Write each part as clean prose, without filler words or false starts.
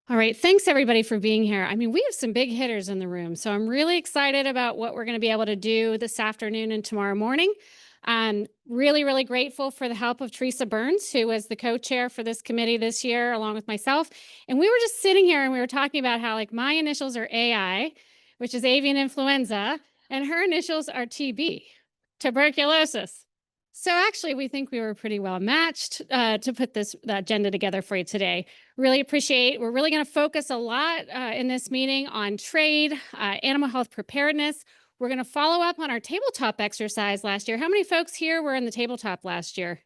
All right, thanks everybody for being here. I mean, we have some big hitters in the room, so I'm really excited about what we're going to be able to do this afternoon and tomorrow morning. I'm really grateful for the help of Teresa Burns, who was the co-chair for this committee this year, along with myself. And we were just sitting here and we were talking about how, like, my initials are AI, which is avian influenza, and her initials are TB, tuberculosis. So actually, we think we were pretty well matched to put this agenda together for you today. Really appreciate. We're really going to focus a lot in this meeting on trade, animal health preparedness. We're going to follow up on our tabletop exercise last year. How many folks here were in the tabletop last year?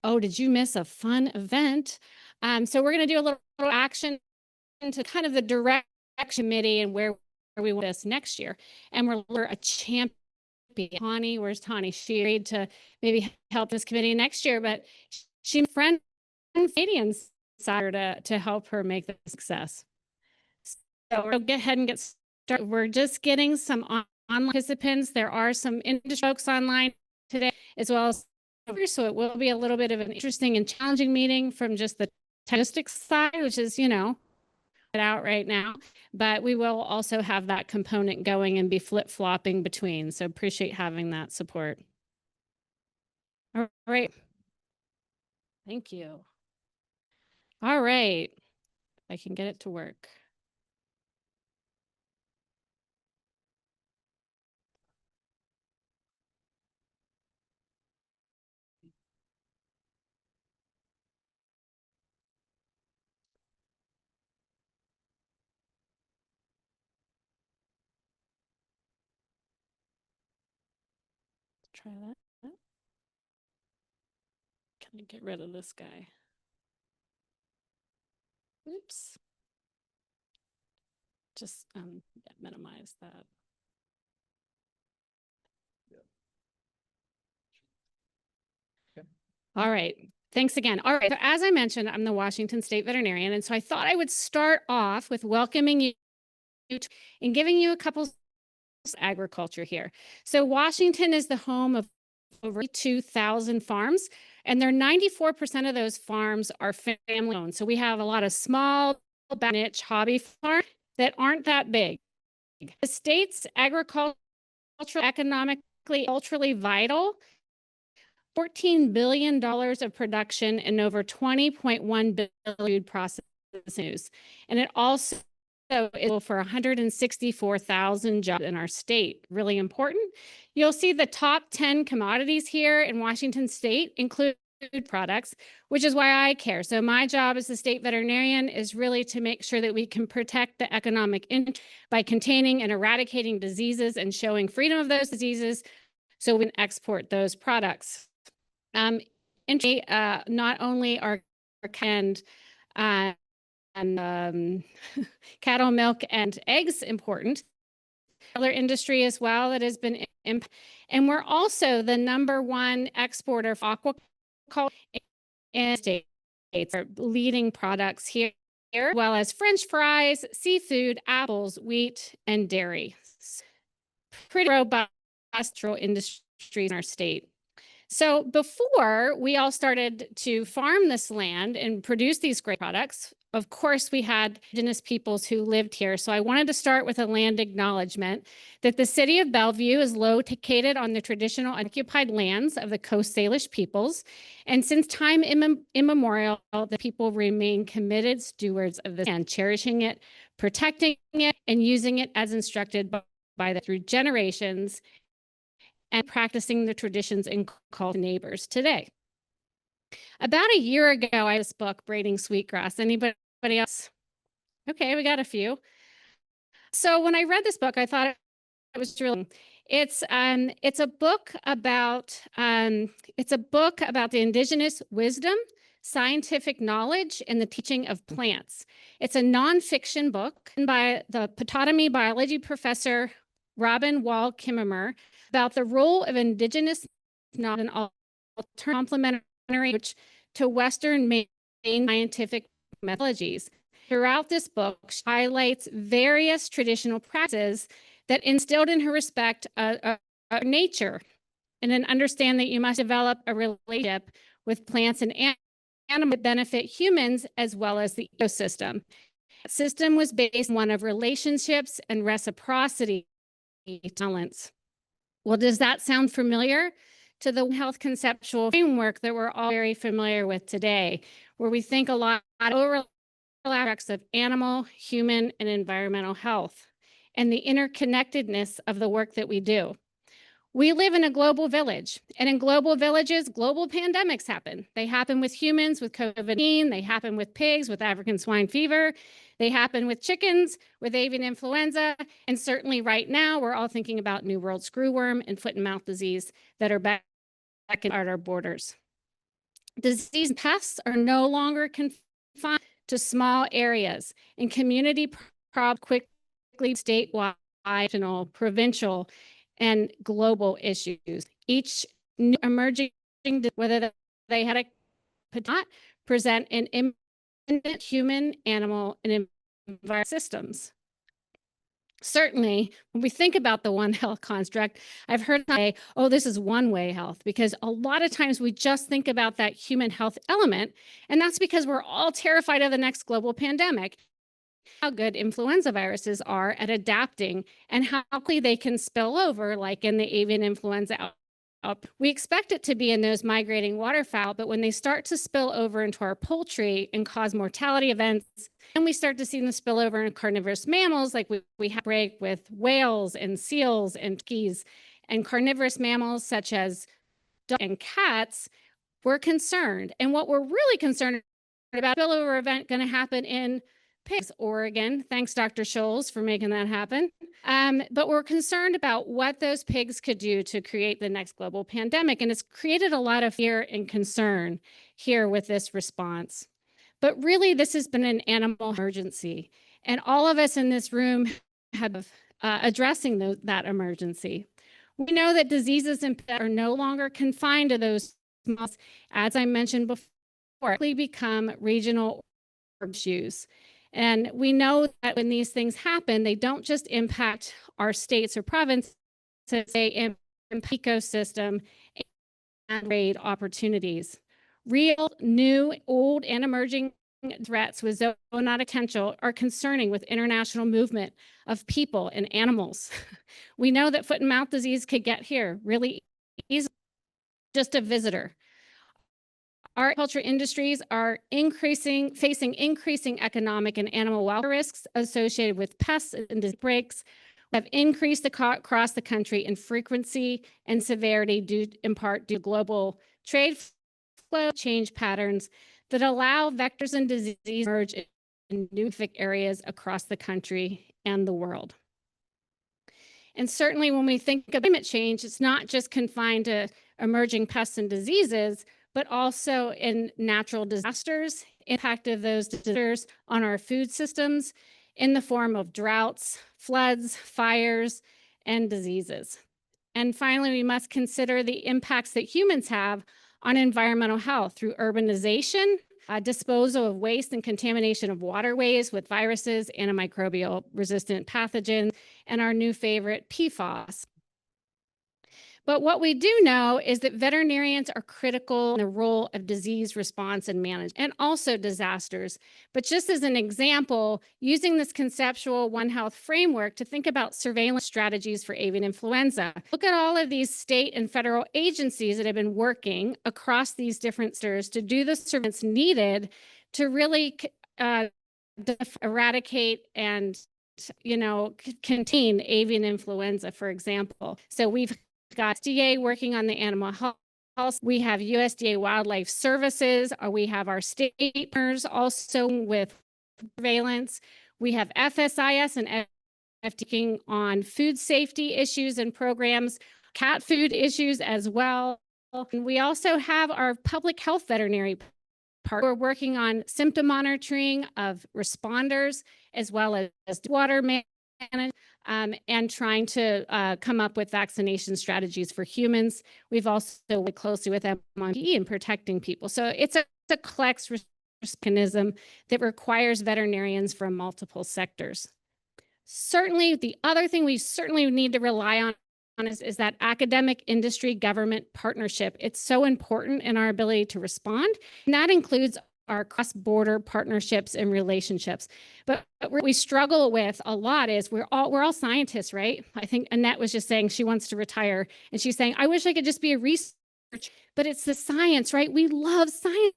Oh, did you miss a fun event? So we're going to do a little action into kind of the direction committee and where we want this next year. And we're a champion. Tawny, where's Tawny? She agreed to maybe help this committee next year, but she friend Canadians to help her make the success. So we'll go ahead and get started. We're just getting some online participants. There are some industry folks online today, as well as so it will be a little bit of an interesting and challenging meeting from just the statistics side, which is, out right now, but we will also have that component going and be flip-flopping between. So appreciate having that support. All right. Thank you. All right. I can get it to work. Try that. Can I get rid of this guy? Oops. Just minimize that. Okay. All right. Thanks again. All right. So as I mentioned, I'm the Washington State veterinarian. And so I thought I would start off with welcoming you and giving you a couple agriculture here. So Washington is the home of over 2,000 farms, and 94% of those farms are family owned. So we have a lot of small niche hobby farms that aren't that big. The state's agricultural, economically, culturally vital, $14 billion of production and over 20.1 billion food processing. And it also is for 164,000 jobs in our state. Really important. You'll see the top 10 commodities here in Washington State include food products, which is why I care. So my job as the state veterinarian is really to make sure that we can protect the economic interest by containing and eradicating diseases and showing freedom of those diseases so we can export those products. Not only are cattle milk and eggs important, other industry as well that has been impacted. And we're also the #1 exporter of aquaculture in the States, our leading products here, as well as French fries, seafood, apples, wheat, and dairy. Pretty robust industry in our state. So before we all started to farm this land and produce these great products, of course, we had indigenous peoples who lived here. So I wanted to start with a land acknowledgement that the city of Bellevue is located on the traditional occupied lands of the Coast Salish peoples. And since time immemorial, the people remain committed stewards of the land, cherishing it, protecting it, and using it as instructed through generations, and practicing the traditions and culture neighbors today. About a year ago, I read this book, Braiding Sweetgrass. Anybody else? Okay, we got a few. So when I read this book, I thought it was really. It's a book about the indigenous wisdom, scientific knowledge, and the teaching of plants. It's a nonfiction book by the Potawatomi biology professor Robin Wall Kimmerer about the role of indigenous knowledge and complementary to Western main scientific methodologies. Throughout this book, she highlights various traditional practices that instilled in her respect of nature, and then understand that you must develop a relationship with plants and animals that benefit humans as well as the ecosystem. System was based on one of relationships and reciprocity talents. Well, does that sound familiar to the health conceptual framework that we're all very familiar with today, where we think a lot over aspects of animal, human, and environmental health and the interconnectedness of the work that we do? We live in a global village, and in global villages, global pandemics happen. They happen with humans with COVID-19, they happen with pigs with African swine fever, they happen with chickens with avian influenza, and certainly right now, we're all thinking about New World screwworm and foot and mouth disease that are back at our borders. Disease pests are no longer confined to small areas, and community problems quickly statewide, national, provincial, and global issues. Each new emerging, whether they had a not present an imminent human, animal, and environmental systems. Certainly, when we think about the One Health construct, I've heard say, oh, this is one-way health, because a lot of times we just think about that human health element, and that's because we're all terrified of the next global pandemic. How good influenza viruses are at adapting and how quickly they can spill over, like in the avian influenza outbreak. We expect it to be in those migrating waterfowl, but when they start to spill over into our poultry and cause mortality events, and we start to see them spill over in carnivorous mammals, like we have break with whales and seals and turkeys, and carnivorous mammals such as dogs and cats, we're concerned. And what we're really concerned about, spillover event going to happen in pigs, Oregon. Thanks, Dr. Scholes, for making that happen. But we're concerned about what those pigs could do to create the next global pandemic. And it's created a lot of fear and concern here with this response. But really, this has been an animal emergency. And all of us in this room have addressing that emergency. We know that diseases and pests are no longer confined to those small, as I mentioned before, they become regional issues. And we know that when these things happen, they don't just impact our states or provinces, they impact ecosystem and trade opportunities. Real, new, old, and emerging threats with zoonotic potential are concerning with international movement of people and animals. We know that foot and mouth disease could get here really easily, just a visitor. Our agriculture industries are facing increasing economic and animal welfare risks associated with pests and disease outbreaks have increased across the country in frequency and severity in part due to global trade flow change patterns that allow vectors and disease to emerge in new areas across the country and the world. And certainly when we think of climate change, it's not just confined to emerging pests and diseases, but also in natural disasters, impact of those disasters on our food systems in the form of droughts, floods, fires, and diseases. And finally, we must consider the impacts that humans have on environmental health through urbanization, disposal of waste and contamination of waterways with viruses, antimicrobial resistant pathogens, and our new favorite, PFAS. But what we do know is that veterinarians are critical in the role of disease response and management, and also disasters. But just as an example, using this conceptual One Health framework to think about surveillance strategies for avian influenza. Look at all of these state and federal agencies that have been working across these different sectors to do the surveillance needed to really eradicate and contain avian influenza, for example. So we've got USDA working on the animal health. We have USDA Wildlife Services. We have our state partners also with surveillance. We have FSIS and FDA on food safety issues and programs, cat food issues as well. And we also have our public health veterinary part. We're working on symptom monitoring of responders as well as water management. And trying to come up with vaccination strategies for humans. We've also worked closely with them on PE and protecting people. So it's a complex mechanism that requires veterinarians from multiple sectors. Certainly, the other thing we certainly need to rely on is that academic industry government partnership. It's so important in our ability to respond. And that includes our cross-border partnerships and relationships. But what we struggle with a lot is we're all scientists, right? I think Annette was just saying she wants to retire, and she's saying, I wish I could just be a researcher, but it's the science, right? We love science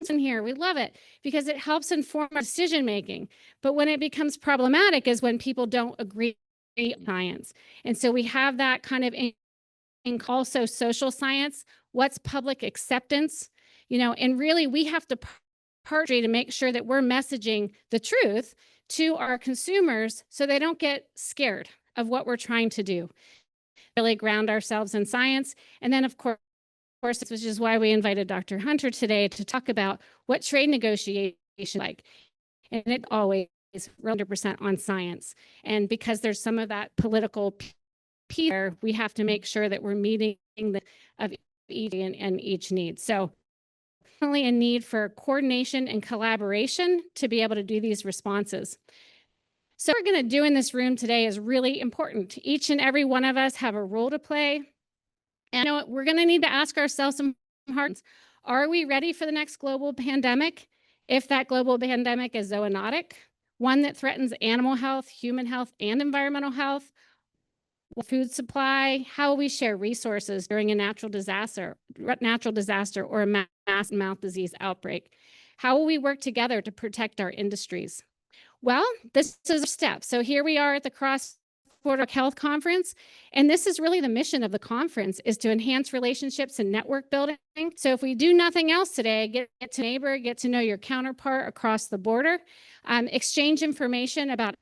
in here. We love it because it helps inform our decision making. But when it becomes problematic is when people don't agree with science. And so we have that kind of in also social science, what's public acceptance, and really we have to partner to make sure that we're messaging the truth to our consumers so they don't get scared of what we're trying to do. Really ground ourselves in science. And then of course, which is why we invited Dr. Hunter today to talk about what trade negotiation like. And it always 100% on science. And because there's some of that political Peter, we have to make sure that we're meeting the of each and each need. So definitely a need for coordination and collaboration to be able to do these responses. So what we're going to do in this room today is really important. Each and every one of us have a role to play. And we're going to need to ask ourselves some hard questions. Are we ready for the next global pandemic? If that global pandemic is zoonotic, one that threatens animal health, human health, and environmental health, food supply, how we share resources during a natural disaster or a mass mouth disease outbreak. How will we work together to protect our industries? Well, this is a step. So here we are at the Cross-Border Health Conference, and this is really the mission of the conference, is to enhance relationships and network building. So if we do nothing else today, get to neighbor, get to know your counterpart across the border, exchange information about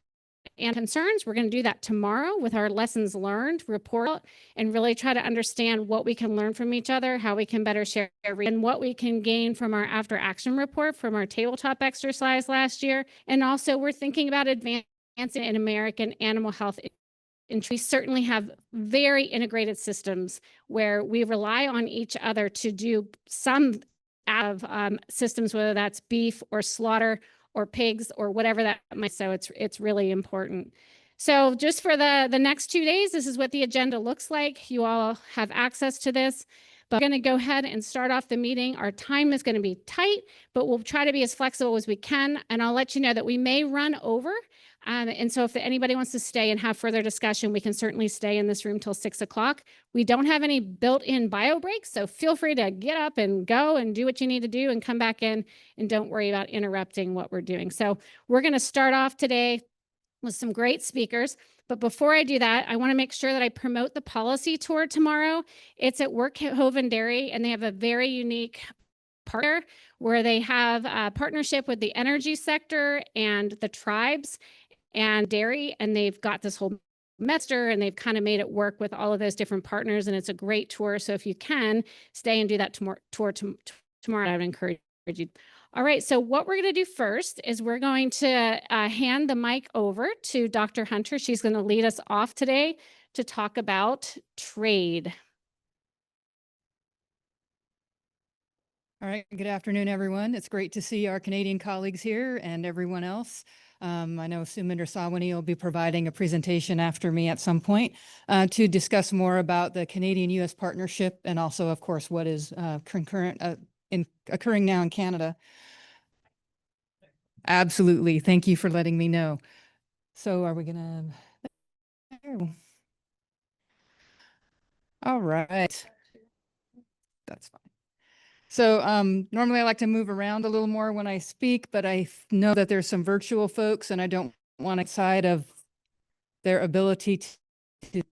and concerns. We're going to do that tomorrow with our lessons learned report and really try to understand what we can learn from each other, how we can better share, and what we can gain from our after action report from our tabletop exercise last year. And also we're thinking about advancing in American animal health. And we certainly have very integrated systems where we rely on each other to do some of systems, whether that's beef or slaughter or pigs or whatever that might. So it's really important. So just for the next 2 days, this is what the agenda looks like. You all have access to this. But we're going to go ahead and start off the meeting. Our time is going to be tight, but we'll try to be as flexible as we can. And I'll let you know that we may run over. And so if anybody wants to stay and have further discussion, we can certainly stay in this room till 6 o'clock. We don't have any built-in bio breaks, so feel free to get up and go and do what you need to do and come back in, and don't worry about interrupting what we're doing. So we're going to start off today with some great speakers. But before I do that, I want to make sure that I promote the policy tour tomorrow. It's at Workhoven Dairy, and they have a very unique partner where they have a partnership with the energy sector and the tribes and dairy, and they've got this whole semester, and they've kind of made it work with all of those different partners, and it's a great tour. So if you can stay and do that tour tomorrow, I would encourage you. All right, so what we're going to do first is we're going to hand the mic over to Dr. Hunter. She's going to lead us off today to talk about trade. All right, good afternoon, everyone. It's great to see our Canadian colleagues here and everyone else. I know Suminder Sawani will be providing a presentation after me at some point to discuss more about the Canadian-U.S. partnership and also, of course, what is occurring now in Canada. Absolutely. Thank you for letting me know. So are we going to... All right. That's fine. So normally I like to move around a little more when I speak, but I know that there's some virtual folks and I don't want to side of their ability to.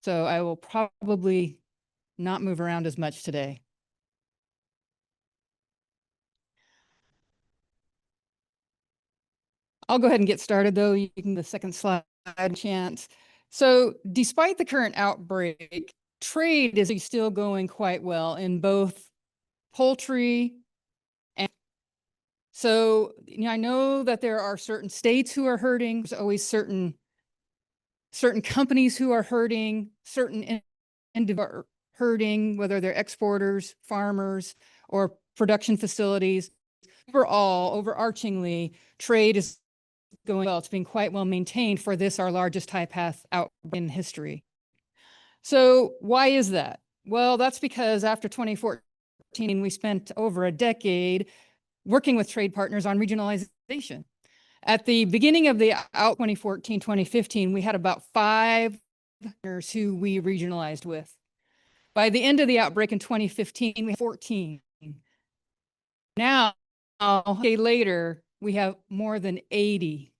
So I will probably not move around as much today. I'll go ahead and get started though. You can the second slide chance. So despite the current outbreak, trade is still going quite well in both poultry and so I know that there are certain states who are hurting. There's always certain companies who are hurting, certain individuals are hurting, whether they're exporters, farmers, or production facilities. Overall, overarchingly, trade is going well. It's been quite well maintained for this, our largest high path out in history. So why is that? Well, that's because after 2014, we spent over a decade working with trade partners on regionalization. At the beginning of the out 2014, 2015, we had about 5 partners who we regionalized with. By the end of the outbreak in 2015, we had 14. Now, a day later, we have more than 80.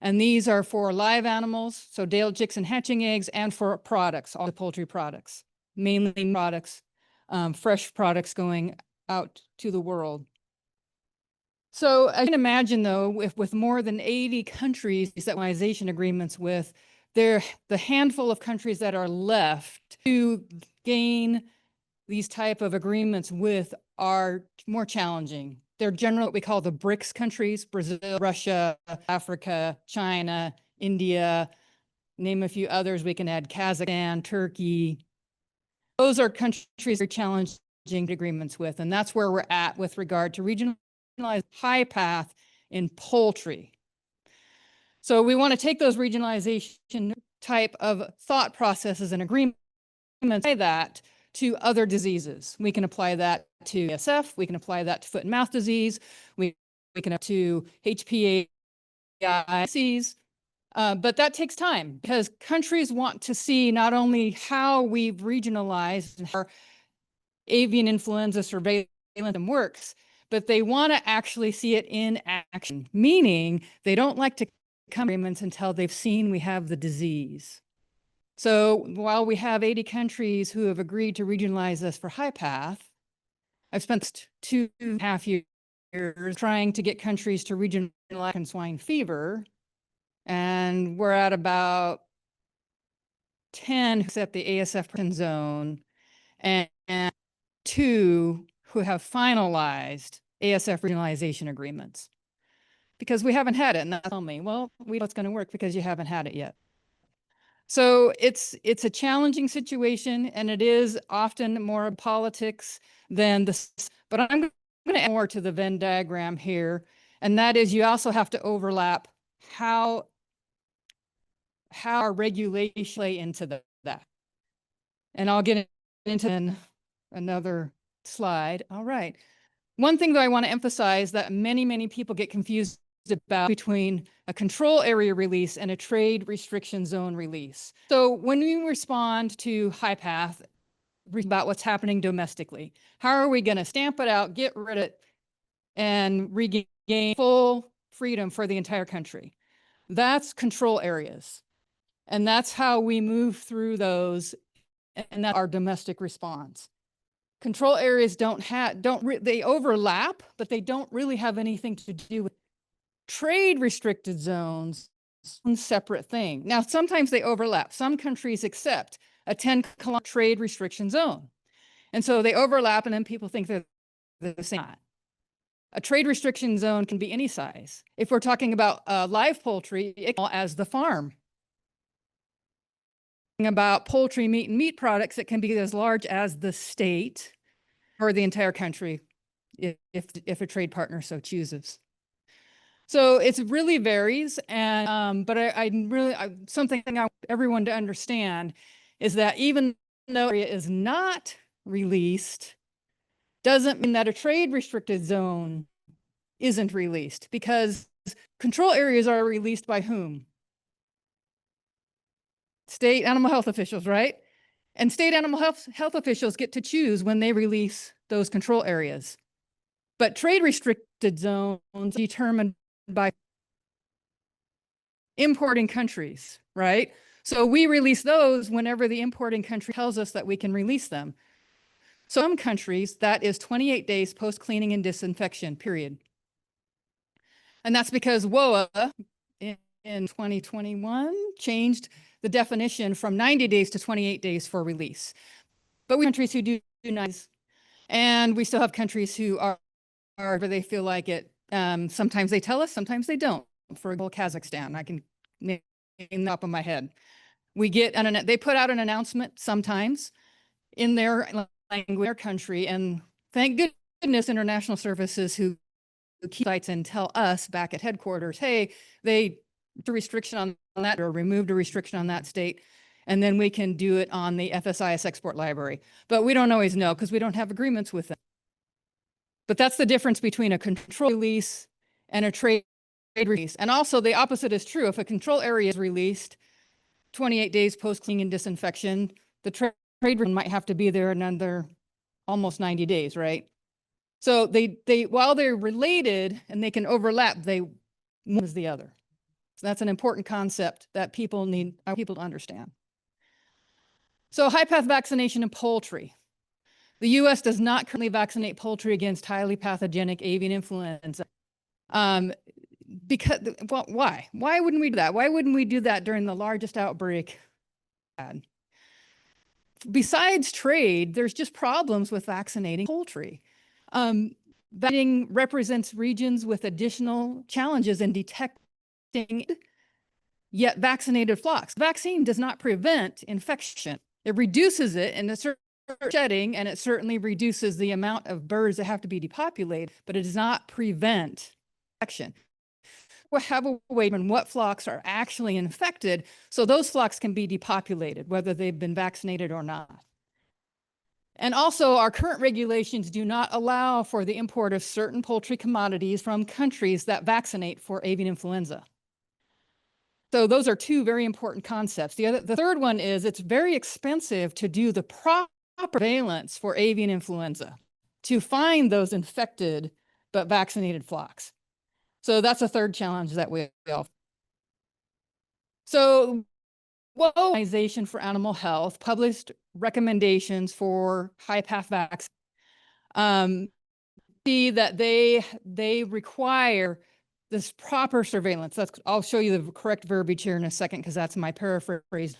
And these are for live animals, so day-old chicks and hatching eggs, and for products, all the poultry products, mainly products, fresh products going out to the world. So I can imagine, though, if with more than 80 countries that regionalization agreements with, the handful of countries that are left to gain these type of agreements with are more challenging. They're generally what we call the BRICS countries: Brazil, Russia, Africa, China, India, name a few others. We can add Kazakhstan, Turkey. Those are countries we're challenging agreements with, and that's where we're at with regard to regionalized high path in poultry. So we want to take those regionalization type of thought processes and agreements, apply that to other diseases. We can apply that to ASF, we can apply that to foot and mouth disease, we can apply to HPAI disease, but that takes time because countries want to see not only how we've regionalized our avian influenza surveillance works, but they want to actually see it in action, meaning they don't like to come to agreements until they've seen we have the disease. So while we have 80 countries who have agreed to regionalize us for high path, I've spent 2.5 years trying to get countries to regionalize swine fever, and we're at about 10 except the ASF zone, and 2 who have finalized ASF regionalization agreements. Because we haven't had it, and they tell me, well, we know it's going to work because you haven't had it yet. So it's a challenging situation, and it is often more politics than the, but I'm going to add more to the Venn diagram here, and that is you also have to overlap how our regulations play into that. And I'll get into in another slide. All right. One thing that I want to emphasize that many people get confused about between a control area release and a trade restriction zone release. So when we respond to high path about what's happening domestically, how are we going to stamp it out, get rid of it, and regain full freedom for the entire country? That's control areas. And that's how we move through those, and that's our domestic response. Control areas they overlap, but they don't really have anything to do with trade restricted zones. One separate thing. Now, sometimes they overlap. Some countries accept a 10-kilometer trade restriction zone. And so they overlap, and then people think they're the same. A trade restriction zone can be any size. If we're talking about live poultry, it can be as the farm. About poultry meat and meat products, it can be as large as the state or the entire country if a trade partner so chooses. So it really varies, and but something I want everyone to understand is that even though area is not released, doesn't mean that a trade restricted zone isn't released, because control areas are released by whom? State animal health officials, right? And state animal health officials get to choose when they release those control areas. But trade restricted zones are determined by importing countries, right? So we release those whenever the importing country tells us that we can release them. So some countries, that is 28 days post-cleaning and disinfection, period. And that's because WOA in 2021 changed the definition from 90 days to 28 days for release. But we have countries who do 90 days, and we still have countries who are where they feel like it. Sometimes they tell us, sometimes they don't. For example, Kazakhstan, I can name the top of my head. We get they put out an announcement sometimes in their language, their country, and thank goodness international services who keep sites and tell us back at headquarters, hey, they put a restriction on that or removed a restriction on that state, and then we can do it on the FSIS export library. But we don't always know because we don't have agreements with them. But that's the difference between a control release and a trade release. And also the opposite is true. If a control area is released 28 days post-cleaning and disinfection, the trade release might have to be there another almost 90 days, right? So they while they're related and they can overlap, one is the other. So that's an important concept that people need people to understand. So high path vaccination in poultry. The U.S. does not currently vaccinate poultry against highly pathogenic avian influenza. Because, well, why? Why wouldn't we do that? Why wouldn't we do that during the largest outbreak? Besides trade, there's just problems with vaccinating poultry. Vaccinating represents regions with additional challenges in detecting yet vaccinated flocks. Vaccine does not prevent infection. It reduces it in a certain setting, and it certainly reduces the amount of birds that have to be depopulated, but it does not prevent infection. We'll have a way on what flocks are actually infected, so those flocks can be depopulated, whether they've been vaccinated or not. And also, our current regulations do not allow for the import of certain poultry commodities from countries that vaccinate for avian influenza. So those are two very important concepts. The third one is it's very expensive to do the proper surveillance for avian influenza to find those infected but vaccinated flocks. So that's a third challenge that we all. So World Organization for Animal Health published recommendations for high path vaccine. See that they require this proper surveillance. I'll show you the correct verbiage here in a second because that's my paraphrase.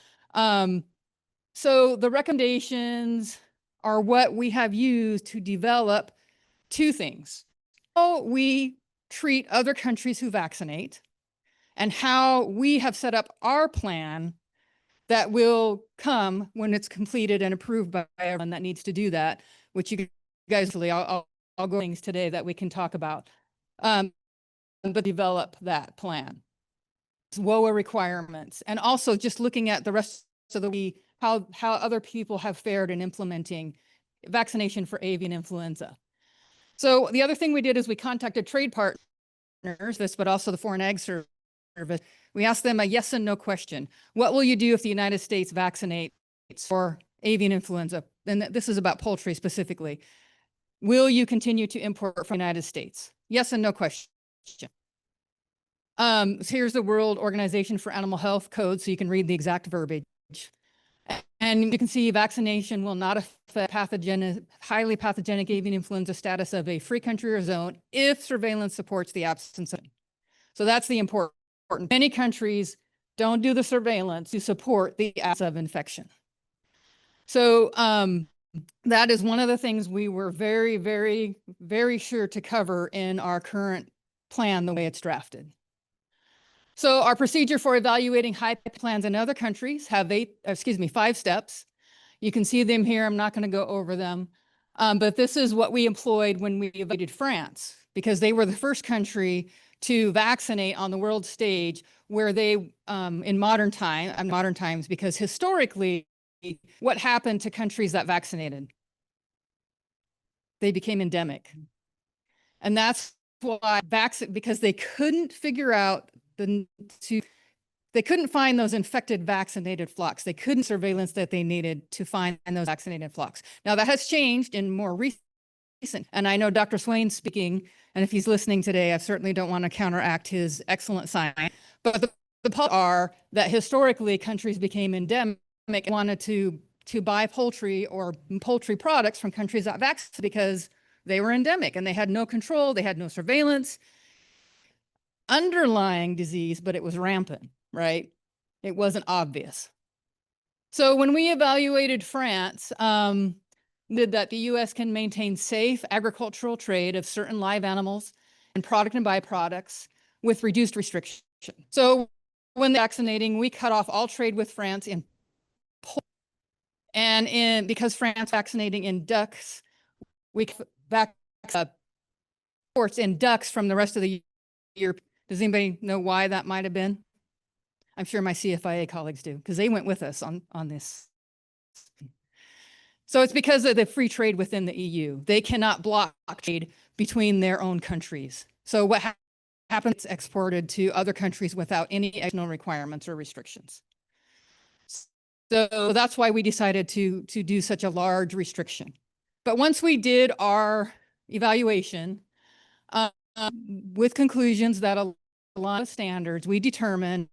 So the recommendations are what we have used to develop two things. How we treat other countries who vaccinate and how we have set up our plan that will come when it's completed and approved by everyone that needs to do that, which you guys, I'll go things today that we can talk about, but develop that plan. WOA requirements, and also just looking at the rest of the how other people have fared in implementing vaccination for avian influenza. So the other thing we did is we contacted trade partners, but also the Foreign Ag Service. We asked them a yes and no question. What will you do if the United States vaccinates for avian influenza? And this is about poultry specifically. Will you continue to import from the United States? Yes and no question. So here's the World Organization for Animal Health code, so you can read the exact verbiage. And you can see vaccination will not affect highly pathogenic avian influenza status of a free country or zone if surveillance supports the absence of. So that's the important. Many countries don't do the surveillance to support the absence of infection. So that is one of the things we were very, very, very sure to cover in our current plan, the way it's drafted. So our procedure for evaluating high plans in other countries have 5 steps. You can see them here. I'm not going to go over them. But this is what we employed when we evaluated France, because they were the first country to vaccinate on the world stage, where they, in modern times, because historically, what happened to countries that vaccinated? They became endemic. And that's why because they couldn't figure out they couldn't find those infected vaccinated flocks. They couldn't surveillance that they needed to find those vaccinated flocks. Now that has changed in more recent, and I know Dr. Swain's speaking, and if he's listening today, I certainly don't want to counteract his excellent science, but the points are that historically countries became endemic and wanted to buy poultry or poultry products from countries that vaccinated because they were endemic and they had no control, they had no surveillance. Underlying disease, but it was rampant, right? It wasn't obvious. So when we evaluated France, did that the U.S. can maintain safe agricultural trade of certain live animals and product and byproducts with reduced restriction. So when vaccinating, we cut off all trade with France because France vaccinating in ducks, we back ports in ducks from the rest of the year. Does anybody know why that might have been? I'm sure my CFIA colleagues do, because they went with us on this. So it's because of the free trade within the EU. They cannot block trade between their own countries. So what happens, it's exported to other countries without any external requirements or restrictions. So that's why we decided to do such a large restriction. But once we did our evaluation with conclusions that a lot of standards, we determined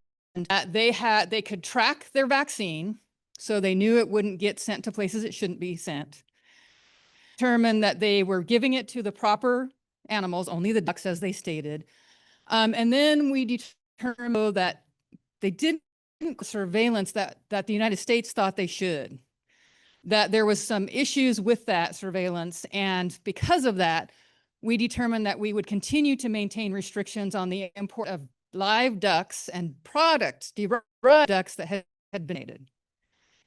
that they could track their vaccine, so they knew it wouldn't get sent to places it shouldn't be sent. Determined that they were giving it to the proper animals, only the ducks as they stated. And then we determined that they didn't surveillance that the United States thought they should, that there was some issues with that surveillance. And because of that, we determined that we would continue to maintain restrictions on the import of live ducks and products, derived ducks that had been donated.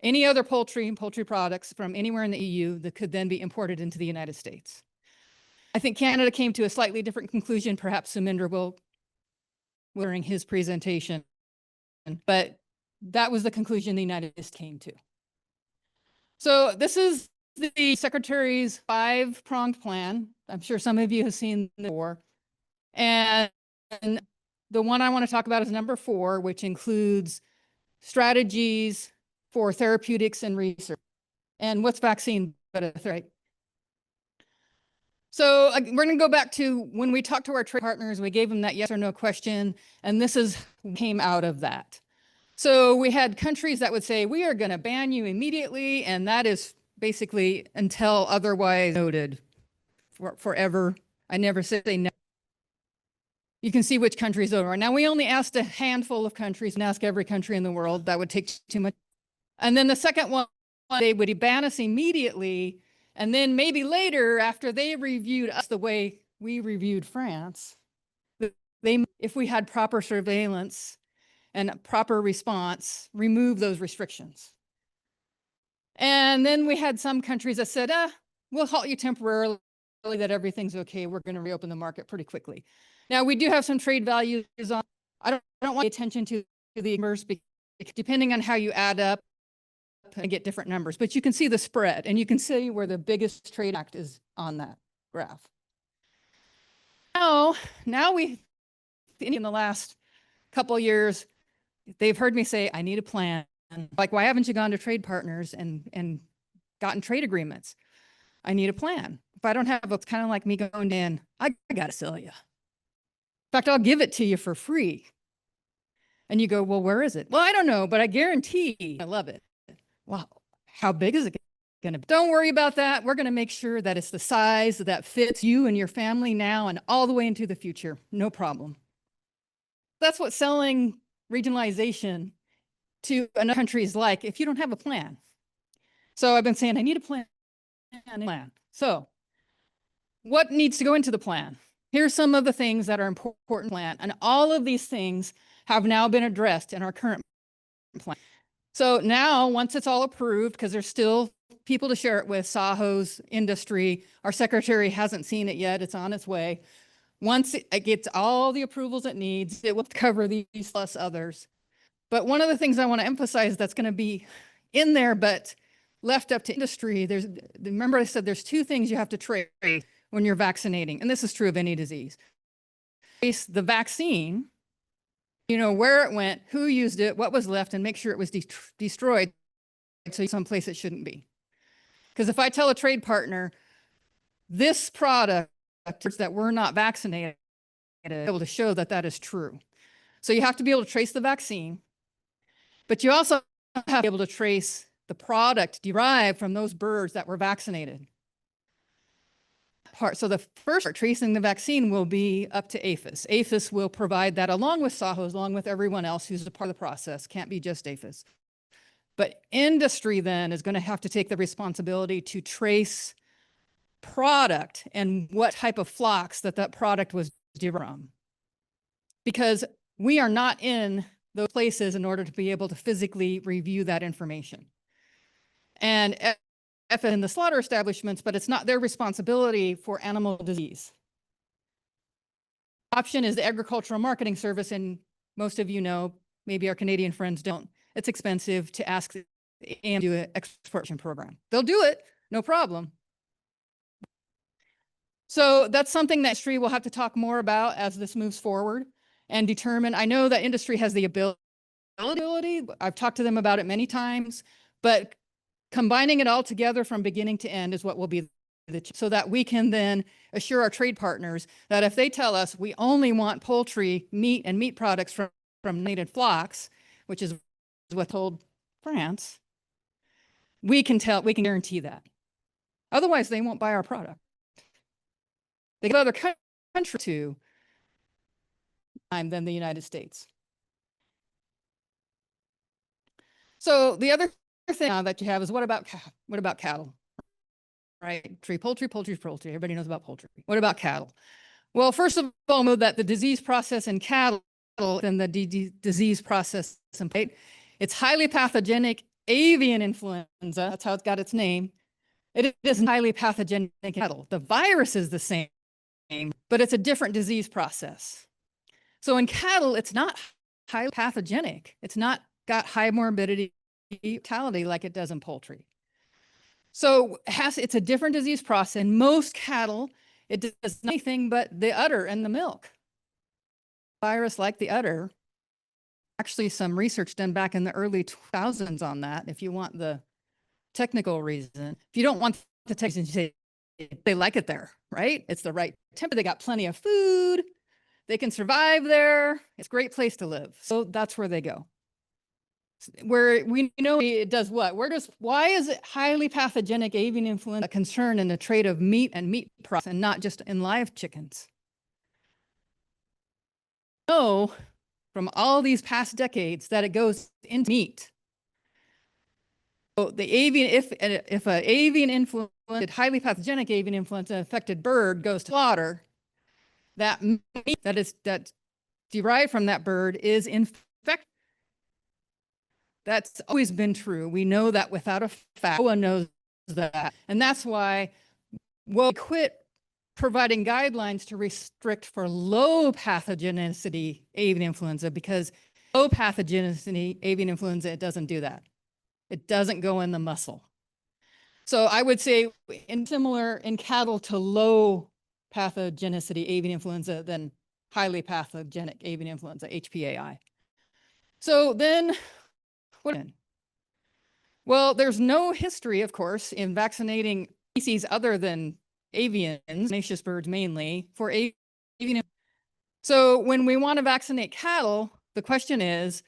Any other poultry and poultry products from anywhere in the EU that could then be imported into the United States. I think Canada came to a slightly different conclusion. Perhaps Sumindra will during his presentation, but that was the conclusion the United States came to. So this is the Secretary's 5-pronged plan. I'm sure some of you have seen it before. And the one I want to talk about is number 4, which includes strategies for therapeutics and research. And what's vaccine but a threat? So we're going to go back to when we talked to our trade partners, we gave them that yes or no question, and this is what came out of that. So we had countries that would say, we are going to ban you immediately, and that is basically until otherwise noted forever. I never say no. You can see which countries over. Now, we only asked a handful of countries and ask every country in the world. That would take too much. And then the second one, they would ban us immediately. And then maybe later, after they reviewed us the way we reviewed France, if we had proper surveillance and proper response, remove those restrictions. And then we had some countries that said, we'll halt you temporarily, that everything's okay. We're going to reopen the market pretty quickly. Now, we do have some trade values on. I don't want to pay attention to the numbers, because depending on how you add up, and get different numbers, but you can see the spread, and you can see where the biggest trade act is on that graph. Now we, in the last couple of years, they've heard me say, I need a plan. Like, why haven't you gone to trade partners and gotten trade agreements? I need a plan. If I don't have, it's kind of like me going in, I got to sell you. In fact, I'll give it to you for free. And you go, well, where is it? Well, I don't know, but I guarantee I love it. Well, how big is it going to be? Don't worry about that. We're going to make sure that it's the size that fits you and your family now and all the way into the future. No problem. That's what selling regionalization to another country is like if you don't have a plan. So I've been saying, I need a plan. So what needs to go into the plan? Here's some of the things that are important in the plan. And all of these things have now been addressed in our current plan. So now, once it's all approved, because there's still people to share it with, SAHO's industry, our secretary hasn't seen it yet, it's on its way. Once it gets all the approvals it needs, it will cover these plus others. But one of the things I want to emphasize that's going to be in there, but left up to industry, remember I said there's 2 things you have to trace when you're vaccinating, and this is true of any disease. Trace the vaccine, you know, where it went, who used it, what was left, and make sure it was destroyed so someplace it shouldn't be. Because if I tell a trade partner, this product that we're not vaccinated, be able to show that that is true. So you have to be able to trace the vaccine, but you also have to be able to trace the product derived from those birds that were vaccinated. So the first part, tracing the vaccine, will be up to APHIS. APHIS will provide that along with SAHOs, along with everyone else who's a part of the process. Can't be just APHIS. But industry then is going to have to take the responsibility to trace product and what type of flocks that product was derived from. Because we are not in those places in order to be able to physically review that information. And in the slaughter establishments, but it's not their responsibility for animal disease. Option is the Agricultural Marketing Service, and most of you know, maybe our Canadian friends don't. It's expensive to ask and do an exportation program. They'll do it, No problem. So that's something that industry will have to talk more about as this moves forward and determine. I know that industry has the ability. I've talked to them about it many times, but combining it all together from beginning to end is what will be so that we can then assure our trade partners that if they tell us we only want poultry meat and meat products from native flocks, which is what told France, we can guarantee that. Otherwise, they won't buy our product. They go other countries to than the United States. So the other thing that you have is what about cattle? Right? Poultry. Everybody knows about poultry. What about cattle? Well, first of all, know that the disease process in cattle and the disease process in plate, it's highly pathogenic avian influenza. That's how it's got its name. It is highly pathogenic in cattle. The virus is the same, but it's a different disease process. So in cattle, it's not highly pathogenic. It's not got high morbidity, mortality like it does in poultry. So it's a different disease process. In most cattle, it does nothing but the udder and the milk. Virus like the udder. Actually, some research done back in the early 2000s on that, if you want the technical reason. If you don't want the technical reason, they like it there, right? It's the right temperature. They got plenty of food. They can survive there. It's a great place to live. So that's where they go. Where we know it does what? Why is it highly pathogenic avian influenza a concern in the trade of meat and meat products and not just in live chickens? No, from all these past decades that it goes into meat. So the if an avian influenza, highly pathogenic avian influenza affected bird goes to slaughter, that meat that's derived from that bird is infected. That's always been true. We know that without a fact. No one knows that. And that's why we'll quit providing guidelines to restrict for low pathogenicity avian influenza, because low pathogenicity avian influenza, it doesn't do that. It doesn't go in the muscle. So I would say similar in cattle to low pathogenicity avian influenza than highly pathogenic avian influenza, HPAI. So then, well, there's no history, of course, in vaccinating species other than avians, tenacious birds mainly, for avian. So when we want to vaccinate cattle, the question is,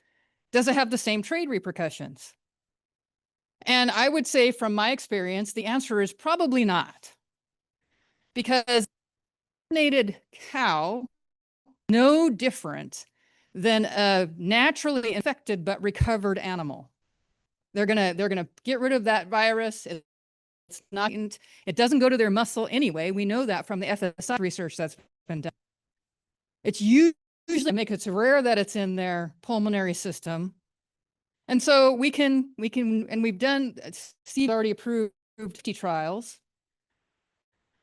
does it have the same trade repercussions? And I would say from my experience, the answer is probably not. Because vaccinated cow, no different than a naturally infected but recovered animal. They're gonna get rid of that virus. It's not. It doesn't go to their muscle anyway. We know that from the FSI research that's been done. It's usually it's rare that it's in their pulmonary system, and so we can and we've done already approved trials.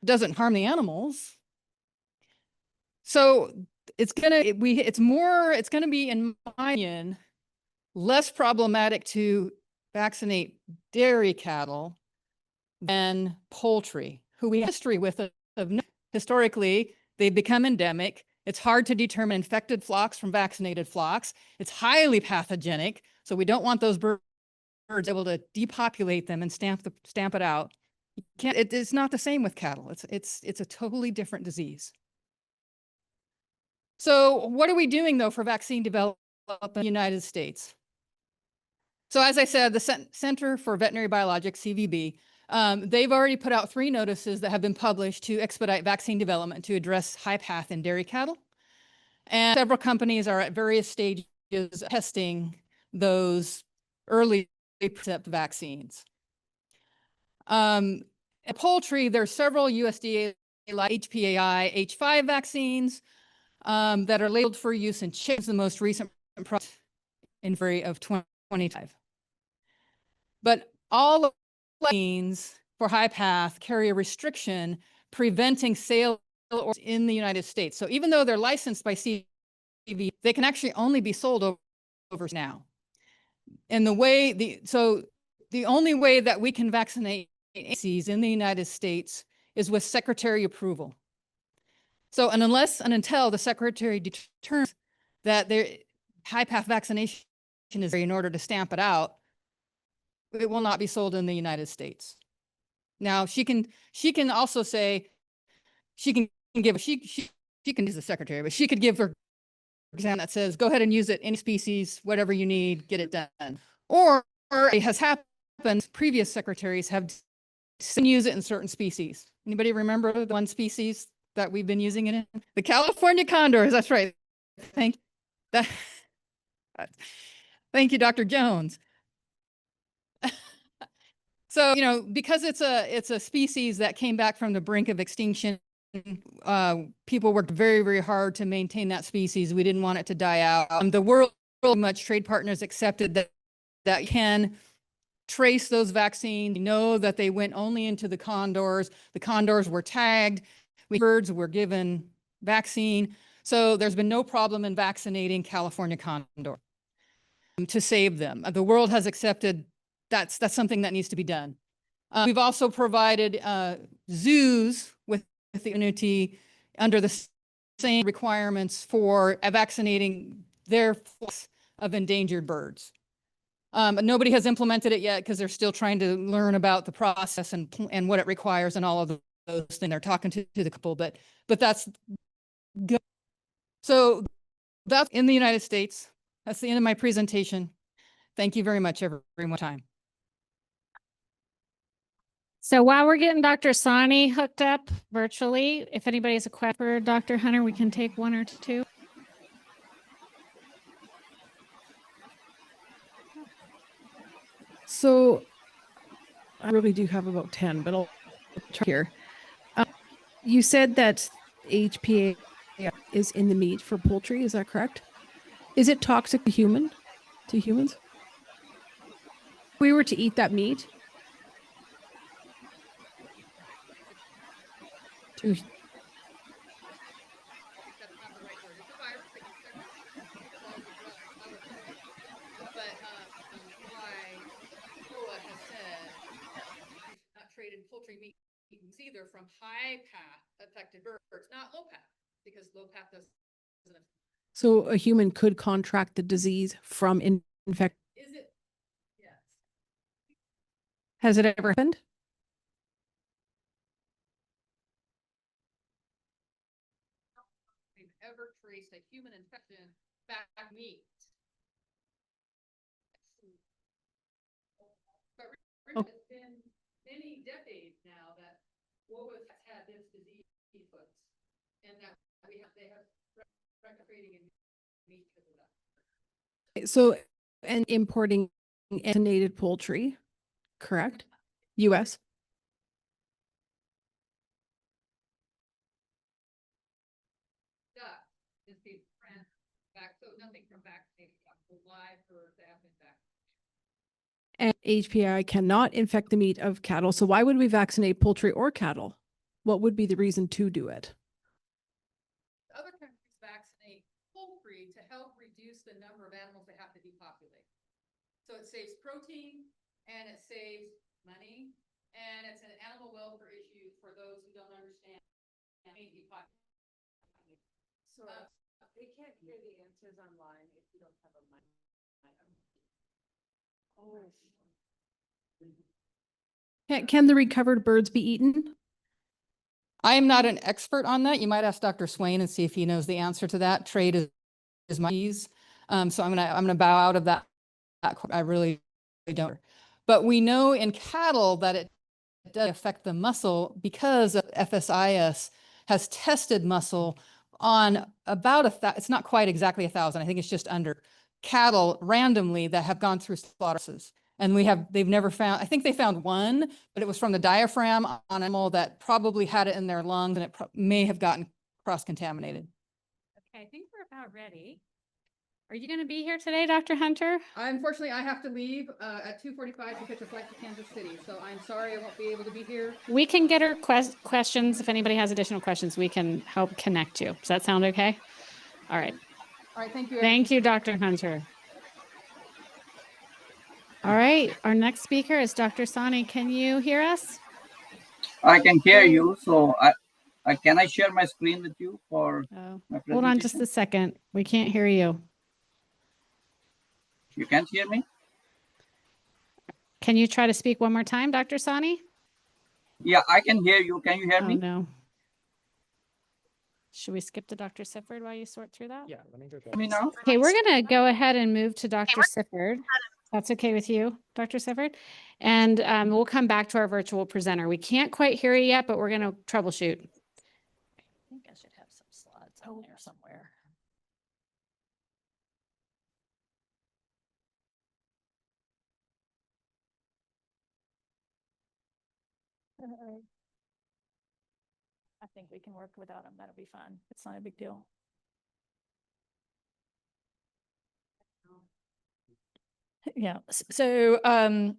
Doesn't harm the animals. So it's gonna be, in my opinion, less problematic to vaccinate dairy cattle than poultry, who we have history with. Historically, they've become endemic. It's hard to determine infected flocks from vaccinated flocks. It's highly pathogenic, so we don't want those birds able to depopulate them and stamp it out. It's not the same with cattle. It's a totally different disease. So what are we doing, though, for vaccine development in the United States? So as I said, the Center for Veterinary Biologics, CVB, they've already put out 3 notices that have been published to expedite vaccine development to address high path in dairy cattle. And several companies are at various stages of testing those early precept vaccines. In poultry, there's several USDA like HPAI H5 vaccines that are labeled for use in chickens, the most recent product in February of 2025. But all of the vaccines for high path carry a restriction preventing sale in the United States. So even though they're licensed by CVB, they can actually only be sold over now. And the only way that we can vaccinate species in the United States is with secretary approval. So, and unless and until the secretary determines that their high path vaccination is in order to stamp it out, it will not be sold in the United States. Now, she can also say, she can use the secretary, but she could give her exam that says, go ahead and use it, any species, whatever you need, get it done. Or it has happened, previous secretaries have used it in certain species. Anybody remember the one species that we've been using it in? The California condors, that's right. Thank you, Dr. Jones. So, you know, because it's a species that came back from the brink of extinction, people worked very, very hard to maintain that species. We didn't want it to die out. The world, much trade partners accepted that can trace those vaccines. We know that they went only into the condors. The condors were tagged. Birds were given vaccine. So there's been no problem in vaccinating California condor to save them. The world has accepted that's something that needs to be done. We've also provided zoos with the immunity under the same requirements for vaccinating their flocks of endangered birds. Nobody has implemented it yet because they're still trying to learn about the process and what it requires and all of those things. They're talking to the couple, but that's good. So that's in the United States. That's the end of my presentation. Thank you very much, everyone. Time. So while we're getting Dr. Sani hooked up virtually, if anybody has a question for Dr. Hunter, we can take one or two. So I really do have about 10, but I'll try here. You said that HPAI is in the meat for poultry. Is that correct? Is it toxic to humans? If we were to eat that meat? Traded poultry meat either from high path affected birds, not low path, because low path doesn't. So a human could contract the disease from infect. Is it? Yes. Has it ever happened? We've ever traced a human infection back meat. But it's been many decades now that Woolworths has had this disease foods, and that they have record trading in meat because of that. So, and importing vaccinated poultry, correct? U.S. Is the back, so nothing from vaccinated live birds that have been vaccinated. And HPAI cannot infect the meat of cattle. So why would we vaccinate poultry or cattle? What would be the reason to do it? Other countries vaccinate poultry to help reduce the number of animals they have to depopulate. So it saves protein and it saves money, and it's an animal welfare issue for those who don't understand. So they can't hear the answers online if you don't have a mic. Can the recovered birds be eaten? I am not an expert on that. You might ask Dr. Swain and see if he knows the answer to that. Trade is my ease. So I'm gonna bow out of that. I really don't. But we know in cattle that it does affect the muscle because of FSIS has tested muscle on about it's not quite exactly 1,000. I think it's just under cattle randomly that have gone through slaughters. And they've never found, I think they found one, but it was from the diaphragm on an animal that probably had it in their lungs, and it may have gotten cross-contaminated. Okay, I think we're about ready. Are you going to be here today, Dr. Hunter? Unfortunately, I have to leave at 2:45 to catch a flight to Kansas City. So I'm sorry I won't be able to be here. We can get her questions. If anybody has additional questions, we can help connect you. Does that sound okay? All right. All right, thank you. Thank you, Dr. Hunter. All right, our next speaker is Dr. Sani. Can you hear us? I can hear you. So can I share my screen with you for Oh, my hold on just presentation? a second. We can't hear you. You can't hear me? Can you try to speak one more time, Dr. Sani? Yeah, I can hear you. Can you hear Oh, me? no. Should we skip to Dr. Sifford while you sort through that? Yeah, let me go Hear me now? Okay, we're going to go ahead and move to Dr. Sifford. That's okay with you, Dr. Sifford? And we'll come back to our virtual presenter. We can't quite hear you yet, but we're going to troubleshoot. I think I should have some slides on there somewhere. I think we can work without them. That'll be fine. It's not a big deal. Yeah. So I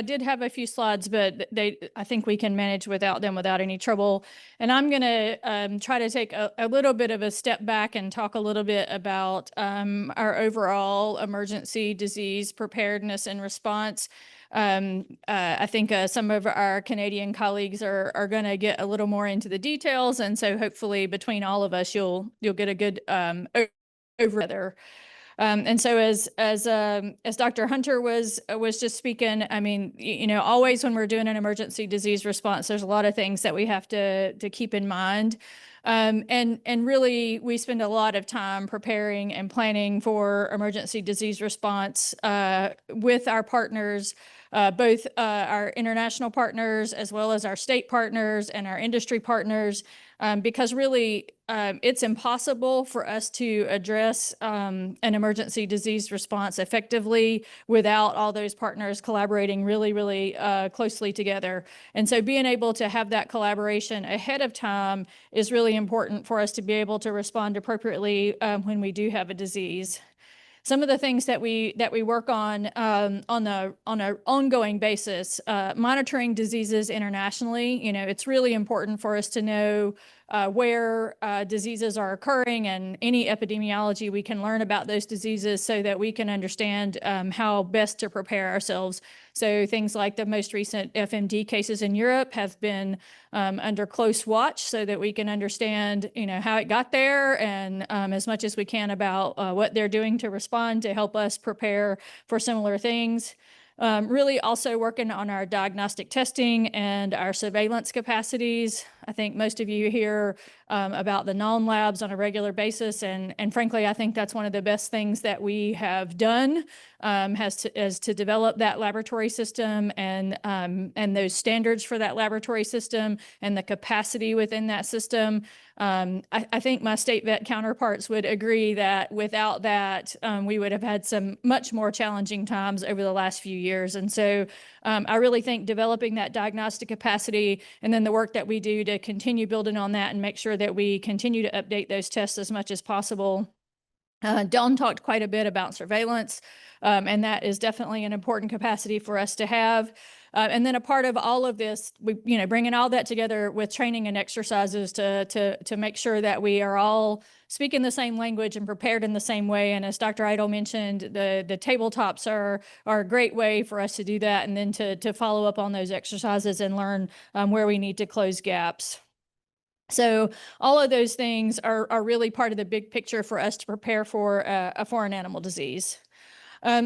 did have a few slides, but I think we can manage without them without any trouble. And I'm going to try to take a little bit of a step back and talk a little bit about our overall emergency disease preparedness and response. I think some of our Canadian colleagues are going to get a little more into the details, and so hopefully between all of us, you'll get a good overview. And so as Dr. Hunter was just speaking, I mean, you know, always when we're doing an emergency disease response, there's a lot of things that we have to keep in mind. And really, we spend a lot of time preparing and planning for emergency disease response with our partners, both our international partners as well as our state partners and our industry partners, because really it's impossible for us to address an emergency disease response effectively without all those partners collaborating really, really closely together. And so being able to have that collaboration ahead of time is really important for us to be able to respond appropriately when we do have a disease. Some of the things that we work on an ongoing basis, monitoring diseases internationally. You know, it's really important for us to know where diseases are occurring and any epidemiology we can learn about those diseases so that we can understand how best to prepare ourselves. So things like the most recent FMD cases in Europe have been under close watch so that we can understand, you know, how it got there and as much as we can about what they're doing to respond to help us prepare for similar things. Really also working on our diagnostic testing and our surveillance capacities. I think most of you hear about the non labs on a regular basis. And frankly, I think that's one of the best things that we have done is to develop that laboratory system and those standards for that laboratory system and the capacity within that system. I think my state vet counterparts would agree that without that, we would have had some much more challenging times over the last few years. And so I really think developing that diagnostic capacity and then the work that we do to continue building on that and make sure that we continue to update those tests as much as possible. Dawn talked quite a bit about surveillance, and that is definitely an important capacity for us to have. And then a part of all of this, bringing all that together with training and exercises to make sure that we are all speaking the same language and prepared in the same way. And as Dr. Idle mentioned, the tabletops are a great way for us to do that, and then to follow up on those exercises and learn where we need to close gaps. So all of those things are really part of the big picture for us to prepare for a foreign animal disease.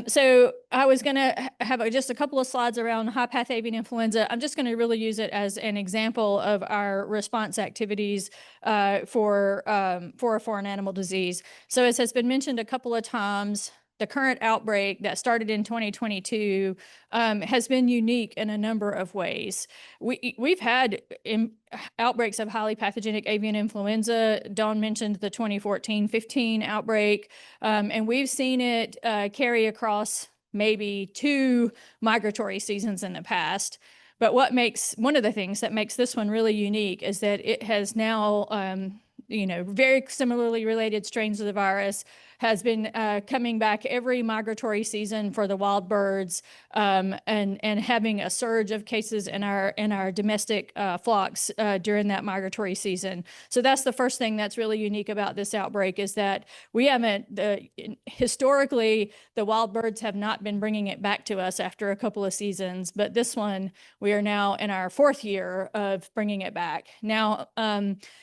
So I was going to have just a couple of slides around high-path avian influenza. I'm just going to really use it as an example of our response activities for a foreign animal disease. So as has been mentioned a couple of times, the current outbreak that started in 2022 has been unique in a number of ways. We've had outbreaks of highly pathogenic avian influenza. Dawn mentioned the 2014-15 outbreak, and we've seen it carry across maybe 2 migratory seasons in the past. But one of the things that makes this one really unique is that it has now very similarly related strains of the virus has been coming back every migratory season for the wild birds, and having a surge of cases in our domestic flocks during that migratory season. So that's the first thing that's really unique about this outbreak, is that we haven't, historically, the wild birds have not been bringing it back to us after a couple of seasons, but this one, we are now in our 4th year of bringing it back. Now,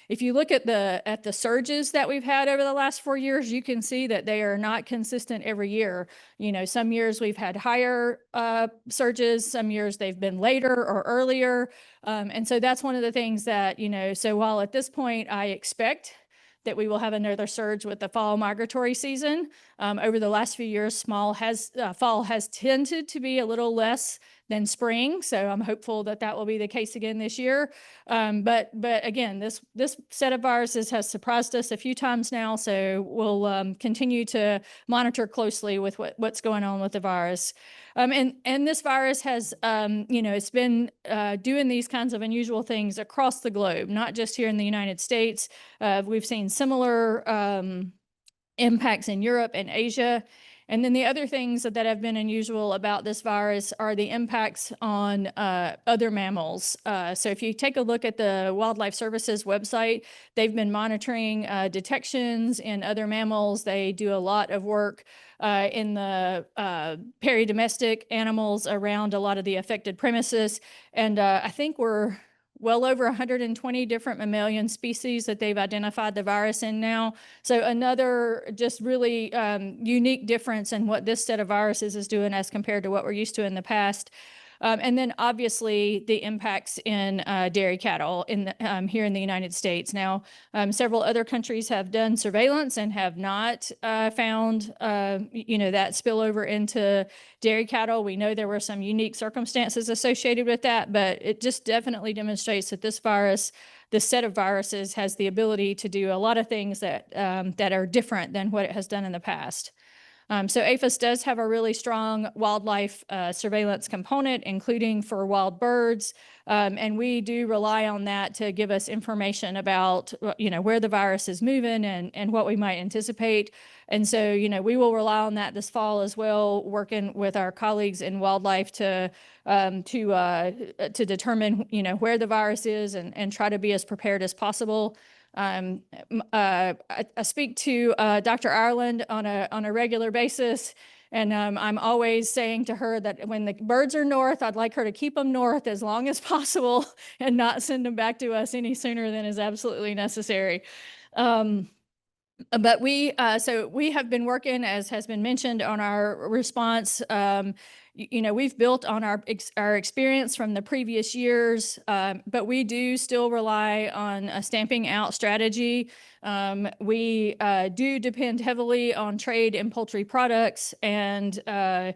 if you look at the surges that we've had over the last 4 years, you can see that they are not consistent every year. Some years we've had higher surges, some years they've been later or earlier. And so that's one of the things that, so while at this point I expect that we will have another surge with the fall migratory season, over the last few years, fall has tended to be a little less than spring. So I'm hopeful that that will be the case again this year. But again, this set of viruses has surprised us a few times now. So we'll continue to monitor closely with what's going on with the virus. And this virus has, it's been doing these kinds of unusual things across the globe, not just here in the United States. We've seen similar impacts in Europe and Asia. And then the other things that have been unusual about this virus are the impacts on other mammals. So if you take a look at the Wildlife Services website, they've been monitoring detections in other mammals. They do a lot of work in the peri-domestic animals around a lot of the affected premises. And I think we're well over 120 different mammalian species that they've identified the virus in now. So another just really unique difference in what this set of viruses is doing as compared to what we're used to in the past. And then obviously the impacts in dairy cattle here in the United States. Now, several other countries have done surveillance and have not found, that spillover into dairy cattle. We know there were some unique circumstances associated with that, but it just definitely demonstrates that this set of viruses has the ability to do a lot of things that are different than what it has done in the past. So APHIS does have a really strong wildlife surveillance component, including for wild birds. And we do rely on that to give us information about, where the virus is moving and what we might anticipate. And so, we will rely on that this fall as well, working with our colleagues in wildlife to determine, where the virus is and try to be as prepared as possible. I speak to Dr. Ireland on a regular basis, and I'm always saying to her that when the birds are north, I'd like her to keep them north as long as possible and not send them back to us any sooner than is absolutely necessary. But we have been working, as has been mentioned, on our response. We've built on our experience from the previous years, but we do still rely on a stamping out strategy. We do depend heavily on trade in poultry products, and the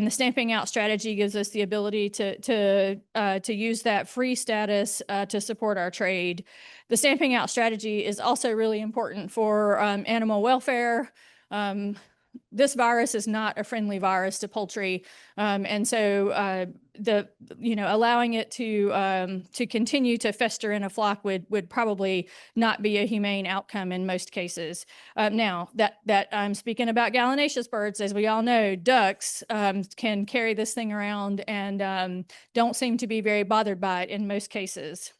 stamping out strategy gives us the ability to use that free status to support our trade. The stamping out strategy is also really important for animal welfare. This virus is not a friendly virus to poultry, and so allowing it to continue to fester in a flock would probably not be a humane outcome in most cases. Now that I'm speaking about gallinaceous birds, as we all know, ducks can carry this thing around and don't seem to be very bothered by it in most cases.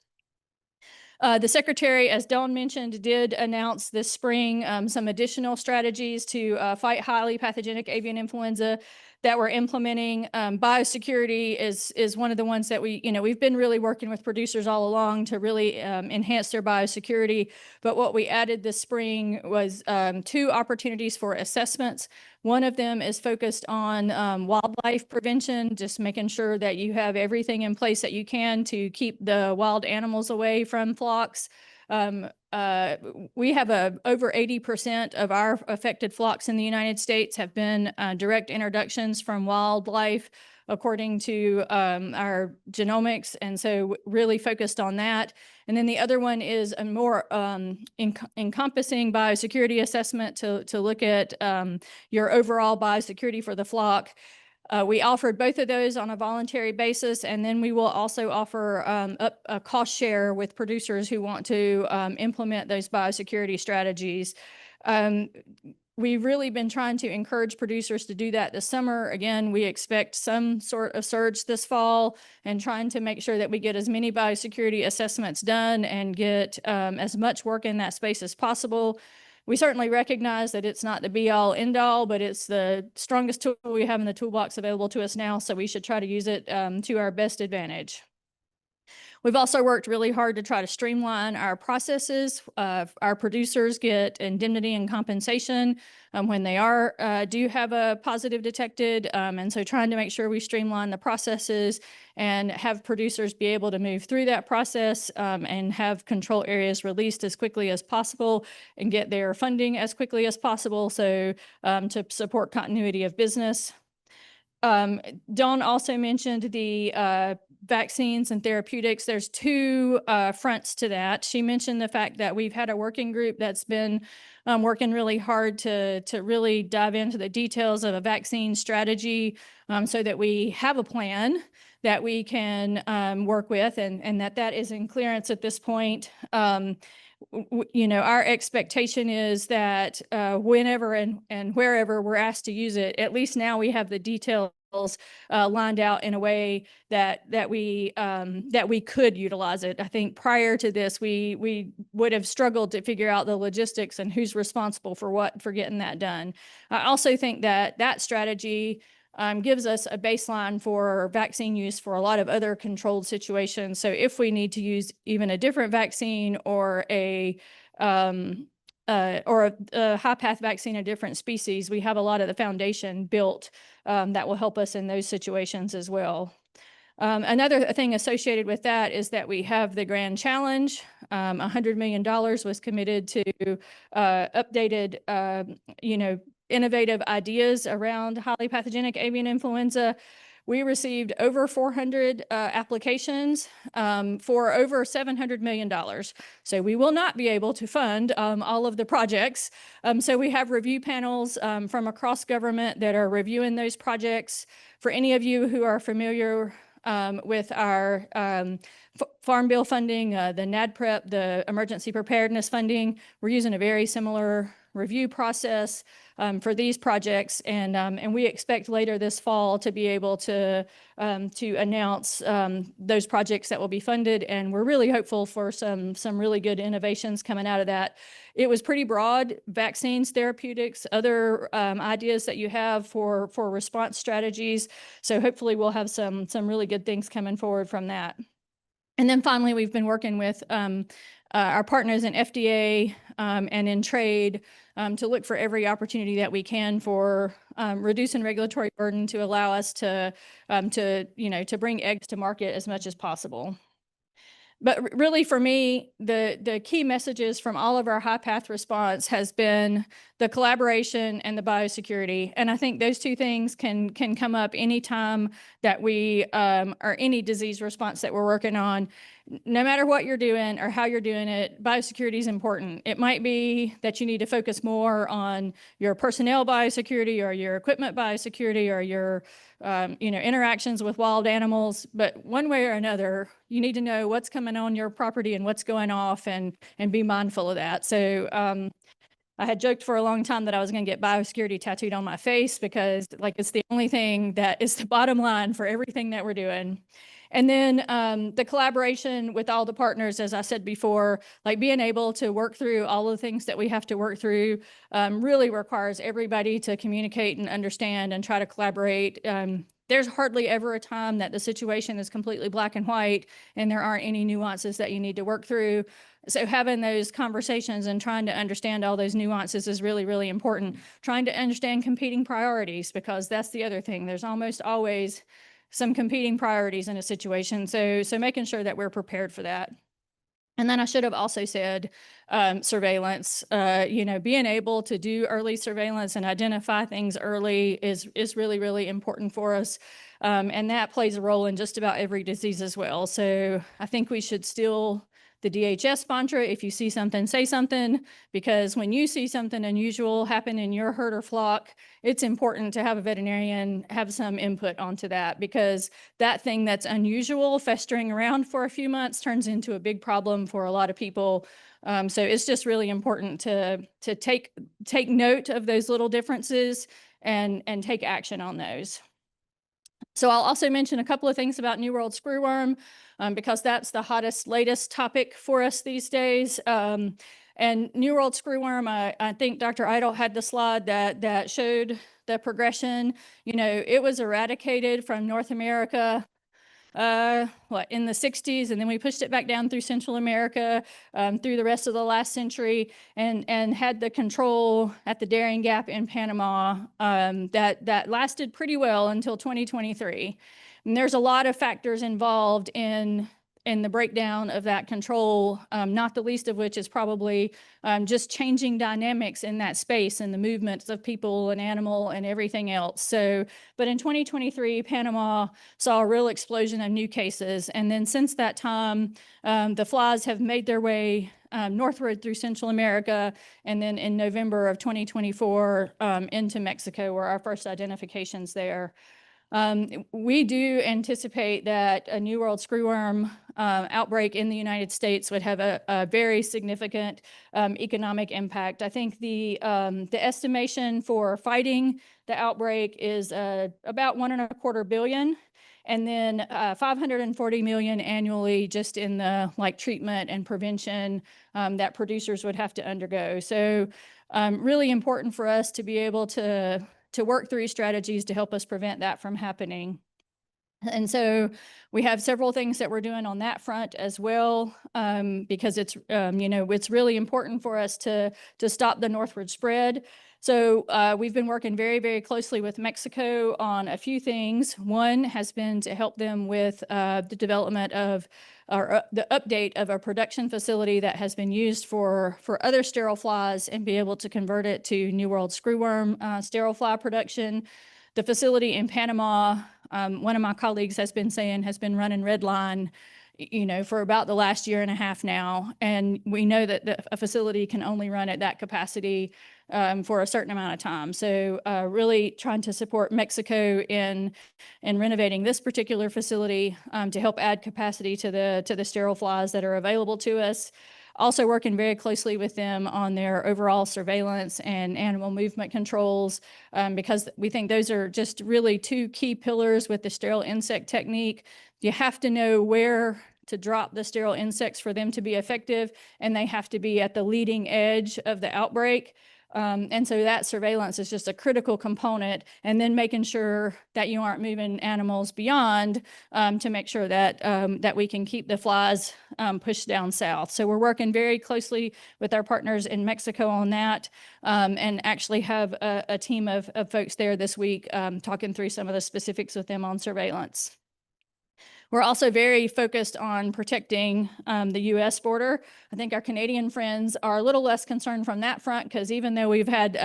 The Secretary, as Dawn mentioned, did announce this spring some additional strategies to fight highly pathogenic avian influenza that we're implementing. Biosecurity is one of the ones that we've been really working with producers all along to really enhance their biosecurity. But what we added this spring was 2 opportunities for assessments. One of them is focused on wildlife prevention, just making sure that you have everything in place that you can to keep the wild animals away from flocks. We have over 80% of our affected flocks in the United States have been direct introductions from wildlife, according to our genomics, and so really focused on that. And then the other one is a more encompassing biosecurity assessment to look at your overall biosecurity for the flock. We offered both of those on a voluntary basis, and then we will also offer a cost share with producers who want to implement those biosecurity strategies. We've really been trying to encourage producers to do that this summer. Again, we expect some sort of surge this fall, and trying to make sure that we get as many biosecurity assessments done and get as much work in that space as possible. We certainly recognize that it's not the be-all, end-all, but it's the strongest tool we have in the toolbox available to us now, so we should try to use it to our best advantage. We've also worked really hard to try to streamline our processes. Our producers get indemnity and compensation when they do have a positive detected. And so trying to make sure we streamline the processes and have producers be able to move through that process and have control areas released as quickly as possible and get their funding as quickly as possible, so to support continuity of business. Dawn also mentioned the vaccines and therapeutics. There's two fronts to that. She mentioned the fact that we've had a working group that's been working really hard to really dive into the details of a vaccine strategy so that we have a plan that we can work with, and that is in clearance at this point. You know, our expectation is that whenever and wherever we're asked to use it, at least now we have the details lined out in a way that we could utilize it. I think prior to this, we would have struggled to figure out the logistics and who's responsible for what, for getting that done. I also think that strategy gives us a baseline for vaccine use for a lot of other controlled situations. So if we need to use even a different vaccine or a high path vaccine of different species, we have a lot of the foundation built that will help us in those situations as well. Another thing associated with that is that we have the grand challenge. $100 million was committed to updated, innovative ideas around highly pathogenic avian influenza. We received over 400 applications for over $700 million. So we will not be able to fund all of the projects. So we have review panels from across government that are reviewing those projects. For any of you who are familiar with our Farm Bill funding, the NADPREP, the Emergency Preparedness funding, we're using a very similar review process for these projects, and we expect later this fall to be able to announce those projects that will be funded, and we're really hopeful for some really good innovations coming out of that. It was pretty broad: vaccines, therapeutics, other ideas that you have for response strategies. So hopefully we'll have some really good things coming forward from that. And then finally, we've been working with our partners in FDA and in trade to look for every opportunity that we can for reducing regulatory burden to allow us to bring eggs to market as much as possible. But really, for me, the key messages from all of our high path response has been the collaboration and the biosecurity. And I think those two things can come up anytime that we or any disease response that we're working on. No matter what you're doing or how you're doing it, biosecurity is important. It might be that you need to focus more on your personnel biosecurity or your equipment biosecurity or your interactions with wild animals. But one way or another, you need to know what's coming on your property and what's going off, and be mindful of that. So I had joked for a long time that I was going to get biosecurity tattooed on my face, because it's the only thing that is the bottom line for everything that we're doing. And then the collaboration with all the partners, as I said before, being able to work through all of the things that we have to work through really requires everybody to communicate and understand and try to collaborate. There's hardly ever a time that the situation is completely black and white and there aren't any nuances that you need to work through. So having those conversations and trying to understand all those nuances is really, really important. Trying to understand competing priorities, because that's the other thing. There's almost always some competing priorities in a situation. So making sure that we're prepared for that. And then I should have also said surveillance. Being able to do early surveillance and identify things early is really, really important for us. And that plays a role in just about every disease as well. So I think we should still the DHS mantra, if you see something, say something, because when you see something unusual happen in your herd or flock, it's important to have a veterinarian have some input onto that, because that thing that's unusual festering around for a few months turns into a big problem for a lot of people. So it's just really important to take note of those little differences and take action on those. So I'll also mention a couple of things about New World screwworm, because that's the hottest, latest topic for us these days. And New World screwworm, I think Dr. Idle had the slide that showed the progression. You know, it was eradicated from North America in the 60s, and then we pushed it back down through Central America, through the rest of the last century, and had the control at the Darien Gap in Panama that lasted pretty well until 2023. And there's a lot of factors involved in the breakdown of that control, not the least of which is probably just changing dynamics in that space and the movements of people and animal and everything else. So, but in 2023, Panama saw a real explosion of new cases. And then since that time, the flies have made their way northward through Central America, and then in November of 2024 into Mexico were our first identifications there. We do anticipate that a New World screwworm outbreak in the United States would have a very significant economic impact. I think the estimation for fighting the outbreak is about $1.25 billion, and then 540 million annually just in the treatment and prevention that producers would have to undergo. So really important for us to be able to work through strategies to help us prevent that from happening. And so we have several things that we're doing on that front as well, because it's, it's really important for us to stop the northward spread. So we've been working very, very closely with Mexico on a few things. One has been to help them with the development of the update of a production facility that has been used for other sterile flies and be able to convert it to New World screwworm sterile fly production. The facility in Panama, one of my colleagues has been saying, has been running red line, for about the last year and a half now. And we know that a facility can only run at that capacity for a certain amount of time. So really trying to support Mexico in renovating this particular facility to help add capacity to the sterile flies that are available to us. Also working very closely with them on their overall surveillance and animal movement controls, because we think those are just really two key pillars with the sterile insect technique. You have to know where to drop the sterile insects for them to be effective, and they have to be at the leading edge of the outbreak. And so that surveillance is just a critical component, and then making sure that you aren't moving animals beyond to make sure that that we can keep the flies pushed down south. So we're working very closely with our partners in Mexico on that, and actually have a team of folks there this week talking through some of the specifics with them on surveillance. We're also very focused on protecting the U.S. border. I think our Canadian friends are a little less concerned from that front, because even though we've had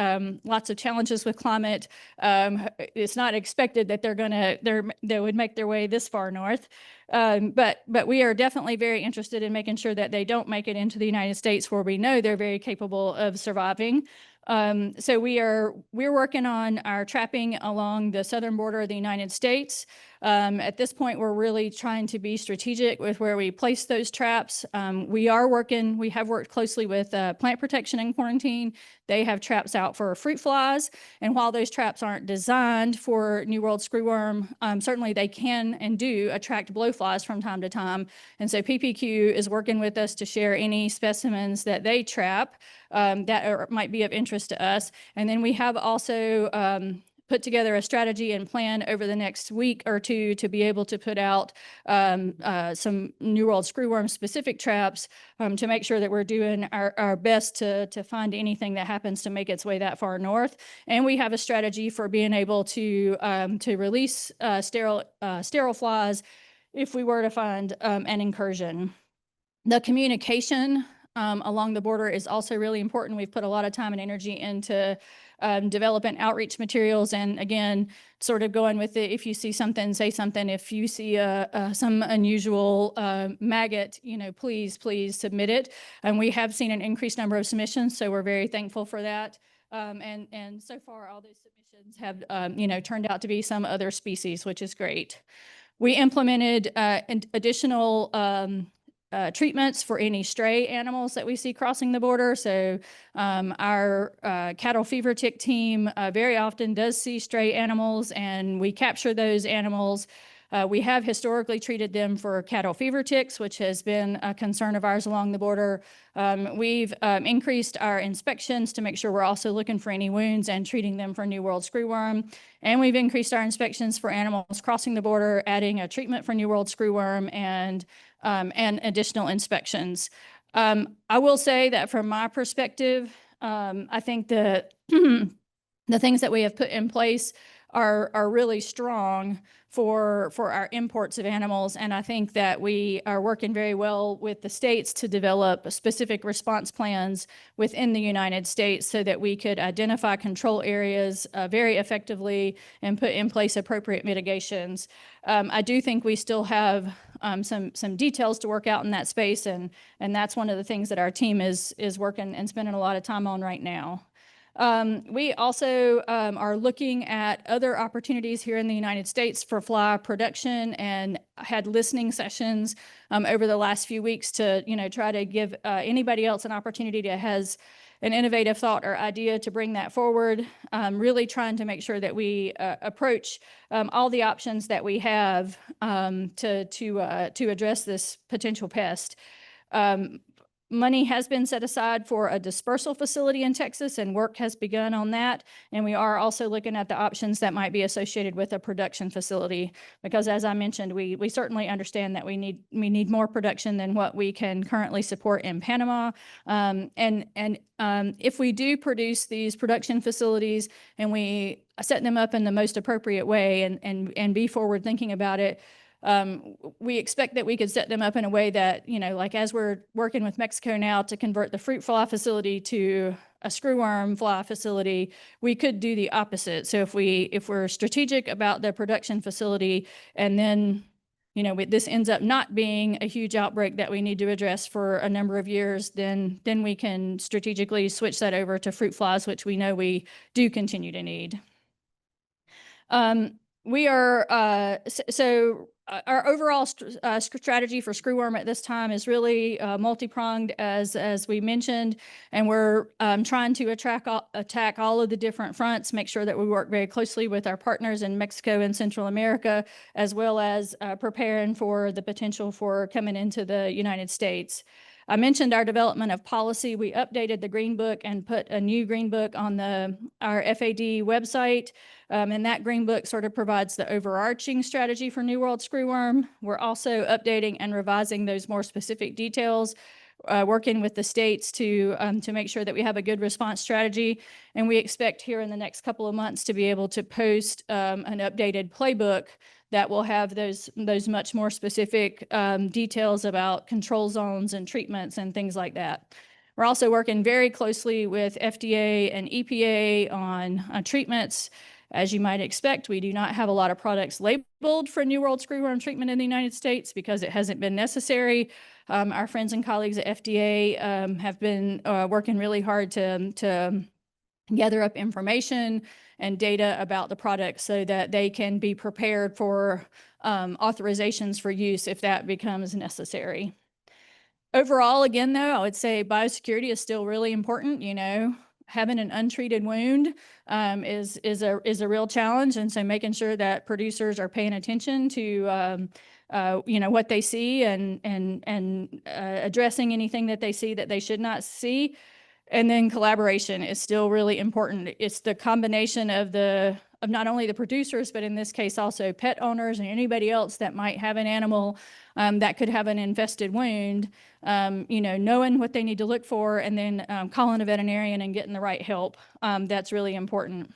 lots of challenges with climate, it's not expected that they would make their way this far north. But we are definitely very interested in making sure that they don't make it into the United States, where we know they're very capable of surviving. So we're working on our trapping along the southern border of the United States. At this point, we're really trying to be strategic with where we place those traps. We have worked closely with Plant Protection and Quarantine. They have traps out for fruit flies. And while those traps aren't designed for New World screwworm, certainly they can and do attract blowflies from time to time. And so PPQ is working with us to share any specimens that they trap that might be of interest to us. And then we have also put together a strategy and plan over the next week or two to be able to put out some New World screwworm specific traps to make sure that we're doing our best to find anything that happens to make its way that far north. And we have a strategy for being able to release sterile flies if we were to find an incursion. The communication along the border is also really important. We've put a lot of time and energy into developing outreach materials. And again, sort of going with it, if you see something, say something. If you see some unusual maggot, please submit it. And we have seen an increased number of submissions, so we're very thankful for that. And so far, all those submissions have, turned out to be some other species, which is great. We implemented additional treatments for any stray animals that we see crossing the border. So our cattle fever tick team very often does see stray animals, and we capture those animals. We have historically treated them for cattle fever ticks, which has been a concern of ours along the border. We've increased our inspections to make sure we're also looking for any wounds and treating them for New World screwworm. And we've increased our inspections for animals crossing the border, adding a treatment for New World screwworm and additional inspections. I will say that from my perspective, I think the things that we have put in place are really strong for our imports of animals. And I think that we are working very well with the states to develop specific response plans within the United States so that we could identify control areas very effectively and put in place appropriate mitigations. I do think we still have some details to work out in that space, and that's one of the things that our team is working and spending a lot of time on right now. We also are looking at other opportunities here in the United States for fly production, and had listening sessions over the last few weeks to try to give anybody else an opportunity that has an innovative thought or idea to bring that forward. Really trying to make sure that we approach all the options that we have to address this potential pest. Money has been set aside for a dispersal facility in Texas, and work has begun on that. And we are also looking at the options that might be associated with a production facility, because as I mentioned, we certainly understand that we need more production than what we can currently support in Panama. If we do produce these production facilities and we set them up in the most appropriate way and be forward thinking about it, we expect that we could set them up in a way that, like as we're working with Mexico now to convert the fruit fly facility to a screwworm fly facility, we could do the opposite. So if we're strategic about the production facility, and then, this ends up not being a huge outbreak that we need to address for a number of years, then we can strategically switch that over to fruit flies, which we know we do continue to need. We are, our overall strategy for screwworm at this time is really multi-pronged, as we mentioned, and we're trying to attack all of the different fronts, make sure that we work very closely with our partners in Mexico and Central America, as well as preparing for the potential for coming into the United States. I mentioned our development of policy. We updated the Green Book and put a new Green Book on our FAD website. And that Green Book sort of provides the overarching strategy for New World screwworm. We're also updating and revising those more specific details, working with the states to make sure that we have a good response strategy. And we expect here in the next couple of months to be able to post an updated playbook that will have those much more specific details about control zones and treatments and things like that. We're also working very closely with FDA and EPA on treatments. As you might expect, we do not have a lot of products labeled for New World screwworm treatment in the United States because it hasn't been necessary. Our friends and colleagues at FDA have been working really hard to gather up information and data about the product so that they can be prepared for authorizations for use if that becomes necessary. Overall, again, though, I would say biosecurity is still really important. Having an untreated wound is a real challenge, and so making sure that producers are paying attention to what they see and addressing anything that they see that they should not see. And then collaboration is still really important. It's the combination of not only the producers, but in this case also pet owners and anybody else that might have an animal that could have an infested wound, knowing what they need to look for, and then calling a veterinarian and getting the right help. That's really important.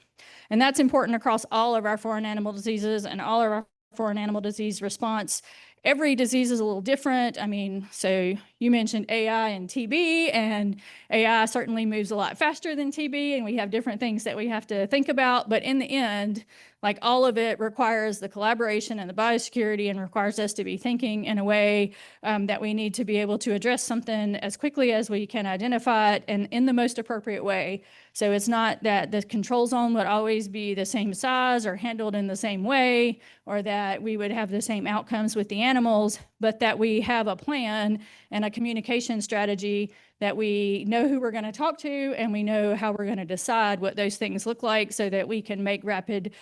And that's important across all of our foreign animal diseases and all of our foreign animal disease response every disease is a little different. I mean, so you mentioned AI and TB, and AI certainly moves a lot faster than TB, and we have different things that we have to think about. But in the end, like all of it requires the collaboration and the biosecurity, and requires us to be thinking in a way that we need to be able to address something as quickly as we can identify it and in the most appropriate way. So it's not that the control zone would always be the same size or handled in the same way, or that we would have the same outcomes with the animals, but that we have a plan and a communication strategy that we know who we're going to talk to, and we know how we're going to decide what those things look like so that we can make rapid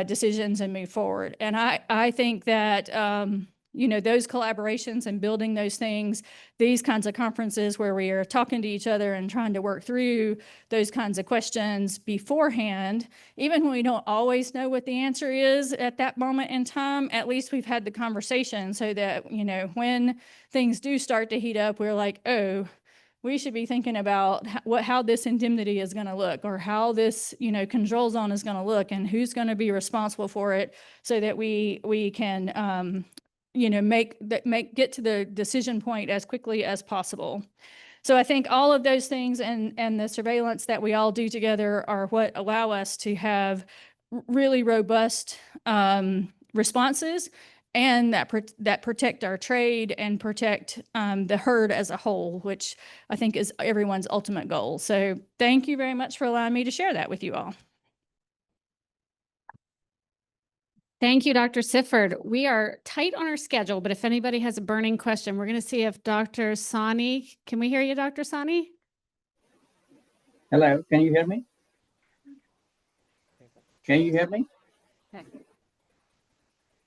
decisions and move forward. And I think that, you know, those collaborations and building those things, these kinds of conferences where we are talking to each other and trying to work through those kinds of questions beforehand, even when we don't always know what the answer is at that moment in time, at least we've had the conversation so that, you know, when things do start to heat up, we're like, oh, we should be thinking about how this indemnity is going to look, or how this, you know, control zone is going to look, and who's going to be responsible for it, so that we can, you know, get to the decision point as quickly as possible. So I think all of those things and the surveillance that we all do together are what allow us to have really robust responses, and that protect our trade and protect the herd as a whole, which I think is everyone's ultimate goal. So thank you very much for allowing me to share that with you all. Thank you, Dr. Sifford. We are tight on our schedule, but if anybody has a burning question, we're going to see if Dr. Sani, can we hear you, Dr. Sani? Hello, can you hear me? Can you hear me? Okay.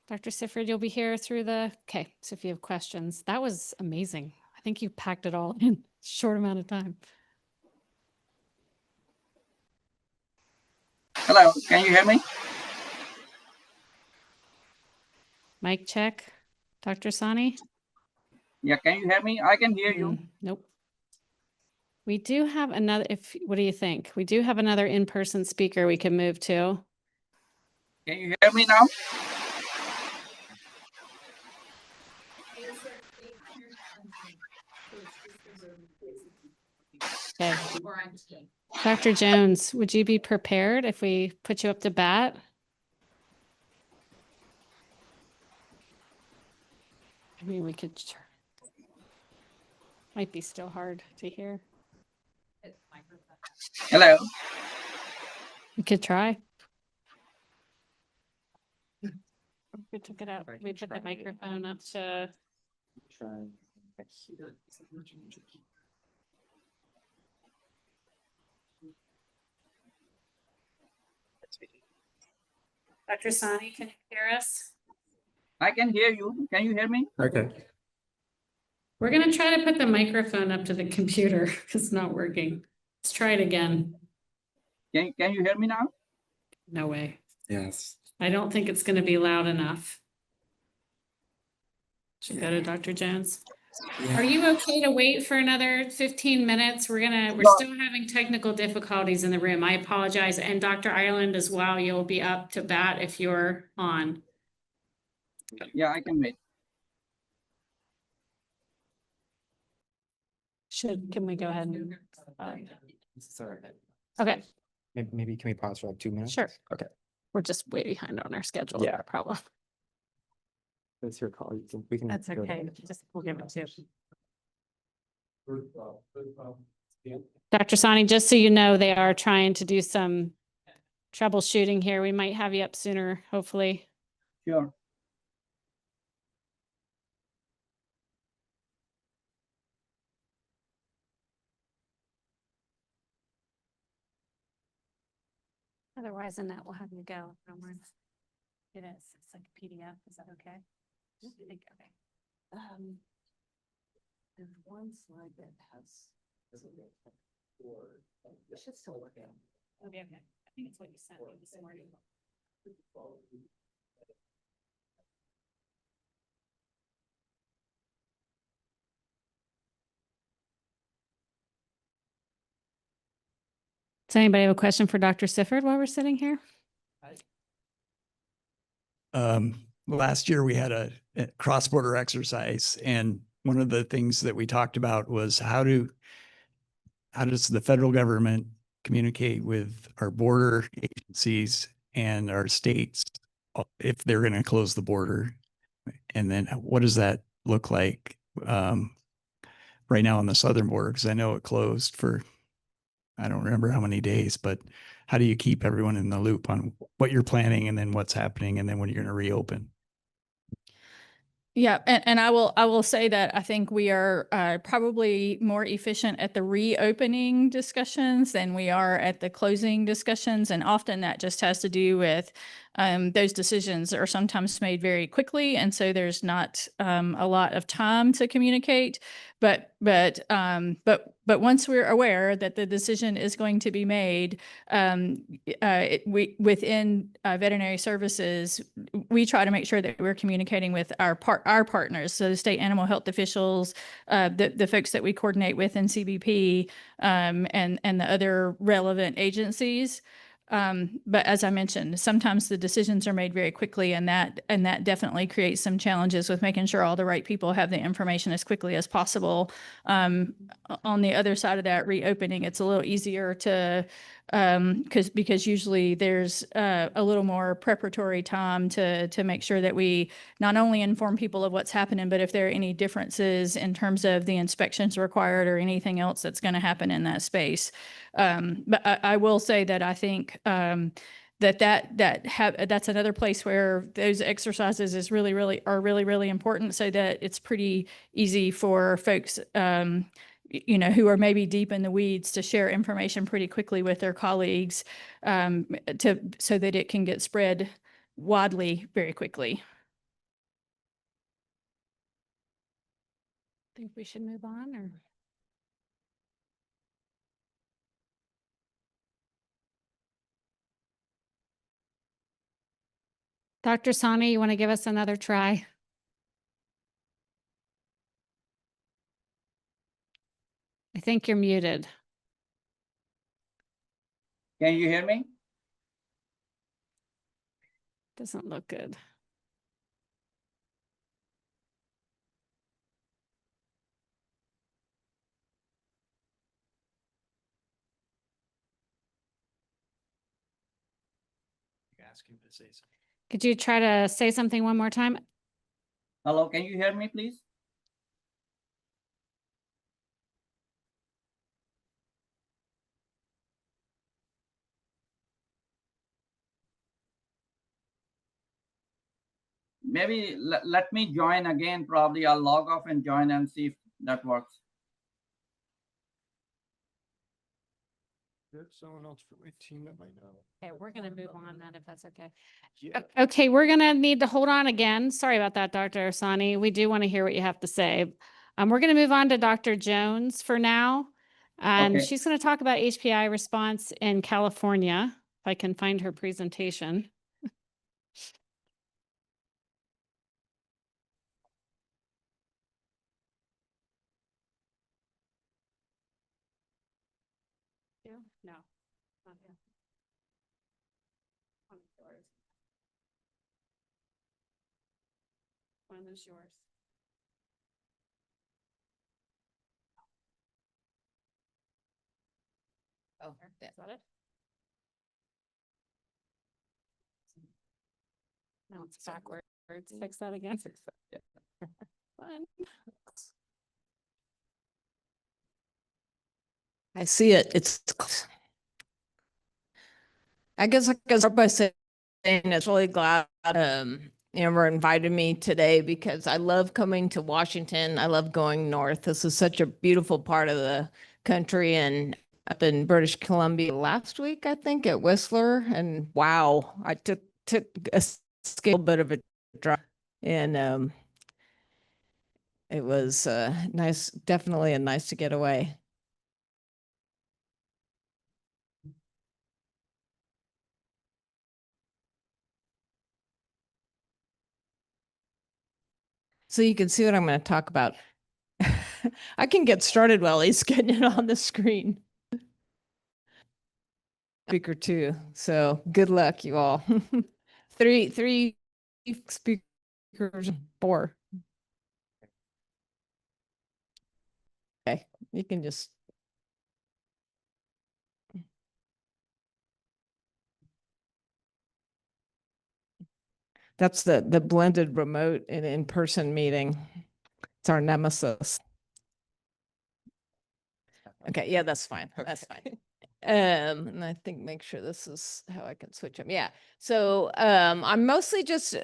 Dr. Sifford, you'll be here through the, okay, so if you have questions, that was amazing. I think you packed it all in a short amount of time. Hello, can you hear me? Mic check, Dr. Sani? Yeah, can you hear me? I can hear you. Nope. We do have another, what do you think? We do have another in-person speaker we can move to. Can you hear me now? Okay. Dr. Jones, would you be prepared if we put you up to bat? I mean, we could, might be still hard to hear. Hello. We could try. We took it out. We put the microphone up to. Dr. Sani, can you hear us? I can hear you. Can you hear me? Okay. We're going to try to put the microphone up to the computer because it's not working. Let's try it again. Can you hear me now? No way. Yes. I don't think it's going to be loud enough. Should go to Dr. Jones. Are you okay to wait for another 15 minutes? We're still having technical difficulties in the room. I apologize. And Dr. Ireland as well, you'll be up to bat if you're on. Yeah, I can wait. Can we go ahead and? Sorry. Okay, Maybe can we pause for like 2 minutes? sure. Okay. We're just way behind on our schedule. Yeah. Problem. It's your call. We can. That's go okay. ahead. Just we'll give it to. Dr. Sani, just so you know, they are trying to do some troubleshooting here. We might have you up sooner, hopefully. Sure. Otherwise, Annette will have you go. Don't worry. It is. It's like a PDF. Is that okay? I think, okay. There's one slide that has. It should still work out. Okay, okay. I think it's what you sent me this morning. Does anybody have a question for Dr. Sifford while we're sitting here? last year we had a cross-border exercise, and one of the things that we talked about was how does the federal government communicate with our border agencies and our states if they're going to close the border, and then what does that look like right now on the southern border? Because I know it closed for, I don't remember how many days, but how do you keep everyone in the loop on what you're planning and then what's happening and then when you're going to reopen? Yeah, and I will say that I think we are probably more efficient at the reopening discussions than we are at the closing discussions, and often that just has to do with those decisions are sometimes made very quickly, and so there's not a lot of time to communicate. But once we're aware that the decision is going to be made, we within veterinary services, we try to make sure that we're communicating with our partners, so the state animal health officials, the folks that we coordinate with in CBP, and the other relevant agencies. But as I mentioned, sometimes the decisions are made very quickly, and that definitely creates some challenges with making sure all the right people have the information as quickly as possible. On the other side of that, reopening, it's a little easier to because usually there's a little more preparatory time to make sure that we not only inform people of what's happening, but if there are any differences in terms of the inspections required or anything else that's going to happen in that space. But I will say that I think that's another place where those exercises are really important, so that it's pretty easy for folks who are maybe deep in the weeds to share information pretty quickly with their colleagues, so that it can get spread widely very quickly. Think we should move on, or? Dr. Sani, you want to give us another try? I think you're muted. Can you hear me? Doesn't look good. Ask him to say something. Could you try to say something one more time? Hello, can you hear me, please? Maybe let me join again. Probably I'll log off and join and see if that works. There's someone else from my team that might know. Okay, we're going to move on then, if that's okay. Yeah. Okay, we're going to need to hold on again. Sorry about that, Dr. Sani. We do want to hear what you have to say. We're going to move on to Dr. Jones for now. And Okay. she's going to talk about HPAI response in California, if I can find her presentation. No, not yet. One is yours. One is yours. Oh, Is that it? No, it's backwards. Fix that again. Fun. I see it. I guess I can start by saying it's really glad Amber invited me today, because I love coming to Washington. I love going north. This is such a beautiful part of the country, and up in British Columbia last week, I think, at Whistler, and wow, I took a little bit of a drive, and it was nice, definitely a nice to get away. So you can see what I'm going to talk about. I can get started while he's getting it on the screen. Speaker 2. So good luck, you all. three speakers acres, 4. Okay, you can just. That's the blended remote and in-person meeting. It's our nemesis. Okay, yeah, that's fine. That's fine. And I think make sure this is how I can switch them. Yeah. So I'm mostly just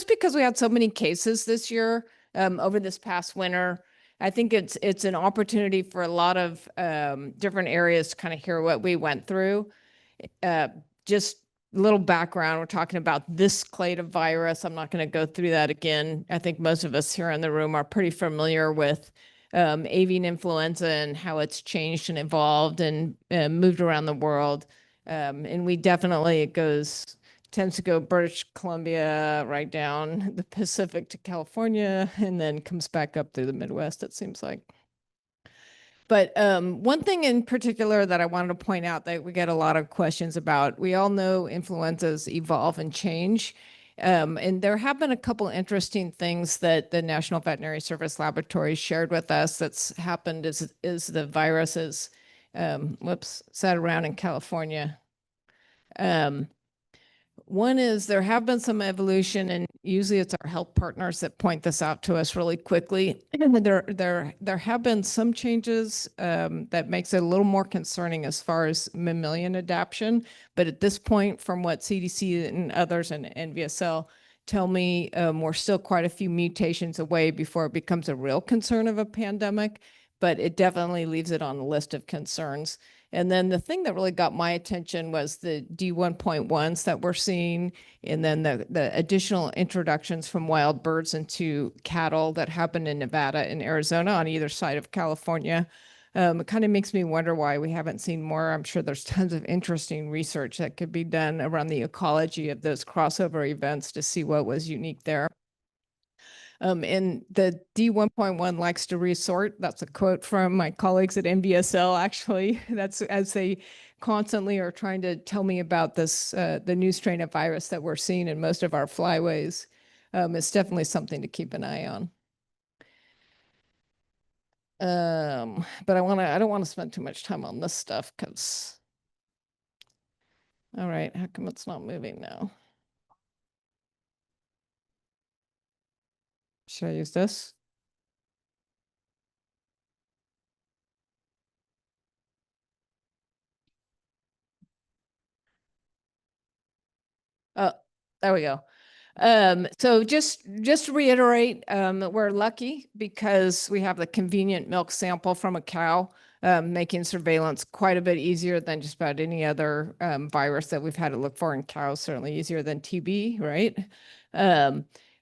because we had so many cases this year over this past winter. I think it's an opportunity for a lot of different areas to kind of hear what we went through. Just a little background. We're talking about this clade of virus. I'm not going to go through that again. I think most of us here in the room are pretty familiar with avian influenza and how it's changed and evolved and moved around the world. And we definitely, tends to go British Columbia right down the Pacific to California and then comes back up through the Midwest, it seems like. But one thing in particular that I wanted to point out that we get a lot of questions about, we all know influenzas evolve and change. And there have been a couple interesting things that the National Veterinary Service Laboratory shared with us that's happened is the virus is, sat around in California. One is there have been some evolution, and usually it's our health partners that point this out to us really quickly. There have been some changes that makes it a little more concerning as far as mammalian adaptation. But at this point, from what CDC and others and NVSL tell me, we're still quite a few mutations away before it becomes a real concern of a pandemic. But it definitely leaves it on the list of concerns. And then the thing that really got my attention was the D1.1s that we're seeing, and then the additional introductions from wild birds into cattle that happened in Nevada and Arizona on either side of California. It kind of makes me wonder why we haven't seen more. I'm sure there's tons of interesting research that could be done around the ecology of those crossover events to see what was unique there. And the D1.1 likes to resort. That's a quote from my colleagues at NVSL, actually. That's as they constantly are trying to tell me about this, the new strain of virus that we're seeing in most of our flyways. It's definitely something to keep an eye on. But I don't want to spend too much time on this stuff because, all right, how come it's not moving now? Should I use this? Oh, there we go. So just to reiterate, we're lucky because we have the convenient milk sample from a cow, making surveillance quite a bit easier than just about any other virus that we've had to look for in cows, certainly easier than TB, right?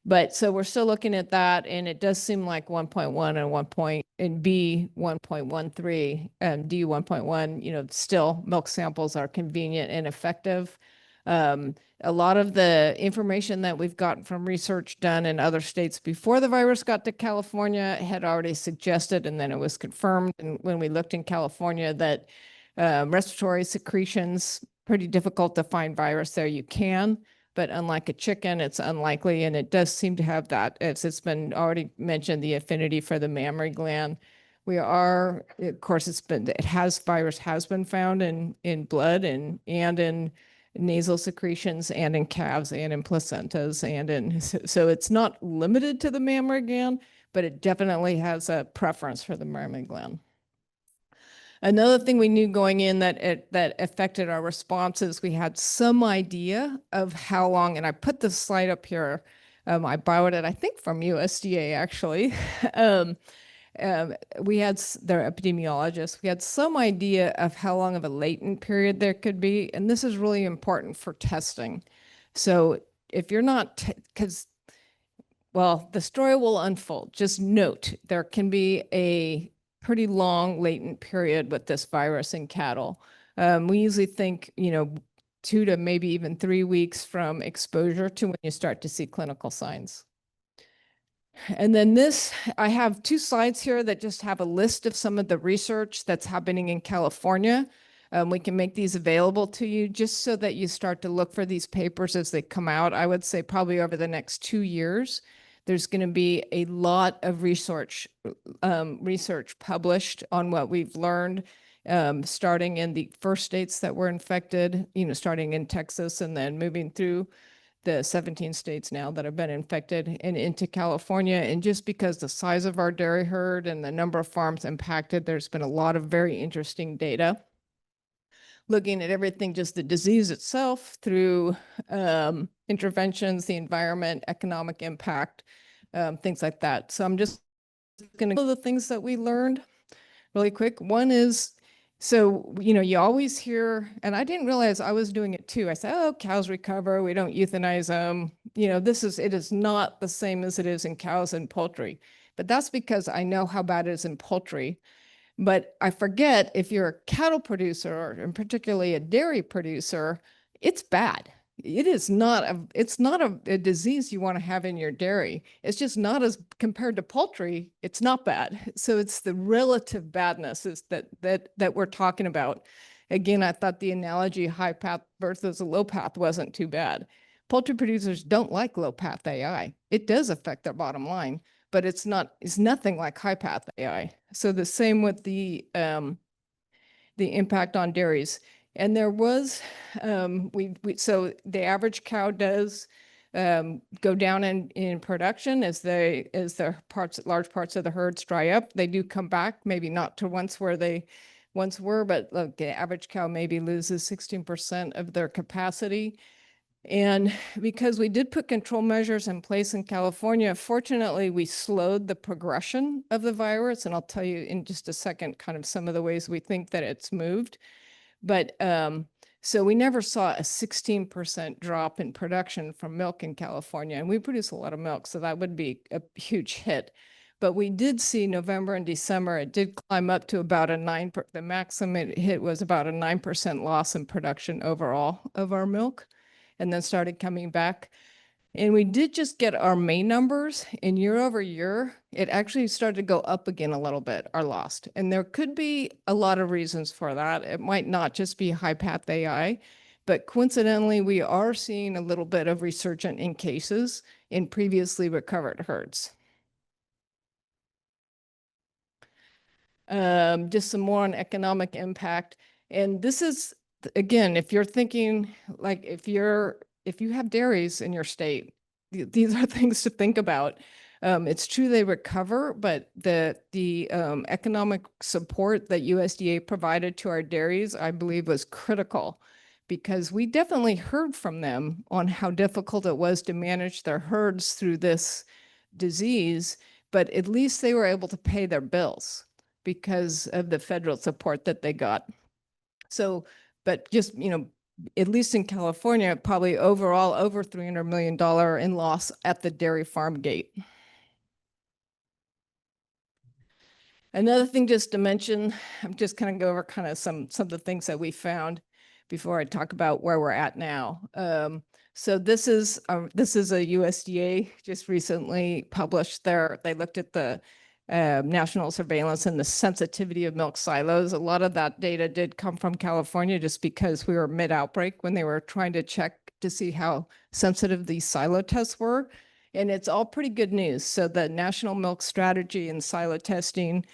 But so we're still looking at that, and it does seem like 1.1 and B 1.13, D 1.1, still milk samples are convenient and effective. A lot of the information that we've gotten from research done in other states before the virus got to California had already suggested, and then it was confirmed. And when we looked in California that respiratory secretions, pretty difficult to find virus there. You can, but unlike a chicken, it's unlikely. And it does seem to have that, as it's been already mentioned, the affinity for the mammary gland. We are, of course, virus has been found in blood and in nasal secretions and in calves and in placentas so it's not limited to the mammary gland, but it definitely has a preference for the mammary gland. Another thing we knew going in that affected our responses, we had some idea of how long, and I put this slide up here. I borrowed it, I think, from USDA actually. We had their epidemiologists, we had some idea of how long of a latent period there could be. And this is really important for testing. So if you're not, the story will unfold. Just note, there can be a pretty long latent period with this virus in cattle. We usually think, 2 to maybe even 3 weeks from exposure to when you start to see clinical signs. And then I have 2 slides here that just have a list of some of the research that's happening in California. We can make these available to you just so that you start to look for these papers as they come out. I would say probably over the next 2 years, there's going to be a lot of research published on what we've learned, starting in the first states that were infected, starting in Texas and then moving through the 17 states now that have been infected and into California. And just because the size of our dairy herd and the number of farms impacted, there's been a lot of very interesting data looking at everything, just the disease itself through interventions, the environment, economic impact, things like that. So I'm just going to go the things that we learned really quick. One is, so, you always hear, and I didn't realize I was doing it too. I said, oh, cows recover. We don't euthanize them. It is not the same as it is in cows and poultry, but that's because I know how bad it is in poultry. But I forget, if you're a cattle producer, and particularly a dairy producer, it's bad. It's not a disease you want to have in your dairy. It's just not, as compared to poultry, it's not bad. So it's the relative badness is that we're talking about. Again, I thought the analogy high path versus low path wasn't too bad. Poultry producers don't like low path AI. It does affect their bottom line, but it's nothing like high path AI. So the same with the impact on dairies. And there was, so the average cow does go down in production as large parts of the herds dry up. They do come back, maybe not to where they once were, but look, the average cow maybe loses 16% of their capacity. And because we did put control measures in place in California, fortunately, we slowed the progression of the virus. And I'll tell you in just a second, kind of some of the ways we think that it's moved. But so we never saw a 16% drop in production from milk in California. And we produce a lot of milk, so that would be a huge hit. But we did see November and December, it did climb up to about the maximum it hit was about a 9% loss in production overall of our milk, and then started coming back. And we did just get our May numbers, and year over year, it actually started to go up again a little bit, our loss. And there could be a lot of reasons for that. It might not just be high path AI, but coincidentally, we are seeing a little bit of resurgence in cases in previously recovered herds. Just some more on economic impact. And this is, again, if you're thinking, like if you have dairies in your state, these are things to think about. It's true they recover, but the economic support that USDA provided to our dairies, I believe, was critical, because we definitely heard from them on how difficult it was to manage their herds through this disease, but at least they were able to pay their bills because of the federal support that they got. So, but just, at least in California, probably overall over $300 million in loss at the dairy farm gate. Another thing just to mention, I'm just kind of go over kind of some of the things that we found before I talk about where we're at now. So this is a USDA just recently published they looked at the national surveillance and the sensitivity of milk silos. A lot of that data did come from California just because we were mid-outbreak when they were trying to check to see how sensitive these silo tests were. And it's all pretty good news. So the national milk strategy and silo testing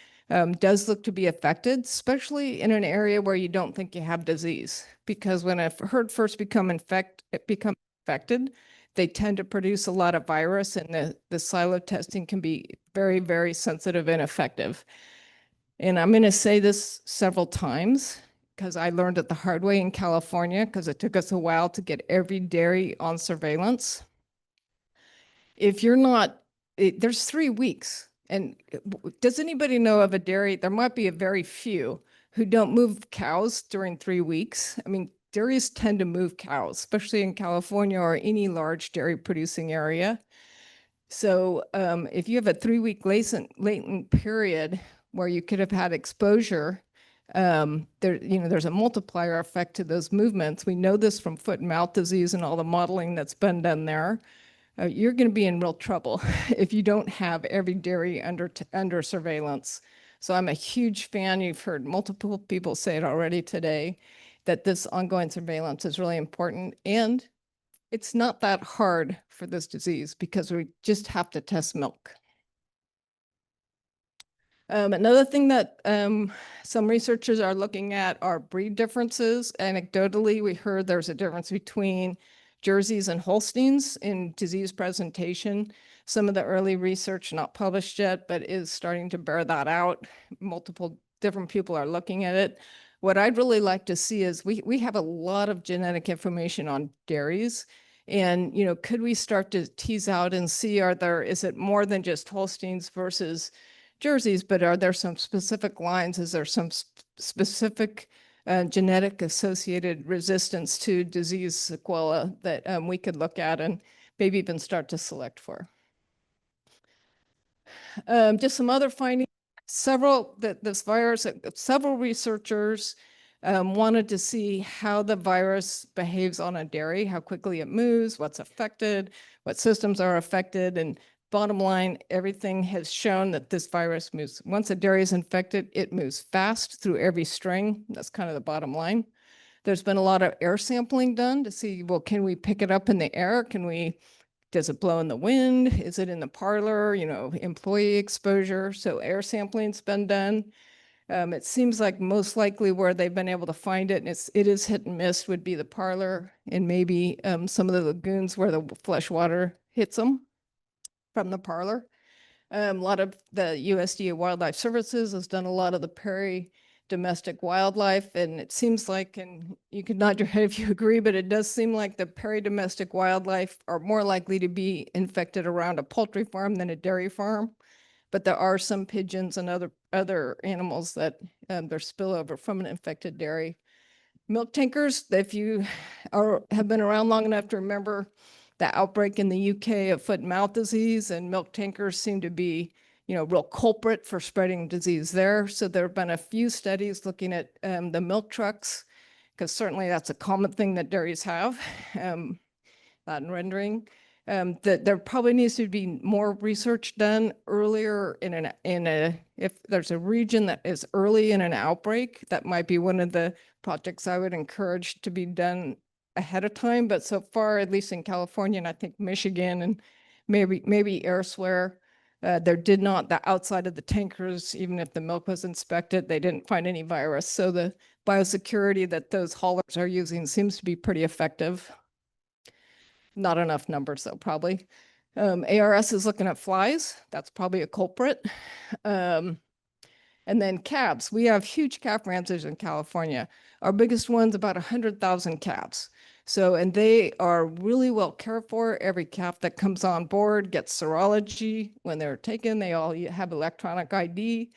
does look to be affected, especially in an area where you don't think you have disease. Because when a herd first become infected, they tend to produce a lot of virus, and the silo testing can be very, very sensitive and effective. And I'm going to say this several times because I learned it the hard way in California, because it took us a while to get every dairy on surveillance. If you're not, there's 3 weeks. And does anybody know of a dairy? There might be a very few who don't move cows during 3 weeks. I mean, dairies tend to move cows, especially in California or any large dairy producing area. So if you have a 3-week latent period where you could have had exposure, there's a multiplier effect to those movements. We know this from foot and mouth disease and all the modeling that's been done there. You're going to be in real trouble if you don't have every dairy under surveillance. So I'm a huge fan. You've heard multiple people say it already today, that this ongoing surveillance is really important. And it's not that hard for this disease because we just have to test milk. Another thing that some researchers are looking at are breed differences. Anecdotally, we heard there's a difference between Jerseys and Holsteins in disease presentation. Some of the early research, not published yet, but is starting to bear that out. Multiple different people are looking at it. What I'd really like to see is we have a lot of genetic information on dairies. And, you know, could we start to tease out and see, is it more than just Holsteins versus Jerseys, but are there some specific lines? Is there some specific genetic associated resistance to disease sequela that we could look at and maybe even start to select for? Just some other findings. Several researchers wanted to see how the virus behaves on a dairy, how quickly it moves, what's affected, what systems are affected, and bottom line, everything has shown that this virus moves. Once a dairy is infected, it moves fast through every string. That's kind of the bottom line. There's been a lot of air sampling done to see, well, can we pick it up in the air? Does it blow in the wind? Is it in the parlor? You know, employee exposure. So air sampling's been done. It seems like most likely where they've been able to find it, and it is hit and miss, would be the parlor and maybe some of the lagoons where the fresh water hits them from the parlor. A lot of the USDA Wildlife Services has done a lot of the prairie domestic wildlife, and it seems like, and you can nod your head if you agree, but it does seem like the prairie domestic wildlife are more likely to be infected around a poultry farm than a dairy farm. But there are some pigeons and other animals that there's spillover from an infected dairy. Milk tankers, if you have been around long enough to remember the outbreak in the UK of foot and mouth disease, and milk tankers seem to be, you know, real culprit for spreading disease there. So there have been a few studies looking at the milk trucks, because certainly that's a common thing that dairies have, Latin rendering. That there probably needs to be more research done earlier if there's a region that is early in an outbreak, that might be one of the projects I would encourage to be done ahead of time. But so far, at least in California, and I think Michigan and maybe elsewhere, the outside of the tankers, even if the milk was inspected, they didn't find any virus. So the biosecurity that those haulers are using seems to be pretty effective. Not enough numbers though, probably. ARS is looking at flies. That's probably a culprit. And then calves. We have huge calf ranches in California. Our biggest one's about 100,000 calves. So, and they are really well cared for. Every calf that comes on board gets serology. When they're taken, they all have electronic ID.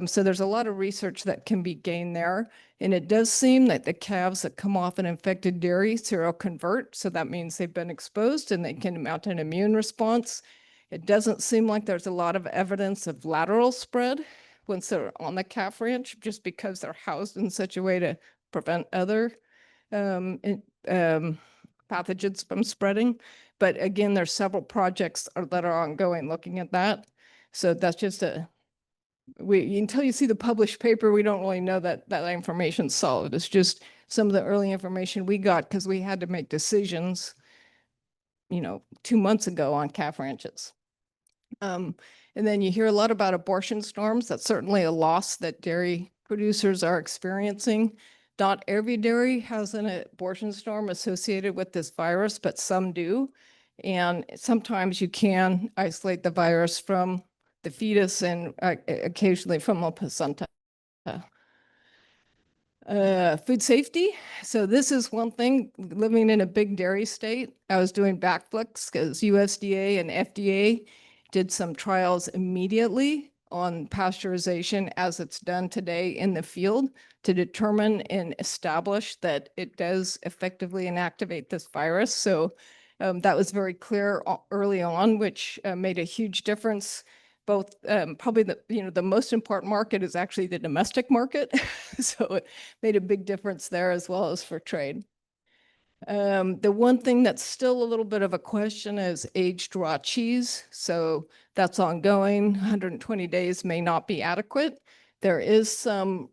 So there's a lot of research that can be gained there. And it does seem that the calves that come off an infected dairy seroconvert. So that means they've been exposed and they can mount an immune response. It doesn't seem like there's a lot of evidence of lateral spread once they're on the calf ranch, just because they're housed in such a way to prevent other pathogens from spreading. But again, there's several projects that are ongoing looking at that. So that's just until you see the published paper, we don't really know that information's solid. It's just some of the early information we got because we had to make decisions, you know, 2 months ago on calf ranches. And then you hear a lot about abortion storms. That's certainly a loss that dairy producers are experiencing. Not every dairy has an abortion storm associated with this virus, but some do. And sometimes you can isolate the virus from the fetus and occasionally from a placenta. Food safety. So this is one thing, living in a big dairy state, I was doing backflips because USDA and FDA did some trials immediately on pasteurization as it's done today in the field to determine and establish that it does effectively inactivate this virus. So that was very clear early on, which made a huge difference. Both probably the most important market is actually the domestic market. So it made a big difference there as well as for trade. The one thing that's still a little bit of a question is aged raw cheese. So that's ongoing. 120 days may not be adequate. There is some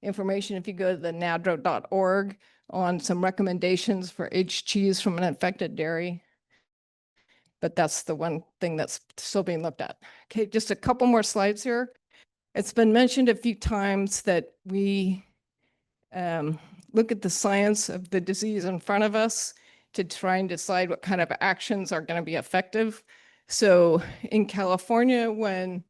information if you go to the nadro.org on some recommendations for aged cheese from an infected dairy. But that's the one thing that's still being looked at. Okay, just a couple more slides here. It's been mentioned a few times that we look at the science of the disease in front of us to try and decide what kind of actions are going to be effective. So in California, when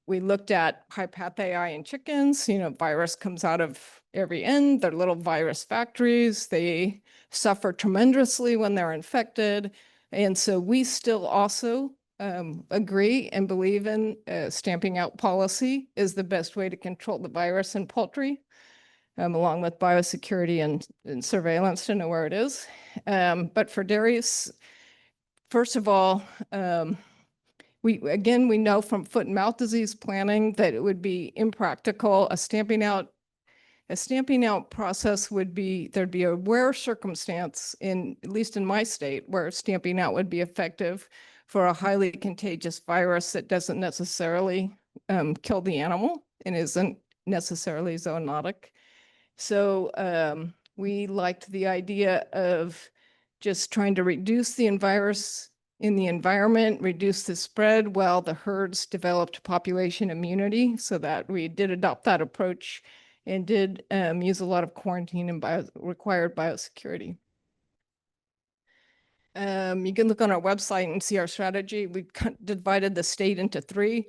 we looked at HPAI in chickens, you know, virus comes out of every end. They're little virus factories. They suffer tremendously when they're infected. And so we still also agree and believe in stamping out policy is the best way to control the virus in poultry, along with biosecurity and surveillance to know where it is. But for dairies, first of all, we know from foot and mouth disease planning that it would be impractical. A stamping out process would be, there'd be a rare circumstance at least in my state, where stamping out would be effective for a highly contagious virus that doesn't necessarily kill the animal and isn't necessarily zoonotic. So we liked the idea of just trying to reduce the virus in the environment, reduce the spread while the herds developed population immunity, so that we did adopt that approach and did use a lot of quarantine and required biosecurity. You can look on our website and see our strategy. We divided the state into 3.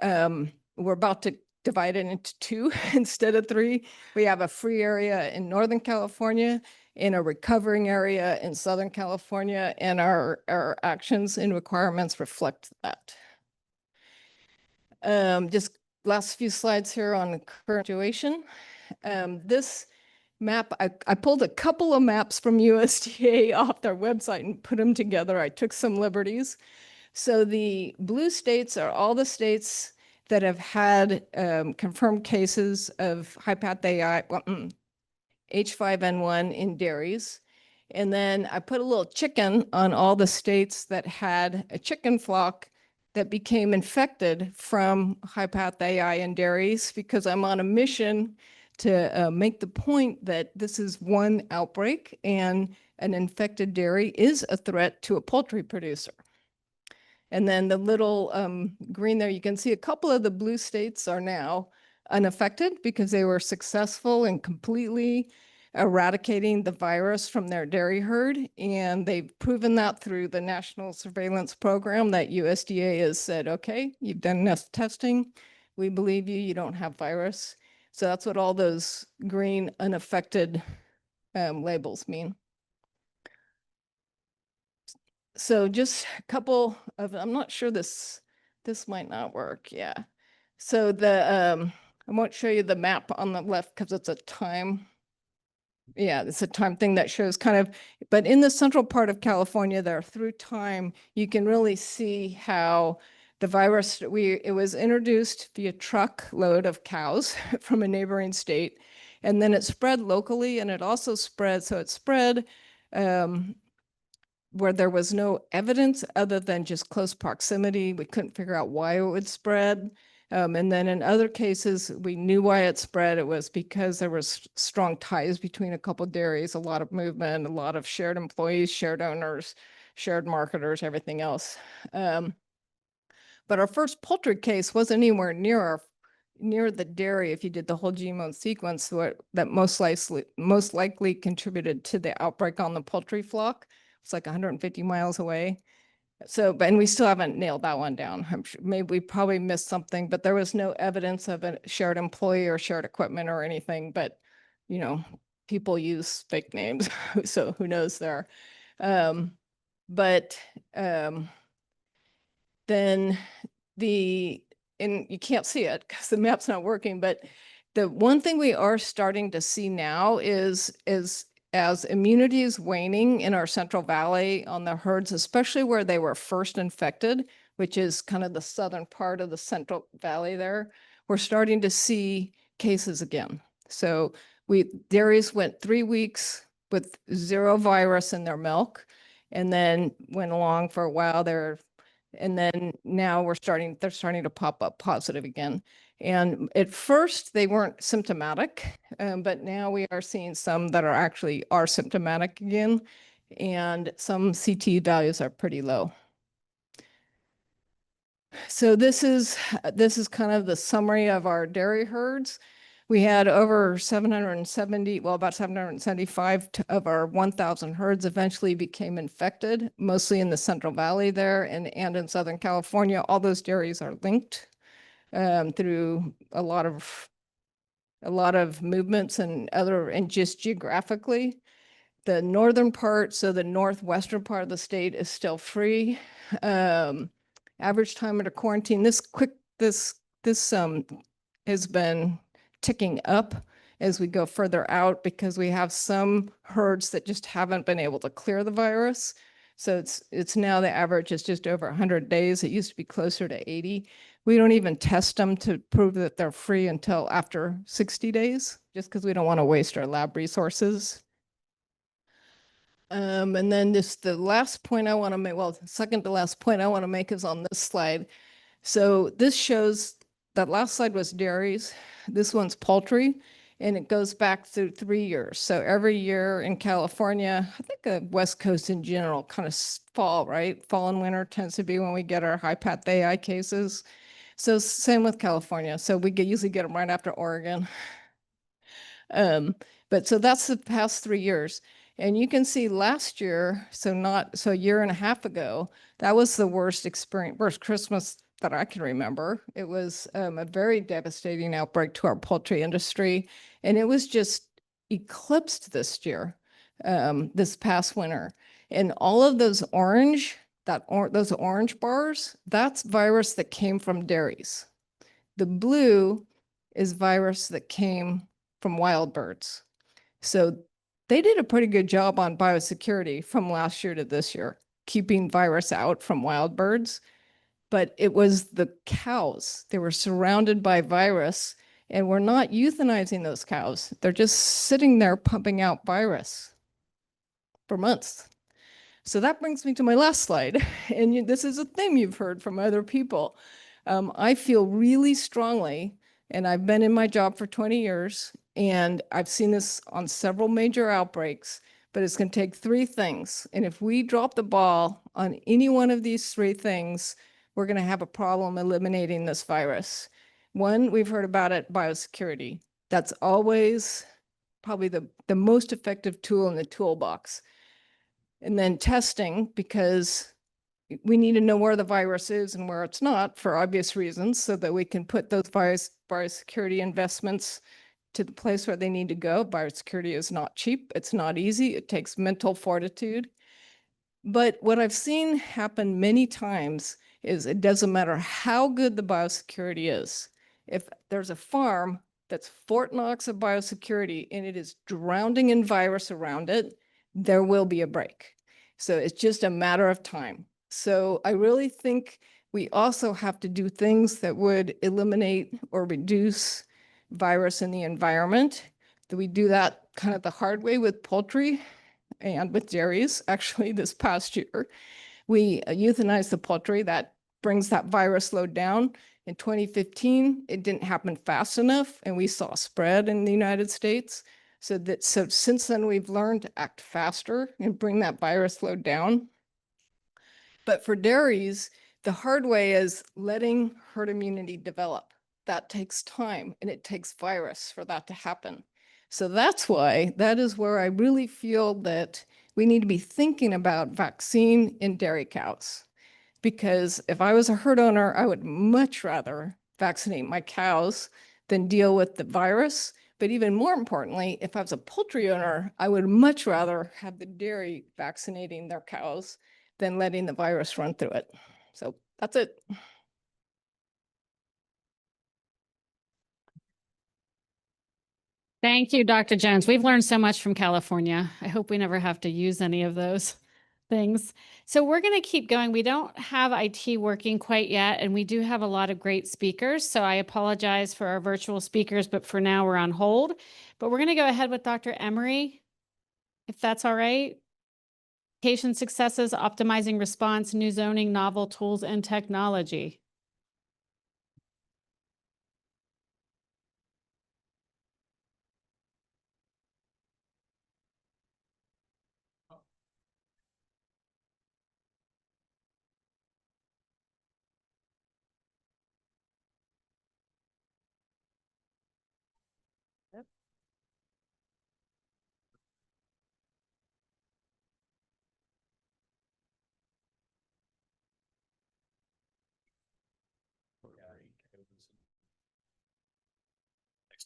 We're about to divide it into 2 instead of 3. We have a free area in Northern California, in a recovering area in Southern California, and our actions and requirements reflect that. Just last few slides here on the current situation. This map, I pulled a couple of maps from USDA off their website and put them together. I took some liberties. So the blue states are all the states that have had confirmed cases of HPAI, H5N1 in dairies. And then I put a little chicken on all the states that had a chicken flock that became infected from HPAI in dairies, because I'm on a mission to make the point that this is one outbreak and an infected dairy is a threat to a poultry producer. And then the little green there, you can see a couple of the blue states are now unaffected because they were successful in completely eradicating the virus from their dairy herd. And they've proven that through the National Surveillance Program that USDA has said, okay, you've done enough testing. We believe you, you don't have virus. So that's what all those green unaffected labels mean. So just a couple of, I'm not sure this might not work. Yeah. So I won't show you the map on the left because it's a time. Yeah, it's a time thing that shows kind of, but in the central part of California there, through time, you can really see how the virus, it was introduced via truckload of cows from a neighboring state, and then it spread locally, and it also spread, so it spread where there was no evidence other than just close proximity. We couldn't figure out why it would spread. And then in other cases, we knew why it spread. It was because there was strong ties between a couple of dairies, a lot of movement, a lot of shared employees, shared owners, shared marketers, everything else. But our first poultry case wasn't anywhere near the dairy. If you did the whole genome sequence, that most likely contributed to the outbreak on the poultry flock. It's like 150 miles away. So, and we still haven't nailed that one down. I'm sure maybe we probably missed something, but there was no evidence of a shared employee or shared equipment or anything. But, you know, people use fake names, so who knows there. Then and you can't see it because the map's not working, but the one thing we are starting to see now is as immunity is waning in our Central Valley on the herds, especially where they were first infected, which is kind of the southern part of the Central Valley there, we're starting to see cases again. So dairies went 3 weeks with 0 virus in their milk, and then went along for a while there. And then now they're starting to pop up positive again. And at first they weren't symptomatic, but now we are seeing some that are symptomatic again. And some CT values are pretty low. So this is kind of the summary of our dairy herds. We had over 770, well, about 775 of our 1,000 herds eventually became infected, mostly in the Central Valley there and in Southern California. All those dairies are linked through a lot of movements and just geographically. The northern part, so the northwestern part of the state is still free. Average time under quarantine, this has been ticking up as we go further out because we have some herds that just haven't been able to clear the virus. So it's now the average is just over 100 days. It used to be closer to 80. We don't even test them to prove that they're free until after 60 days, just because we don't want to waste our lab resources. And then the last point I want to make, well, the second to last point I want to make is on this slide. So this shows, that last slide was dairies. This one's poultry, and it goes back through 3 years. So every year in California, I think the West Coast in general, kind of fall, right? Fall and winter tends to be when we get our high path AI cases. So same with California. So we usually get them right after Oregon. But so that's the past 3 years. And you can see last year, so a year and a half ago, that was the worst Christmas that I can remember. It was a very devastating outbreak to our poultry industry. And it was just eclipsed this year, this past winter. And all of those orange bars, that's virus that came from dairies. The blue is virus that came from wild birds. So they did a pretty good job on biosecurity from last year to this year, keeping virus out from wild birds. But it was the cows. They were surrounded by virus, and we're not euthanizing those cows. They're just sitting there pumping out virus for months. So that brings me to my last slide. And this is a theme you've heard from other people. I feel really strongly, and I've been in my job for 20 years, and I've seen this on several major outbreaks, but it's going to take 3 things. And if we drop the ball on any one of these 3 things, we're going to have a problem eliminating this virus. One, we've heard about it, biosecurity. That's always probably the most effective tool in the toolbox. And then testing, because we need to know where the virus is and where it's not for obvious reasons, so that we can put those biosecurity investments to the place where they need to go. Biosecurity is not cheap. It's not easy. It takes mental fortitude. But what I've seen happen many times is it doesn't matter how good the biosecurity is. If there's a farm that's Fort Knox of biosecurity and it is drowning in virus around it, there will be a break. So it's just a matter of time. So I really think we also have to do things that would eliminate or reduce virus in the environment. We do that kind of the hard way with poultry and with dairies. Actually, this past year, we euthanized the poultry. That brings that virus load down. In 2015, it didn't happen fast enough, and we saw spread in the United States. So since then, we've learned to act faster and bring that virus load down. But for dairies, the hard way is letting herd immunity develop. That takes time, and it takes virus for that to happen. So that is where I really feel that we need to be thinking about vaccine in dairy cows. Because if I was a herd owner, I would much rather vaccinate my cows than deal with the virus. But even more importantly, if I was a poultry owner, I would much rather have the dairy vaccinating their cows than letting the virus run through it. So that's it. Thank you, Dr. Jones. We've learned so much from California. I hope we never have to use any of those things. So we're going to keep going. We don't have IT working quite yet, and we do have a lot of great speakers. So I apologize for our virtual speakers, but for now we're on hold. But we're going to go ahead with Dr. Emery if that's all right. Patient successes, optimizing response, new zoning, novel tools and technology.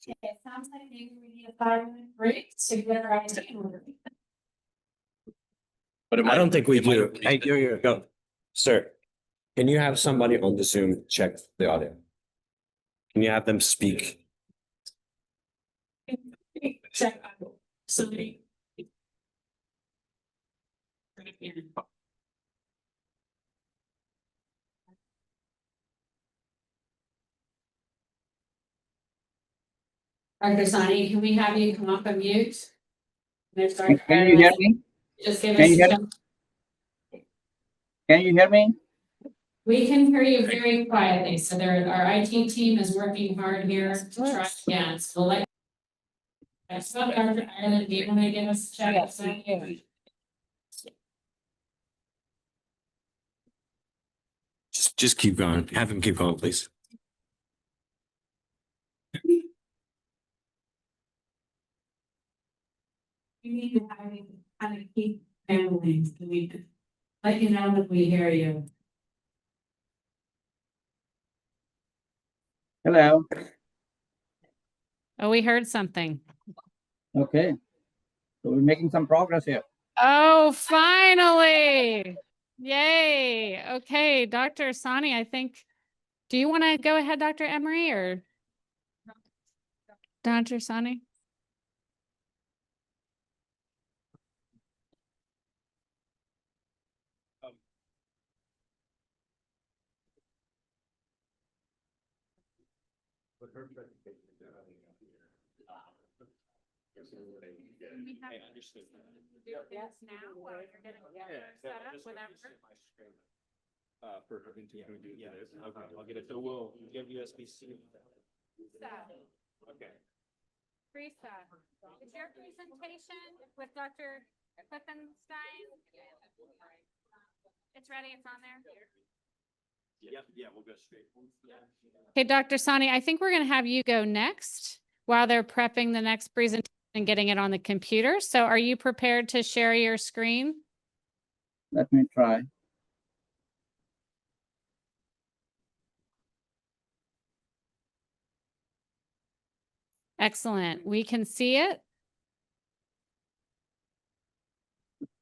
Okay, it sounds like maybe we need a 5-minute break to get our IT in order. But I don't think we do. Hey, here, go. Sir, can you have somebody on the Zoom check the audio? Can you have them speak? Check. Somebody. Dr. Sani, can we have you come off of mute? Can you hear me? Just give Can us you hear some. Can you hear me? We can hear you very quietly. So our IT team is working hard here to try again. So we'll let. Dr. Ireland, do you want to give us a check? Just keep going. Have him keep going, please. You need to kind of keep families. We let you know if we hear you. Hello. Oh, we heard something. Okay. So we're making some progress here. Oh, finally. Yay. Okay, Dr. Sani, I think, do you want to go ahead, Dr. Emery, or Dr. Sani? Yes, now, or you're getting set up, whatever. For her to yeah, okay, I'll get it. So we'll give USB-C. Okay. Teresa, is your presentation with Dr. Klippenstein? It's ready, it's on there? Yeah, we'll go straight. Okay, Dr. Sani, I think we're going to have you go next while they're prepping the next presentation and getting it on the computer. So are you prepared to share your screen? Let me try. Excellent. We can see it.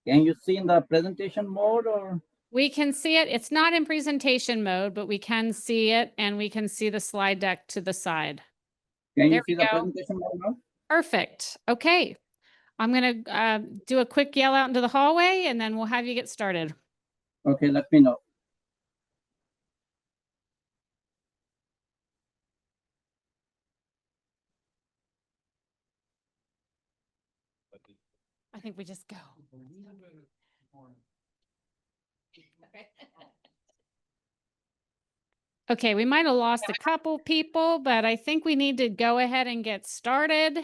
Can you see in the presentation mode or? We can see it. It's not in presentation mode, but we can see it and we can see the slide deck to the side. Can There you see we the go. presentation mode now? Perfect. Okay. I'm going to do a quick yell out into the hallway and then we'll have you get started. Okay, let me know. I think we just go. Okay, we might have lost a couple people, but I think we need to go ahead and get started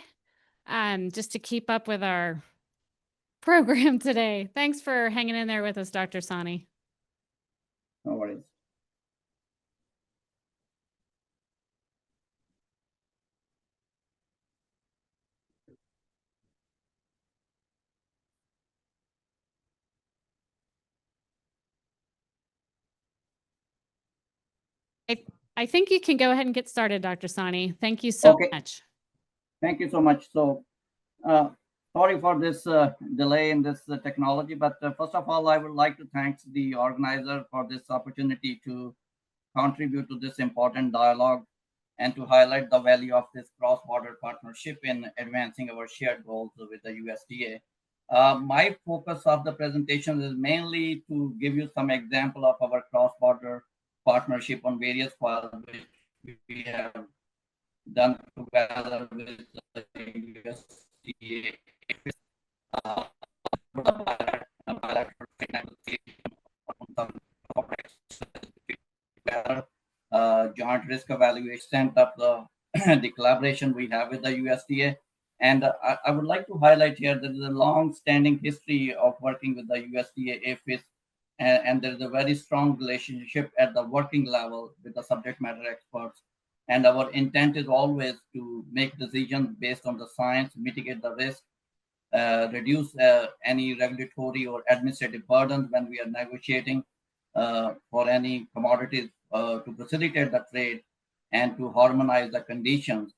just to keep up with our program today. Thanks for hanging in there with us, Dr. Sani. No worries. I think you can go ahead and get started, Dr. Sani. Thank you so much. Thank you so much. So, sorry for this delay in this technology, but first of all, I would like to thank the organizer for this opportunity to contribute to this important dialogue and to highlight the value of this cross-border partnership in advancing our shared goals with the USDA. My focus of the presentation is mainly to give you some example of our cross-border partnership on various files which we have done together with the USDA. Joint risk evaluation of the, the collaboration we have with the USDA. And I would like to highlight here that there is a long-standing history of working with the USDA APHIS, and there is a very strong relationship at the working level with the subject matter experts. And our intent is always to make decisions based on the science, mitigate the risk, reduce any regulatory or administrative burdens when we are negotiating for any commodities, to facilitate the trade and to harmonize the conditions,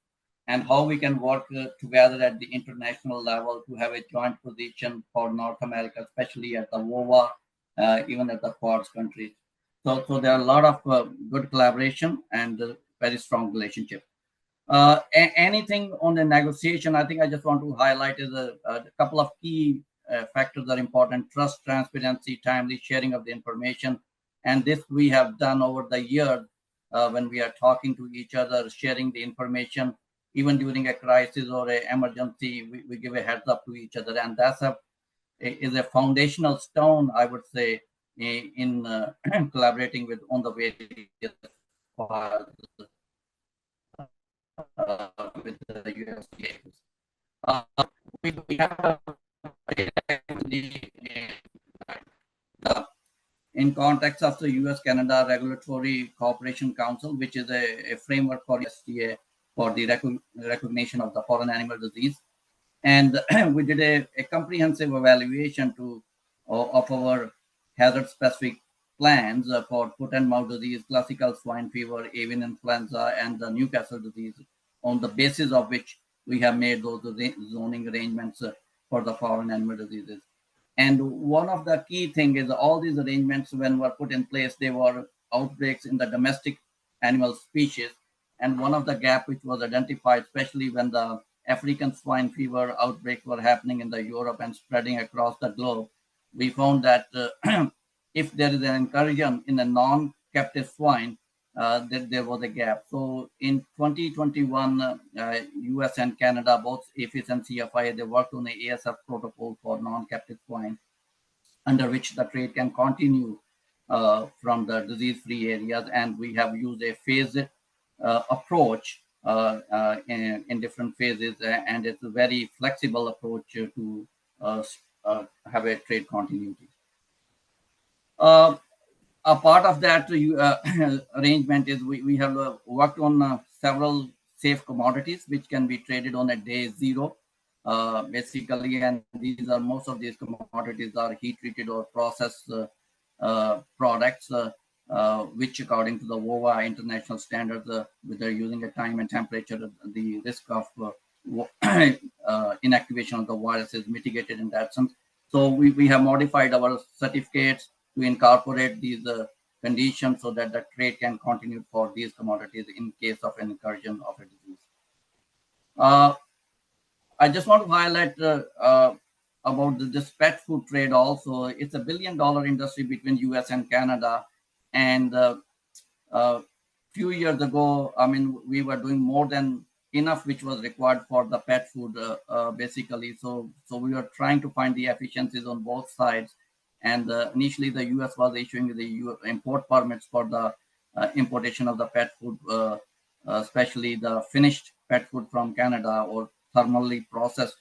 and how we can work together at the international level to have a joint position for North America, especially at the WOWA, even at the Quads countries. So there are a lot of good collaboration and very strong relationship. Anything on the negotiation, I think I just want to highlight is a couple of key factors are important: trust, transparency, timely sharing of the information. And this we have done over the years when we are talking to each other, sharing the information. Even during a crisis or an emergency, we give a heads up to each other. And that's is a foundational stone, I would say, in collaborating with on the various files with the USDA. We have in context of the US-Canada Regulatory Cooperation Council, which is a framework for USDA for the recognition of the foreign animal disease. And we did a comprehensive evaluation of our hazard-specific plans for foot and mouth disease, classical swine fever, avian influenza, and the Newcastle disease, on the basis of which we have made those zoning arrangements for the foreign animal diseases. And one of the key things is all these arrangements, when were put in place, they were outbreaks in the domestic animal species. And one of the gaps which was identified, especially when the African swine fever outbreaks were happening in the Europe and spreading across the globe, we found that if there is an incursion in a non-captive swine, that there was a gap. So in 2021, US and Canada, both APHIS and CFI, they worked on the ASF protocol for non-captive swine, under which the trade can continue from the disease-free areas. And we have used a phased approach in different phases, and it's a very flexible approach to have a trade continuity. A part of that arrangement is we have worked on several safe commodities which can be traded on a day zero, basically, and these are, most of these commodities are heat treated or processed products, which according to the WOWA international standards, they're using a time and temperature, the risk of inactivation of the virus is mitigated in that sense. So we have modified our certificates to incorporate these conditions so that the trade can continue for these commodities in case of an incursion of a disease. I just want to highlight about this pet food trade also. It's $1 billion industry between US and Canada. And a few years ago, I mean, we were doing more than enough which was required for the pet food, basically. So we were trying to find the efficiencies on both sides. And initially, the US was issuing the import permits for the importation of the pet food, especially the finished pet food from Canada or thermally processed.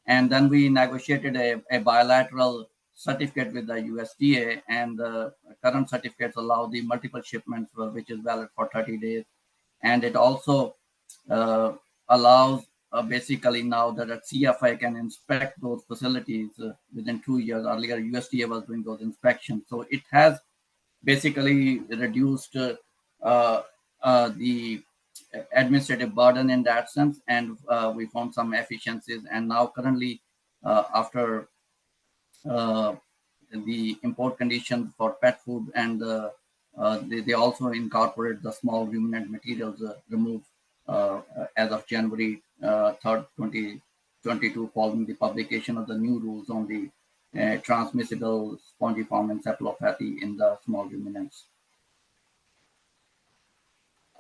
And then we negotiated a bilateral certificate with the USDA, and the current certificates allow the multiple shipments, which is valid for 30 days. And it also allows basically now that a CFI can inspect those facilities within 2 years. Earlier, USDA was doing those inspections. So it has basically reduced the administrative burden in that sense, and we found some efficiencies. And now currently, after the import conditions for pet food, and they also incorporate the small ruminant materials removed as of January 3rd, 2022, following the publication of the new rules on the transmissible spongiform encephalopathy in the small ruminants.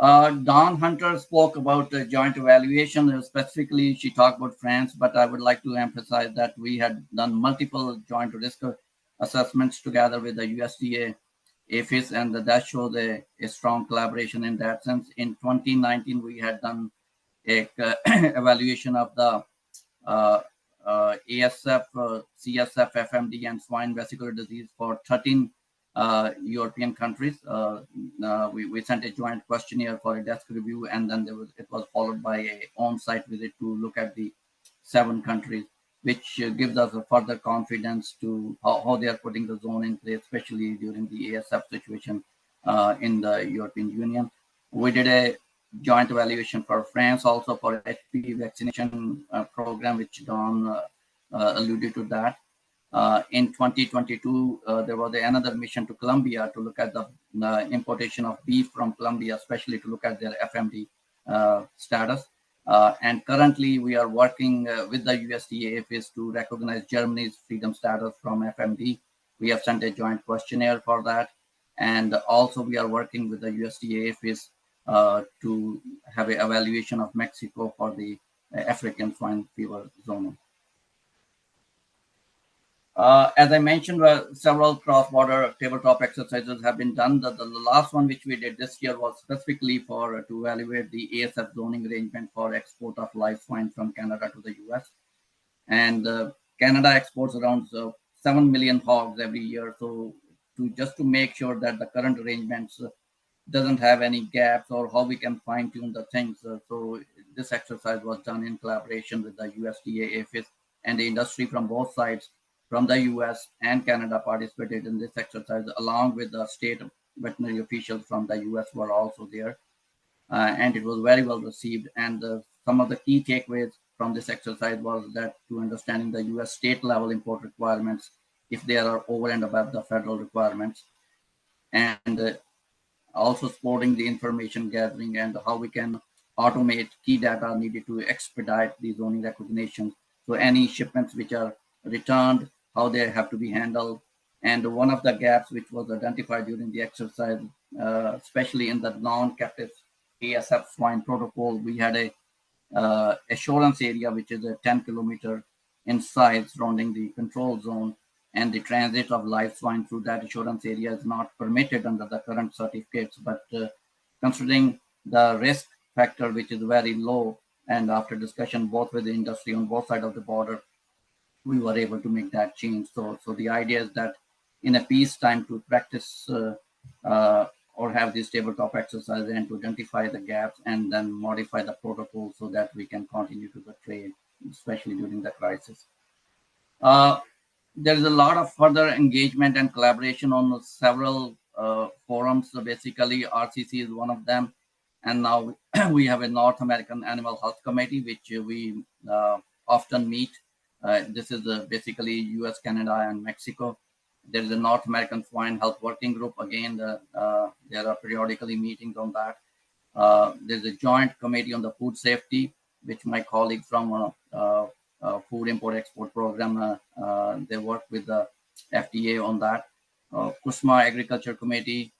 Dawn Hunter spoke about the joint evaluation. Specifically, she talked about France, but I would like to emphasize that we had done multiple joint risk assessments together with the USDA, APHIS, and that shows a strong collaboration in that sense. In 2019, we had done a evaluation of the ASF, CSF, FMD, and swine vesicular disease for 13 European countries. We sent a joint questionnaire for a desk review, and then it was followed by a on-site visit to look at the 7 countries, which gives us a further confidence to how they are putting the zone in place, especially during the ASF situation in the European Union. We did a joint evaluation for France, also for HPV vaccination program, which Don alluded to that. In 2022, there was another mission to Colombia to look at the importation of beef from Colombia, especially to look at their FMD status. And currently, we are working with the USDA APHIS to recognize Germany's freedom status from FMD. We have sent a joint questionnaire for that. And also, we are working with the USDA APHIS to have an evaluation of Mexico for the African swine fever zoning. As I mentioned, several cross-border tabletop exercises have been done. The last one which we did this year was specifically to evaluate the ASF zoning arrangement for export of live swine from Canada to the US. And Canada exports around 7 million hogs every year. So just to make sure that the current arrangements doesn't have any gaps or how we can fine tune the things. So this exercise was done in collaboration with the USDA, APHIS, and the industry from both sides, from the US and Canada, participated in this exercise, along with the state veterinary officials from the US were also there. And it was very well received. And some of the key takeaways from this exercise was that to understanding the US state level import requirements, if they are over and above the federal requirements, and also supporting the information gathering and how we can automate key data needed to expedite the zoning recognition. So any shipments which are returned, how they have to be handled. And one of the gaps which was identified during the exercise, especially in the non-captive ASF swine protocol, we had a assurance area, which is a 10-kilometer in size surrounding the control zone, and the transit of live swine through that assurance area is not permitted under the current certificates. But considering the risk factor, which is very low, and after discussion both with the industry on both sides of the border, we were able to make that change. So the idea is that in a peacetime to practice or have this tabletop exercise and to identify the gaps and then modify the protocol so that we can continue to the trade, especially during the crisis. There is a lot of further engagement and collaboration on several forums. So basically, RCC is one of them. And now we have a North American Animal Health Committee, which we often meet. This is basically US, Canada, and Mexico. There is a North American Swine Health Working Group. Again, there are periodically meetings on that. There's a joint committee on the food safety, which my colleague from Food Import Export Program, they work with the FDA on that. CUSMA Agriculture Committee.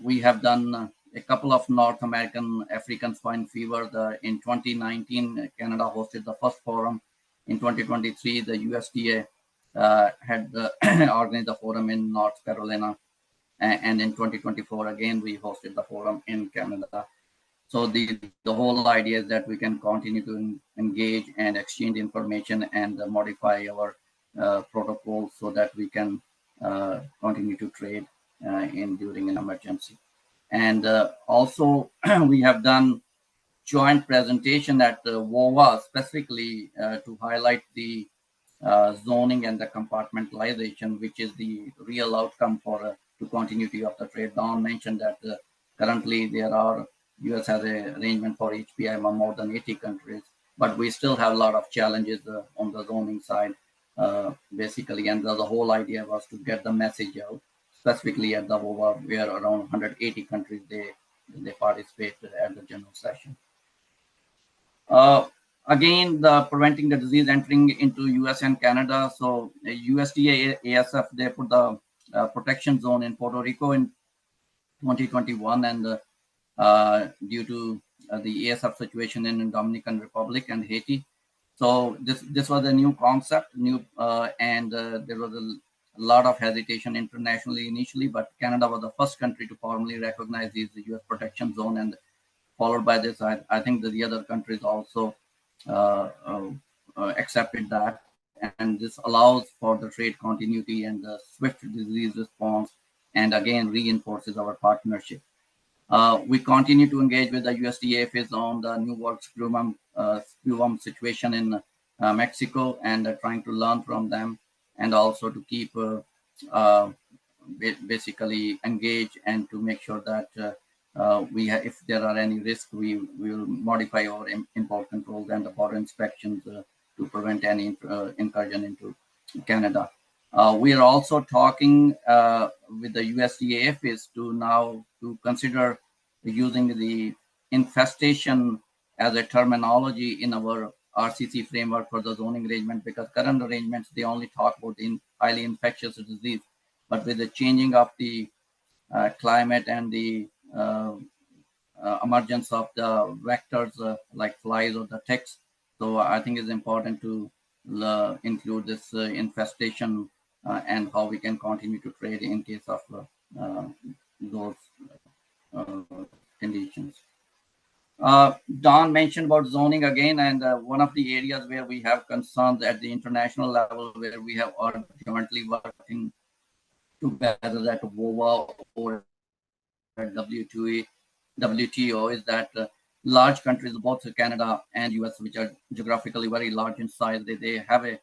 We have done a couple of North American African swine fever. In 2019, Canada hosted the first forum. In 2023, the USDA had organized the forum in North Carolina. And in 2024, again, we hosted the forum in Canada. So the whole idea is that we can continue to engage and exchange information and modify our protocols so that we can continue to trade during an emergency. And also, we have done joint presentation at WOWA specifically to highlight the zoning and the compartmentalization, which is the real outcome for to continuity of the trade. Don mentioned that currently there are US has an arrangement for HPAI among more than 80 countries, but we still have a lot of challenges on the zoning side, basically. And the whole idea was to get the message out, specifically at the WOWA, where around 180 countries they participate at the general session. Again, the preventing the disease entering into US and Canada. So USDA ASF, they put the protection zone in Puerto Rico in 2021, and due to the ASF situation in Dominican Republic and Haiti. So this was a new concept, and there was a lot of hesitation internationally initially, but Canada was the first country to formally recognize these U.S. protection zone, and followed by this, I think that the other countries also accepted that, and this allows for the trade continuity and the swift disease response, and again reinforces our partnership. We continue to engage with the USDA on the New World screwworm situation in Mexico, and trying to learn from them, and also to keep basically engaged and to make sure that if there are any risks, we will modify our import controls and the border inspections to prevent any incursion into Canada. We are also talking with the USDA to consider using the infestation as a terminology in our RCC framework for the zoning arrangement, because current arrangements, they only talk about highly infectious disease. But with the changing of the climate and the emergence of the vectors like flies or the ticks, so I think it's important to include this infestation and how we can continue to trade in case of those conditions. Don mentioned about zoning again, and one of the areas where we have concerns at the international level, where we have are jointly working together at WOA or at WTO, is that large countries, both Canada and US, which are geographically very large in size, they have a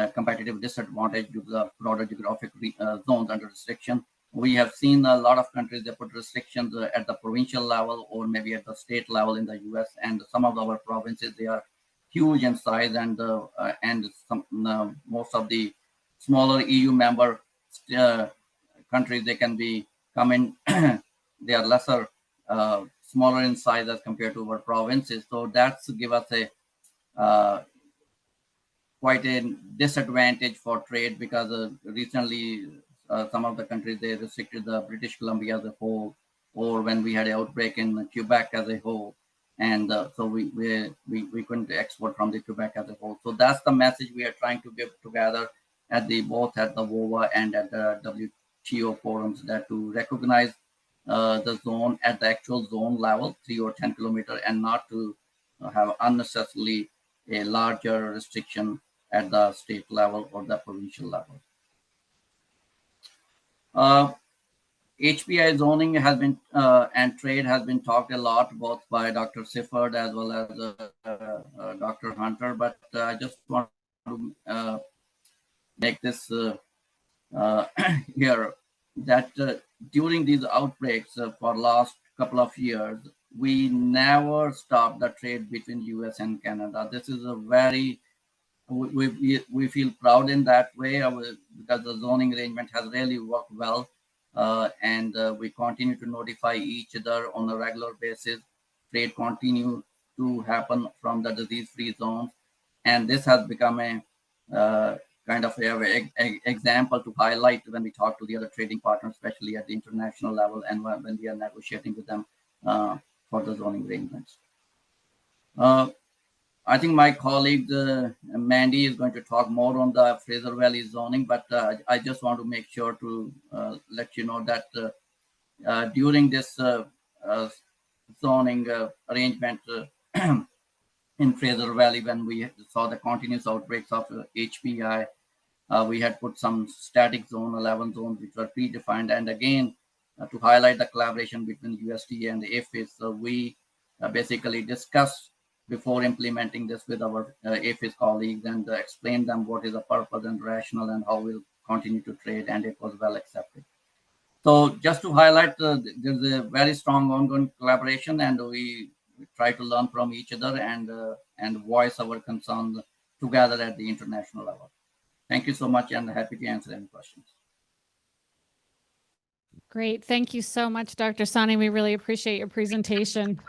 competitive disadvantage due to the broader geographic zones under restriction. We have seen a lot of countries, they put restrictions at the provincial level or maybe at the state level in the US, and some of our provinces, they are huge in size, and most of the smaller EU member countries, they can be coming, they are lesser, smaller in size as compared to our provinces. So that's give us a quite a disadvantage for trade, because recently some of the countries, they restricted the British Columbia as a whole, or when we had an outbreak in Quebec as a whole, and so we couldn't export from the Quebec as a whole. So that's the message we are trying to give together at both at the WOA and at the WTO forums, that to recognize the zone at the actual zone level, 3 or 10 kilometers, and not to have unnecessarily a larger restriction at the state level or the provincial level. HPAI zoning has been and trade has been talked a lot, both by Dr. Sifford as well as Dr. Hunter, but I just want to make this here, that during these outbreaks for last couple of years, we never stopped the trade between US and Canada. This is a very, we feel proud in that way, because the zoning arrangement has really worked well, and we continue to notify each other on a regular basis. Trade continue to happen from the disease-free zones, and this has become a kind of example to highlight when we talk to the other trading partners, especially at the international level, and when we are negotiating with them for the zoning arrangements. I think my colleague Mandy is going to talk more on the Fraser Valley zoning, but I just want to make sure to let you know that during this zoning arrangement in Fraser Valley, when we saw the continuous outbreaks of HPAI, we had put some static zone, 11 zones, which were predefined. And again, to highlight the collaboration between USDA and the APHIS, we basically discussed before implementing this with our APHIS colleagues, and explain them what is the purpose and rationale and how we'll continue to trade, and it was well accepted. So just to highlight, there's a very strong ongoing collaboration, and we try to learn from each other and voice our concerns together at the international level. Thank you so much, and happy to answer any questions. Great. Thank you so much, Dr. Sani. We really appreciate your presentation.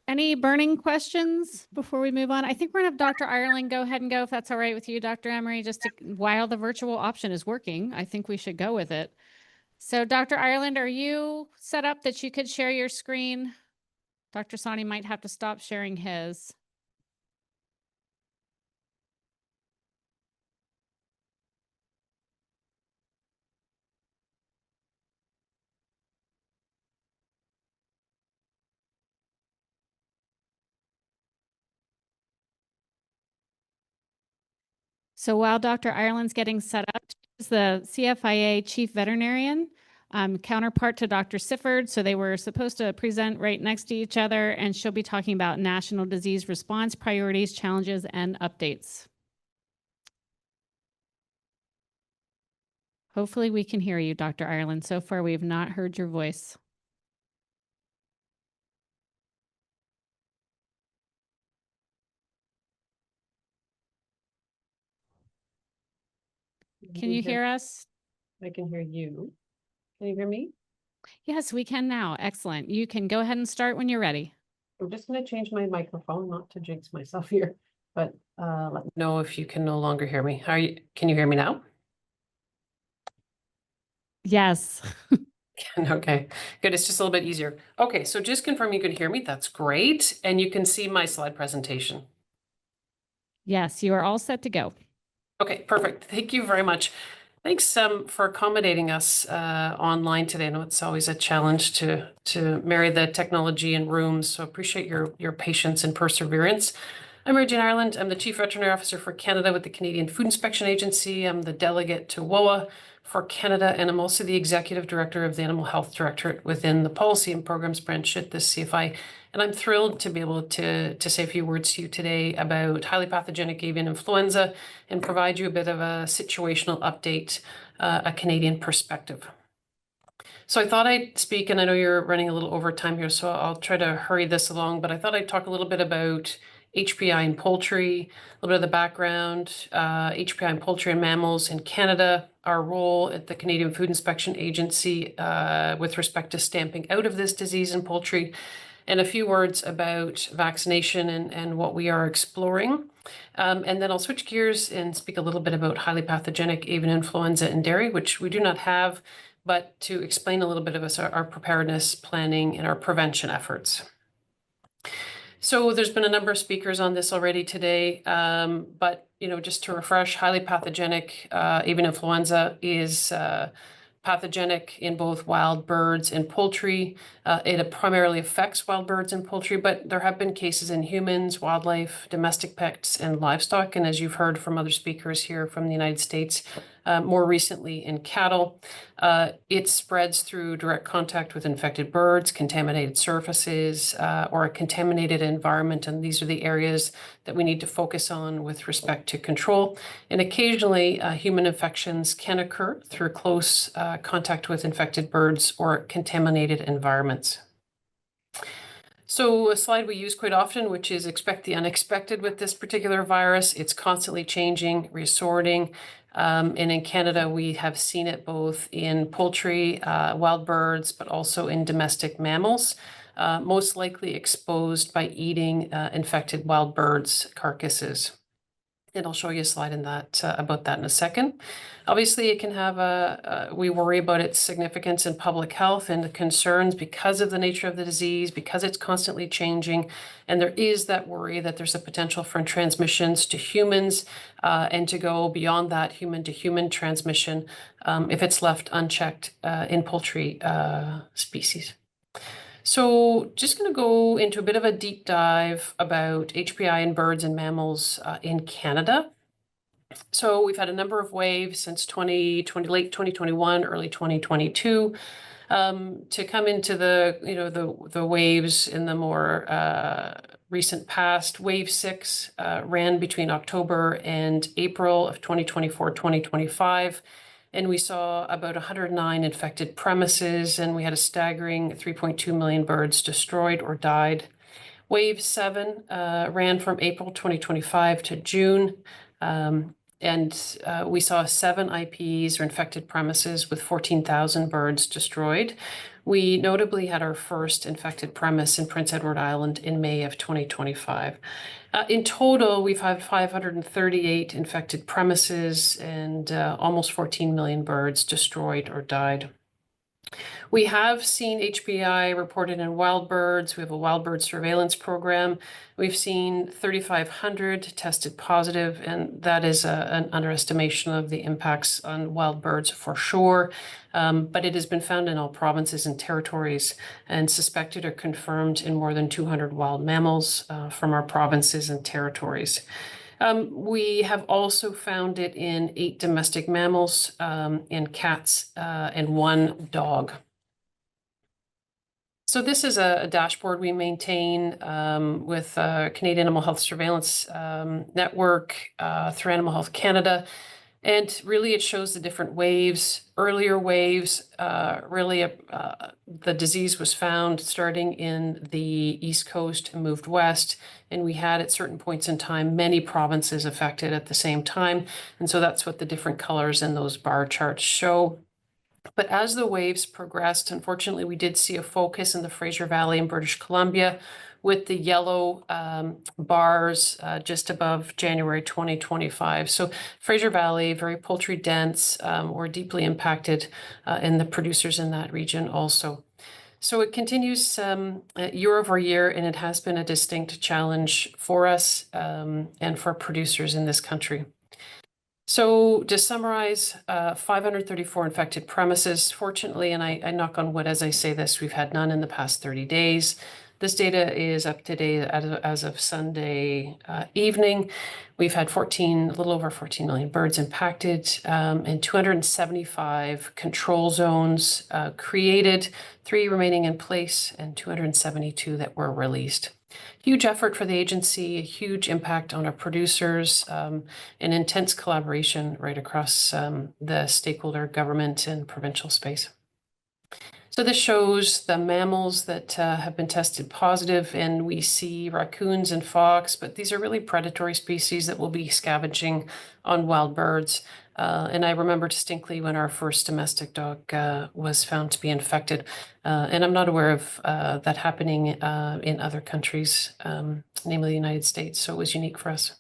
Any burning questions before we move on? I think we're gonna have Dr. Ireland go ahead and go, if that's all right with you, Dr. Emery, just to, while the virtual option is working, I think we should go with it. So Dr. Ireland, are you set up that you could share your screen? Dr. Sani might have to stop sharing his. So while Dr. Ireland's getting set up, she's the CFIA Chief Veterinarian, counterpart to Dr. Sifford. So they were supposed to present right next to each other, and she'll be talking about national disease response priorities, challenges, and updates. Hopefully we can hear you, Dr. Ireland. So far, we have not heard your voice. Can you hear us? I can hear you. Can you hear me? Yes, we can now. Excellent. You can go ahead and start when you're ready. I'm just going to change my microphone, not to jinx myself here, but let me know if you can no longer hear me. Can you hear me now? Yes. Okay, good. It's just a little bit easier. Okay, so just confirm you can hear me. That's great. And you can see my slide presentation. Yes, you are all set to go. Okay, perfect. Thank you very much. Thanks for accommodating us online today. I know it's always a challenge to marry the technology in rooms, so appreciate your patience and perseverance. I'm Mary Jane Ireland. I'm the Chief Veterinary Officer for Canada with the Canadian Food Inspection Agency. I'm the delegate to WOA for Canada, and I'm also the Executive Director of the Animal Health Directorate within the Policy and Programs branch at the CFI. And I'm thrilled to be able to say a few words to you today about highly pathogenic avian influenza and provide you a bit of a situational update, a Canadian perspective. So I thought I'd speak, and I know you're running a little over time here, so I'll try to hurry this along, but I thought I'd talk a little bit about HPAI in poultry, a little bit of the background, HPAI in poultry and mammals in Canada, our role at the Canadian Food Inspection Agency with respect to stamping out of this disease in poultry, and a few words about vaccination and what we are exploring. And then I'll switch gears and speak a little bit about highly pathogenic avian influenza in dairy, which we do not have, but to explain a little bit of our preparedness planning and our prevention efforts. So there's been a number of speakers on this already today, but just to refresh, highly pathogenic avian influenza is pathogenic in both wild birds and poultry. It primarily affects wild birds and poultry, but there have been cases in humans, wildlife, domestic pets, and livestock. And as you've heard from other speakers here from the United States, more recently in cattle. It spreads through direct contact with infected birds, contaminated surfaces, or a contaminated environment. And these are the areas that we need to focus on with respect to control. And occasionally, human infections can occur through close contact with infected birds or contaminated environments. So a slide we use quite often, which is expect the unexpected with this particular virus. It's constantly changing, resorting. And in Canada, we have seen it both in poultry, wild birds, but also in domestic mammals, most likely exposed by eating infected wild birds' carcasses. And I'll show you a slide in that about that in a second. Obviously, it can have we worry about its significance in public health and the concerns because of the nature of the disease, because it's constantly changing. And there is that worry that there's a potential for transmissions to humans and to go beyond that human to human transmission if it's left unchecked in poultry species. So just going to go into a bit of a deep dive about HPAI in birds and mammals in Canada. So we've had a number of waves since late 2021, early 2022. To come into the waves in the more recent past, wave 6 ran between October and April of 2024-2025. And we saw about 109 infected premises, and we had a staggering 3.2 million birds destroyed or died. Wave 7 ran from April 2025 to June, and we saw 7 IPs or infected premises with 14,000 birds destroyed. We notably had our first infected premise in Prince Edward Island in May of 2025. In total, we've had 538 infected premises and almost 14 million birds destroyed or died. We have seen HPAI reported in wild birds. We have a wild bird surveillance program. We've seen 3,500 tested positive, and that is an underestimation of the impacts on wild birds for sure. But it has been found in all provinces and territories and suspected or confirmed in more than 200 wild mammals from our provinces and territories. We have also found it in 8 domestic mammals, in cats, and 1 dog. So this is a dashboard we maintain with Canadian Animal Health Surveillance Network through Animal Health Canada. And really it shows the different waves, earlier waves, the disease was found starting in the East Coast and moved west. And we had at certain points in time, many provinces affected at the same time. And so that's what the different colors in those bar charts show. But as the waves progressed, unfortunately, we did see a focus in the Fraser Valley in British Columbia with the yellow bars just above January 2025. So Fraser Valley, very poultry dense, were deeply impacted and the producers in that region also. So it continues year over year, and it has been a distinct challenge for us and for producers in this country. So to summarize, 534 infected premises. Fortunately, and I knock on wood as I say this, we've had none in the past 30 days. This data is up to date as of Sunday evening. We've had a little over 14 million birds impacted and 275 control zones created, 3 remaining in place, and 272 that were released. Huge effort for the agency, a huge impact on our producers, an intense collaboration right across the stakeholder government and provincial space. So this shows the mammals that have been tested positive, and we see raccoons and fox, but these are really predatory species that will be scavenging on wild birds. And I remember distinctly when our first domestic dog was found to be infected. And I'm not aware of that happening in other countries, namely the United States, so it was unique for us.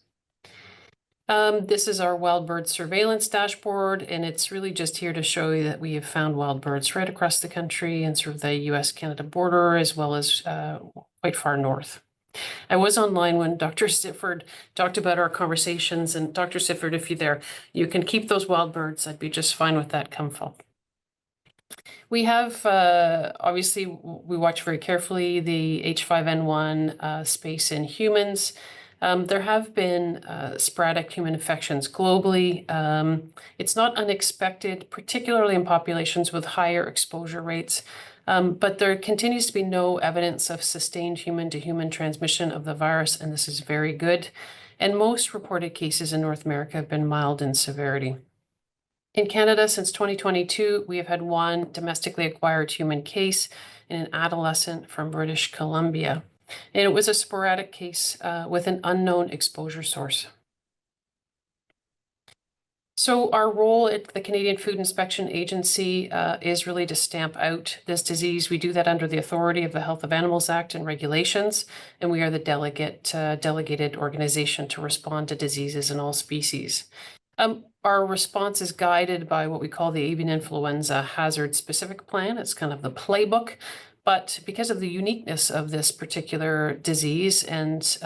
This is our wild bird surveillance dashboard, and it's really just here to show you that we have found wild birds right across the country and sort of the US-Canada border, as well as quite far north. I was online when Dr. Sifford talked about our conversations, and Dr. Sifford, if you're there, you can keep those wild birds. I'd be just fine with that come fall. We have, obviously, we watch very carefully the H5N1 space in humans. There have been sporadic human infections globally. It's not unexpected, particularly in populations with higher exposure rates, but there continues to be no evidence of sustained human-to-human transmission of the virus, and this is very good. And most reported cases in North America have been mild in severity. In Canada, since 2022, we have had 1 domestically acquired human case in an adolescent from British Columbia. And it was a sporadic case with an unknown exposure source. So our role at the Canadian Food Inspection Agency is really to stamp out this disease. We do that under the authority of the Health of Animals Act and regulations, and we are the delegated organization to respond to diseases in all species. Our response is guided by what we call the Avian Influenza Hazard Specific Plan. It's kind of the playbook. But because of the uniqueness of this particular disease and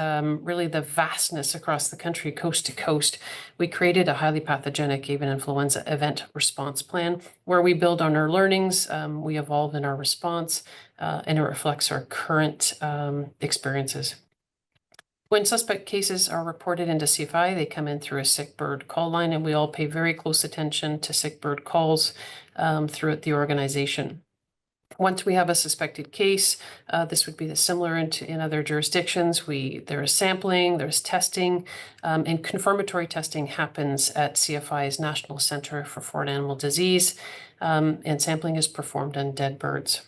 really the vastness across the country, coast to coast, we created a highly pathogenic avian influenza event response plan where we build on our learnings, we evolve in our response, and it reflects our current experiences. When suspect cases are reported into CFI, they come in through a sick bird call line, and we all pay very close attention to sick bird calls throughout the organization. Once we have a suspected case, this would be similar in other jurisdictions. There is sampling, there's testing, and confirmatory testing happens at CFI's National Center for Foreign Animal Disease, and sampling is performed on dead birds.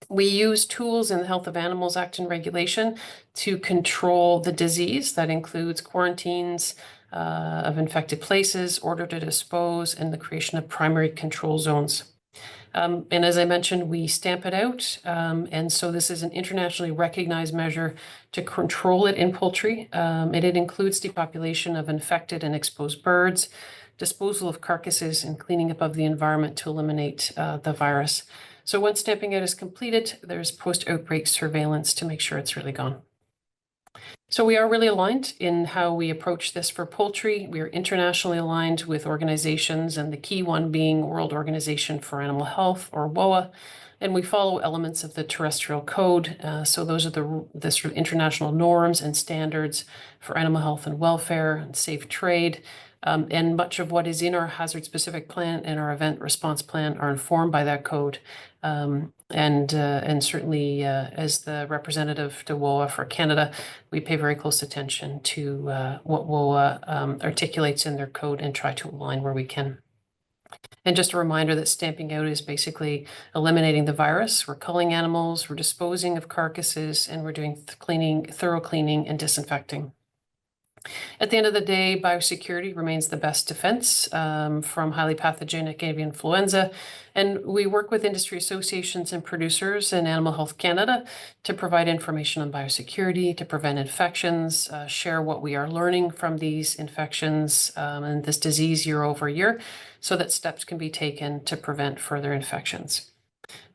We use tools in the Health of Animals Act and regulation to control the disease. That includes quarantines of infected places, order to dispose, and the creation of primary control zones. And as I mentioned, we stamp it out. And so this is an internationally recognized measure to control it in poultry. And it includes depopulation of infected and exposed birds, disposal of carcasses, and cleaning up of the environment to eliminate the virus. So once stamping out is completed, there's post-outbreak surveillance to make sure it's really gone. So we are really aligned in how we approach this for poultry. We are internationally aligned with organizations, and the key one being World Organization for Animal Health, or WOA. And we follow elements of the terrestrial code. So those are the sort of international norms and standards for animal health and welfare and safe trade. And much of what is in our hazard specific plan and our event response plan are informed by that code. And certainly as the representative to WOA for Canada, we pay very close attention to what WOA articulates in their code and try to align where we can. And just a reminder that stamping out is basically eliminating the virus. We're culling animals, we're disposing of carcasses, and we're doing thorough cleaning and disinfecting. At the end of the day, biosecurity remains the best defense from highly pathogenic avian influenza. And we work with industry associations and producers in Animal Health Canada to provide information on biosecurity, to prevent infections, share what we are learning from these infections and this disease year over year, so that steps can be taken to prevent further infections.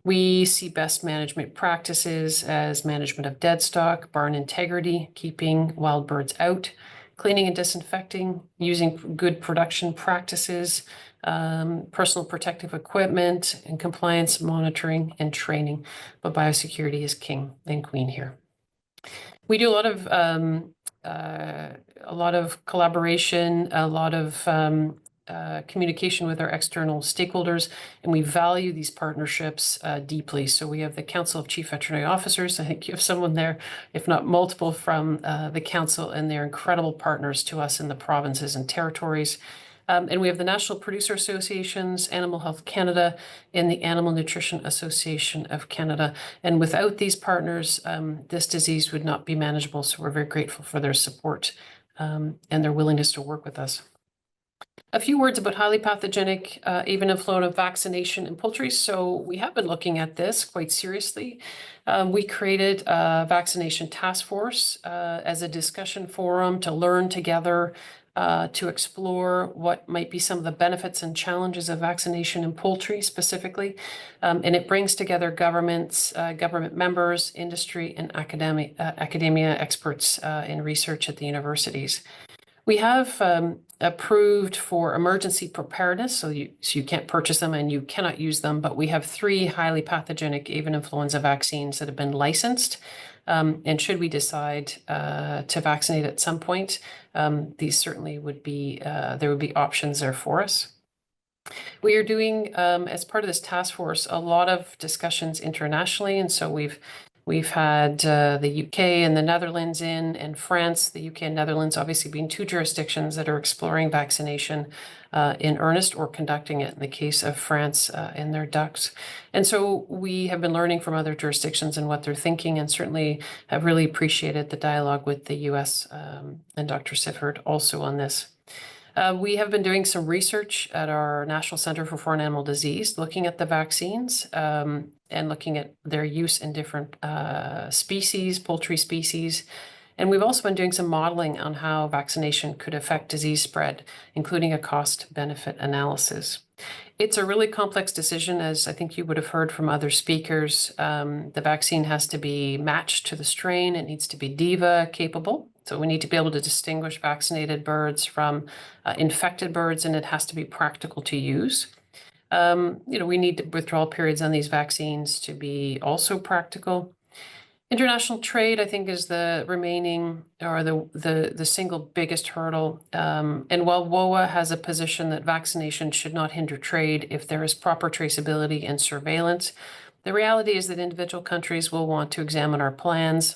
We see best management practices as management of dead stock, barn integrity, keeping wild birds out, cleaning and disinfecting, using good production practices, personal protective equipment, and compliance monitoring and training. But biosecurity is king and queen here. We do a lot of collaboration, a lot of communication with our external stakeholders, and we value these partnerships deeply. So we have the Council of Chief Veterinary Officers. I think you have someone there, if not multiple, from the council, and they're incredible partners to us in the provinces and territories. And we have the National Producer Associations, Animal Health Canada, and the Animal Nutrition Association of Canada. And without these partners, this disease would not be manageable. So we're very grateful for their support and their willingness to work with us. A few words about highly pathogenic avian influenza vaccination in poultry. So we have been looking at this quite seriously. We created a vaccination task force as a discussion forum to learn together, to explore what might be some of the benefits and challenges of vaccination in poultry specifically. And it brings together governments, government members, industry, and academia experts in research at the universities. We have approved for emergency preparedness, so you can't purchase them and you cannot use them, but we have 3 highly pathogenic avian influenza vaccines that have been licensed. And should we decide to vaccinate at some point, these certainly would be, there would be options there for us. We are doing, as part of this task force, a lot of discussions internationally, and so we've had the UK and the Netherlands in, and France, the UK and Netherlands obviously being 2 jurisdictions that are exploring vaccination in earnest or conducting it in the case of France in their ducks. And so we have been learning from other jurisdictions and what they're thinking, and certainly have really appreciated the dialogue with the US and Dr. Sifford also on this. We have been doing some research at our National Center for Foreign Animal Disease, looking at the vaccines and looking at their use in different species, poultry species. And we've also been doing some modeling on how vaccination could affect disease spread, including a cost-benefit analysis. It's a really complex decision, as I think you would have heard from other speakers. The vaccine has to be matched to the strain. It needs to be DIVA capable. So we need to be able to distinguish vaccinated birds from infected birds, and it has to be practical to use. We need withdrawal periods on these vaccines to be also practical. International trade, I think, is the remaining or the single biggest hurdle. And while WOA has a position that vaccination should not hinder trade if there is proper traceability and surveillance, the reality is that individual countries will want to examine our plans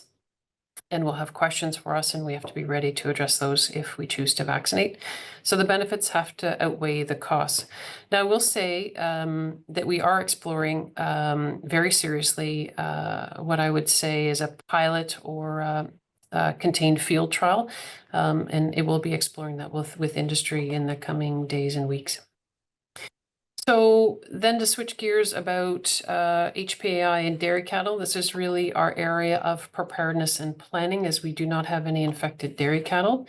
and will have questions for us, and we have to be ready to address those if we choose to vaccinate. So the benefits have to outweigh the costs. Now, I will say that we are exploring very seriously what I would say is a pilot or contained field trial, and it will be exploring that with industry in the coming days and weeks. So then to switch gears about HPAI and dairy cattle, this is really our area of preparedness and planning as we do not have any infected dairy cattle.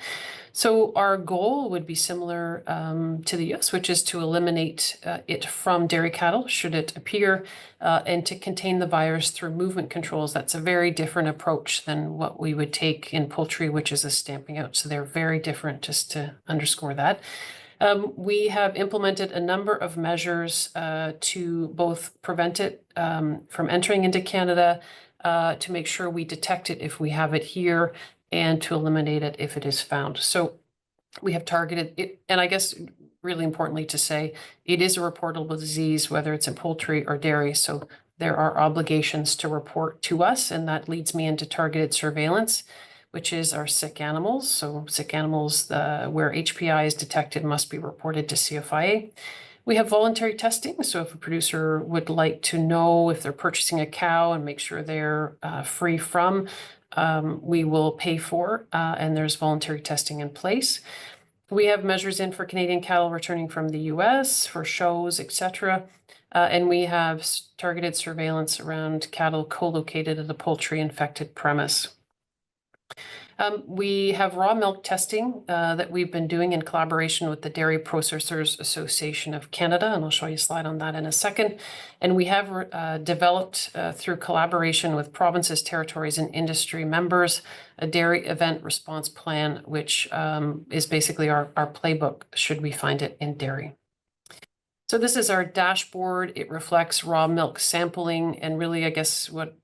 So our goal would be similar to the US, which is to eliminate it from dairy cattle should it appear and to contain the virus through movement controls. That's a very different approach than what we would take in poultry, which is a stamping out. So they're very different, just to underscore that. We have implemented a number of measures to both prevent it from entering into Canada, to make sure we detect it if we have it here, and to eliminate it if it is found. So we have targeted it, and I guess really importantly to say, it is a reportable disease, whether it's in poultry or dairy. So there are obligations to report to us, and that leads me into targeted surveillance, which is our sick animals. So sick animals where HPI is detected must be reported to CFIA. We have voluntary testing. So if a producer would like to know if they're purchasing a cow and make sure they're free from, we will pay for, and there's voluntary testing in place. We have measures in for Canadian cattle returning from the US for shows, etc. And we have targeted surveillance around cattle co-located at a poultry infected premise. We have raw milk testing that we've been doing in collaboration with the Dairy Processors Association of Canada, and I'll show you a slide on that in a second. And we have developed through collaboration with provinces, territories, and industry members, a dairy event response plan, which is basically our playbook should we find it in dairy. So this is our dashboard. It reflects raw milk sampling, and really, I guess what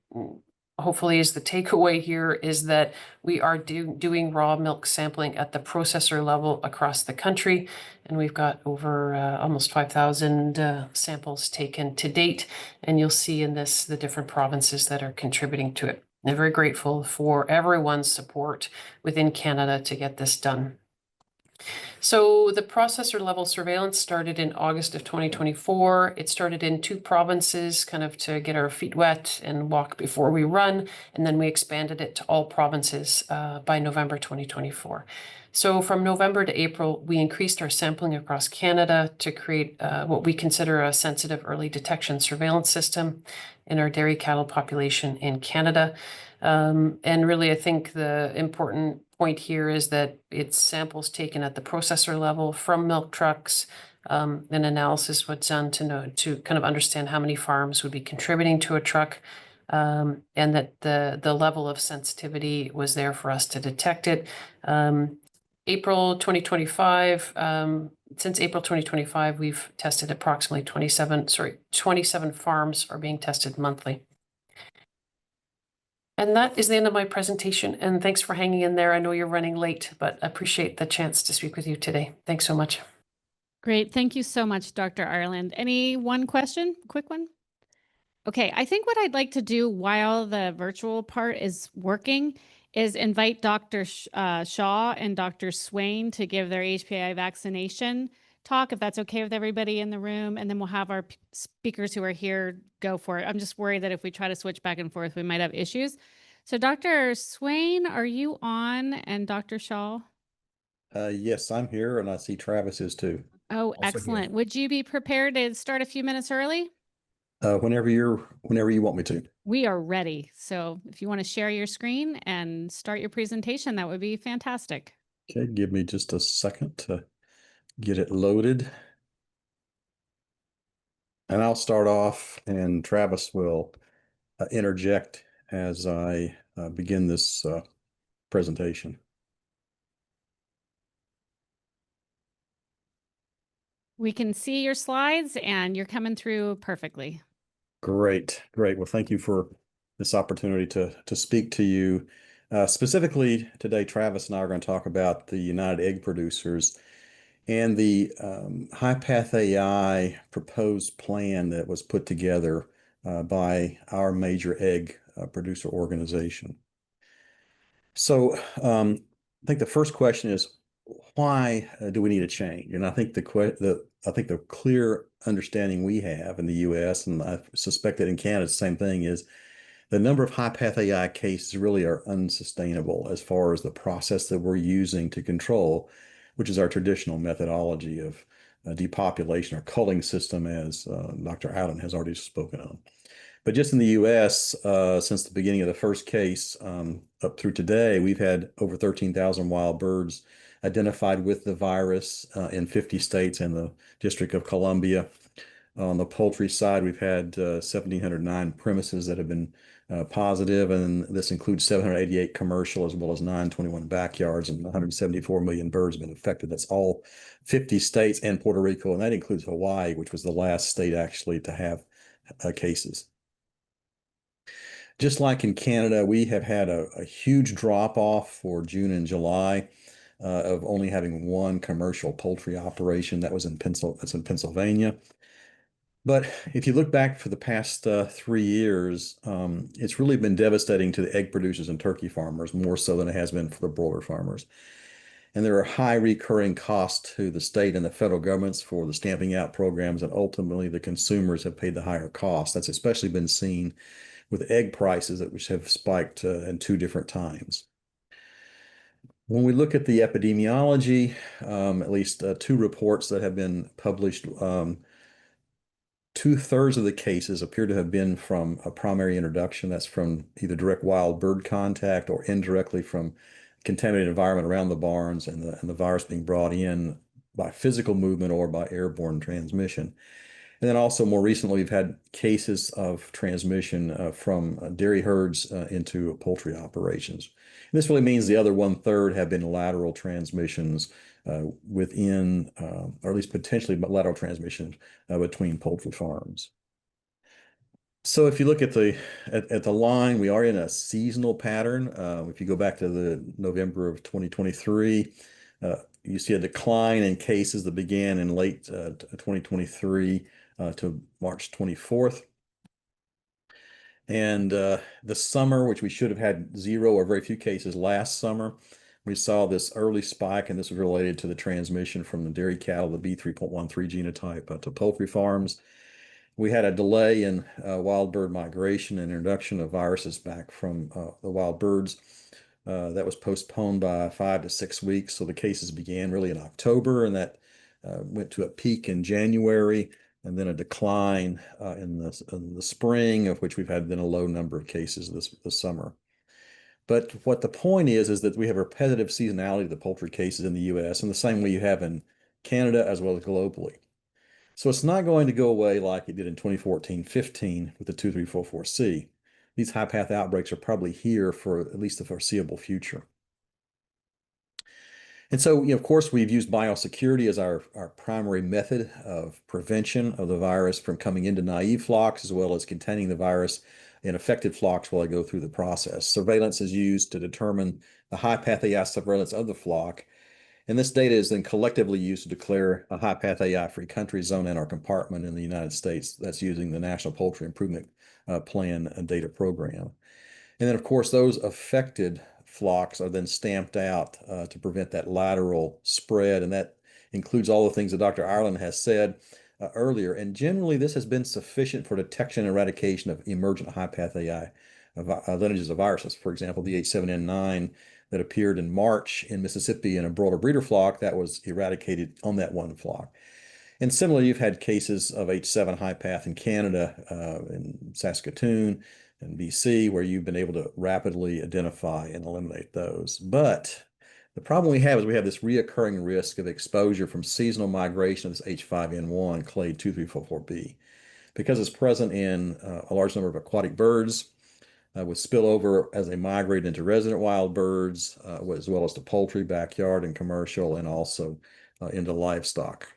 hopefully is the takeaway here is that we are doing raw milk sampling at the processor level across the country. And we've got over almost 5,000 samples taken to date. And you'll see in this the different provinces that are contributing to it. I'm very grateful for everyone's support within Canada to get this done. So the processor level surveillance started in August of 2024. It started in 2 provinces, kind of to get our feet wet and walk before we run. And then we expanded it to all provinces by November 2024. So from November to April, we increased our sampling across Canada to create what we consider a sensitive early detection surveillance system in our dairy cattle population in Canada. And really, I think the important point here is that it's samples taken at the processor level from milk trucks. An analysis was done to kind of understand how many farms would be contributing to a truck, and that the level of sensitivity was there for us to detect it. April 2025, since April 2025, we've tested approximately 27 farms are being tested monthly. And that is the end of my presentation. And thanks for hanging in there. I know you're running late, but appreciate the chance to speak with you today. Thanks so much. Great. Thank you so much, Dr. Ireland. Any one question? Quick one? Okay. I think what I'd like to do while the virtual part is working is invite Dr. Shaw and Dr. Swain to give their HPAI vaccination talk, if that's okay with everybody in the room. And then we'll have our speakers who are here go for it. I'm just worried that if we try to switch back and forth, we might have issues. So Dr. Swain, are you on? And Dr. Shaw? Yes, I'm here, and I see Travis is too. Oh, excellent. Would you be prepared to start a few minutes early? Whenever you want me to. We are ready. So if you want to share your screen and start your presentation, that would be fantastic. Okay, give me just a second to get it loaded. And I'll start off, and Travis will interject as I begin this presentation. We can see your slides and you're coming through perfectly. Great, great. Well, thank you for this opportunity to speak to you. Specifically today, Travis and I are going to talk about the United Egg Producers and the HPAI proposed plan that was put together by our major egg producer organization. So I think the first question is, why do we need a change? And I think the clear understanding we have in the U.S., and I suspect that in Canada, the same thing, is the number of HPAI cases really are unsustainable as far as the process that we're using to control, which is our traditional methodology of depopulation or culling system, as Dr. Allen has already spoken on. But just in the U.S., since the beginning of the first case up through today, we've had over 13,000 wild birds identified with the virus in 50 states and the District of Columbia. On the poultry side, we've had 1,709 premises that have been positive, and this includes 788 commercial as well as 921 backyards, and 174 million birds have been affected. That's all 50 states and Puerto Rico, and that includes Hawaii, which was the last state actually to have cases. Just like in Canada, we have had a huge drop off for June and July of only having one commercial poultry operation. That's in Pennsylvania. But if you look back for the past 3 years, it's really been devastating to the egg producers and turkey farmers, more so than it has been for the broiler farmers. And there are high recurring costs to the state and the federal governments for the stamping out programs, and ultimately the consumers have paid the higher cost. That's especially been seen with egg prices, which have spiked in 2 different times. When we look at the epidemiology, at least 2 reports that have been published, 2/3 of the cases appear to have been from a primary introduction. That's from either direct wild bird contact or indirectly from contaminated environment around the barns, and the virus being brought in by physical movement or by airborne transmission. And then also more recently, we've had cases of transmission from dairy herds into poultry operations. And this really means the other 1/3 have been lateral transmissions within, or at least potentially lateral transmissions between poultry farms. So if you look at the line, we are in a seasonal pattern. If you go back to the November of 2023, you see a decline in cases that began in late 2023 to March 24th. And the summer, which we should have had 0 or very few cases last summer, we saw this early spike, and this was related to the transmission from the dairy cattle, the B3.13 genotype, to poultry farms. We had a delay in wild bird migration and introduction of viruses back from the wild birds. That was postponed by 5 to 6 weeks. So the cases began really in October, and that went to a peak in January, and then a decline in the spring, of which we've had then a low number of cases this summer. But what the point is that we have repetitive seasonality of the poultry cases in the U.S. in the same way you have in Canada as well as globally. So it's not going to go away like it did in 2014-15 with the 2344C. These high path outbreaks are probably here for at least the foreseeable future. And so, of course, we've used biosecurity as our primary method of prevention of the virus from coming into naive flocks, as well as containing the virus in affected flocks while they go through the process. Surveillance is used to determine the high path AI surveillance of the flock. And this data is then collectively used to declare a high path AI-free country, zone, and/or compartment in the United States. That's using the National Poultry Improvement Plan data program. And then, of course, those affected flocks are then stamped out to prevent that lateral spread. And that includes all the things that Dr. Ireland has said earlier. And generally, this has been sufficient for detection and eradication of emergent high path AI lineages of viruses. For example, the H7N9 that appeared in March in Mississippi in a broiler breeder flock, that was eradicated on that one flock. And similarly, you've had cases of H7 high path in Canada, in Saskatoon and BC, where you've been able to rapidly identify and eliminate those. But the problem we have is we have this reoccurring risk of exposure from seasonal migration of this H5N1 clade 2344B, because it's present in a large number of aquatic birds, with spillover as they migrate into resident wild birds, as well as to poultry, backyard, and commercial, and also into livestock.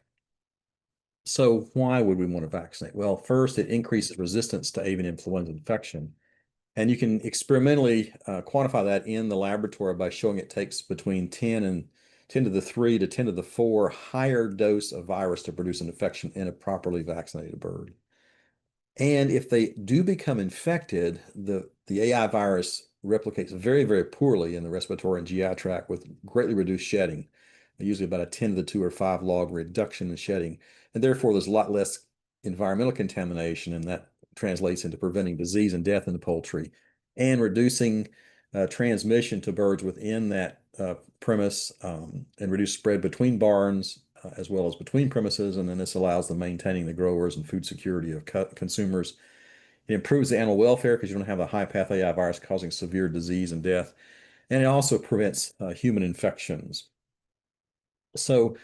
So why would we want to vaccinate? Well, first, it increases resistance to avian influenza infection. And you can experimentally quantify that in the laboratory by showing it takes between 10 to the 3 to 10 to the 4 higher dose of virus to produce an infection in a properly vaccinated bird. And if they do become infected, the AI virus replicates very, very poorly in the respiratory and GI tract with greatly reduced shedding, usually about a 10 to the 2 or 5 log reduction in shedding. And therefore, there's a lot less environmental contamination, and that translates into preventing disease and death in the poultry and reducing transmission to birds within that premise and reduce spread between barns as well as between premises. And then this allows the maintaining the growers and food security of consumers. It improves the animal welfare because you don't have the high path AI virus causing severe disease and death. And it also prevents human infections. So,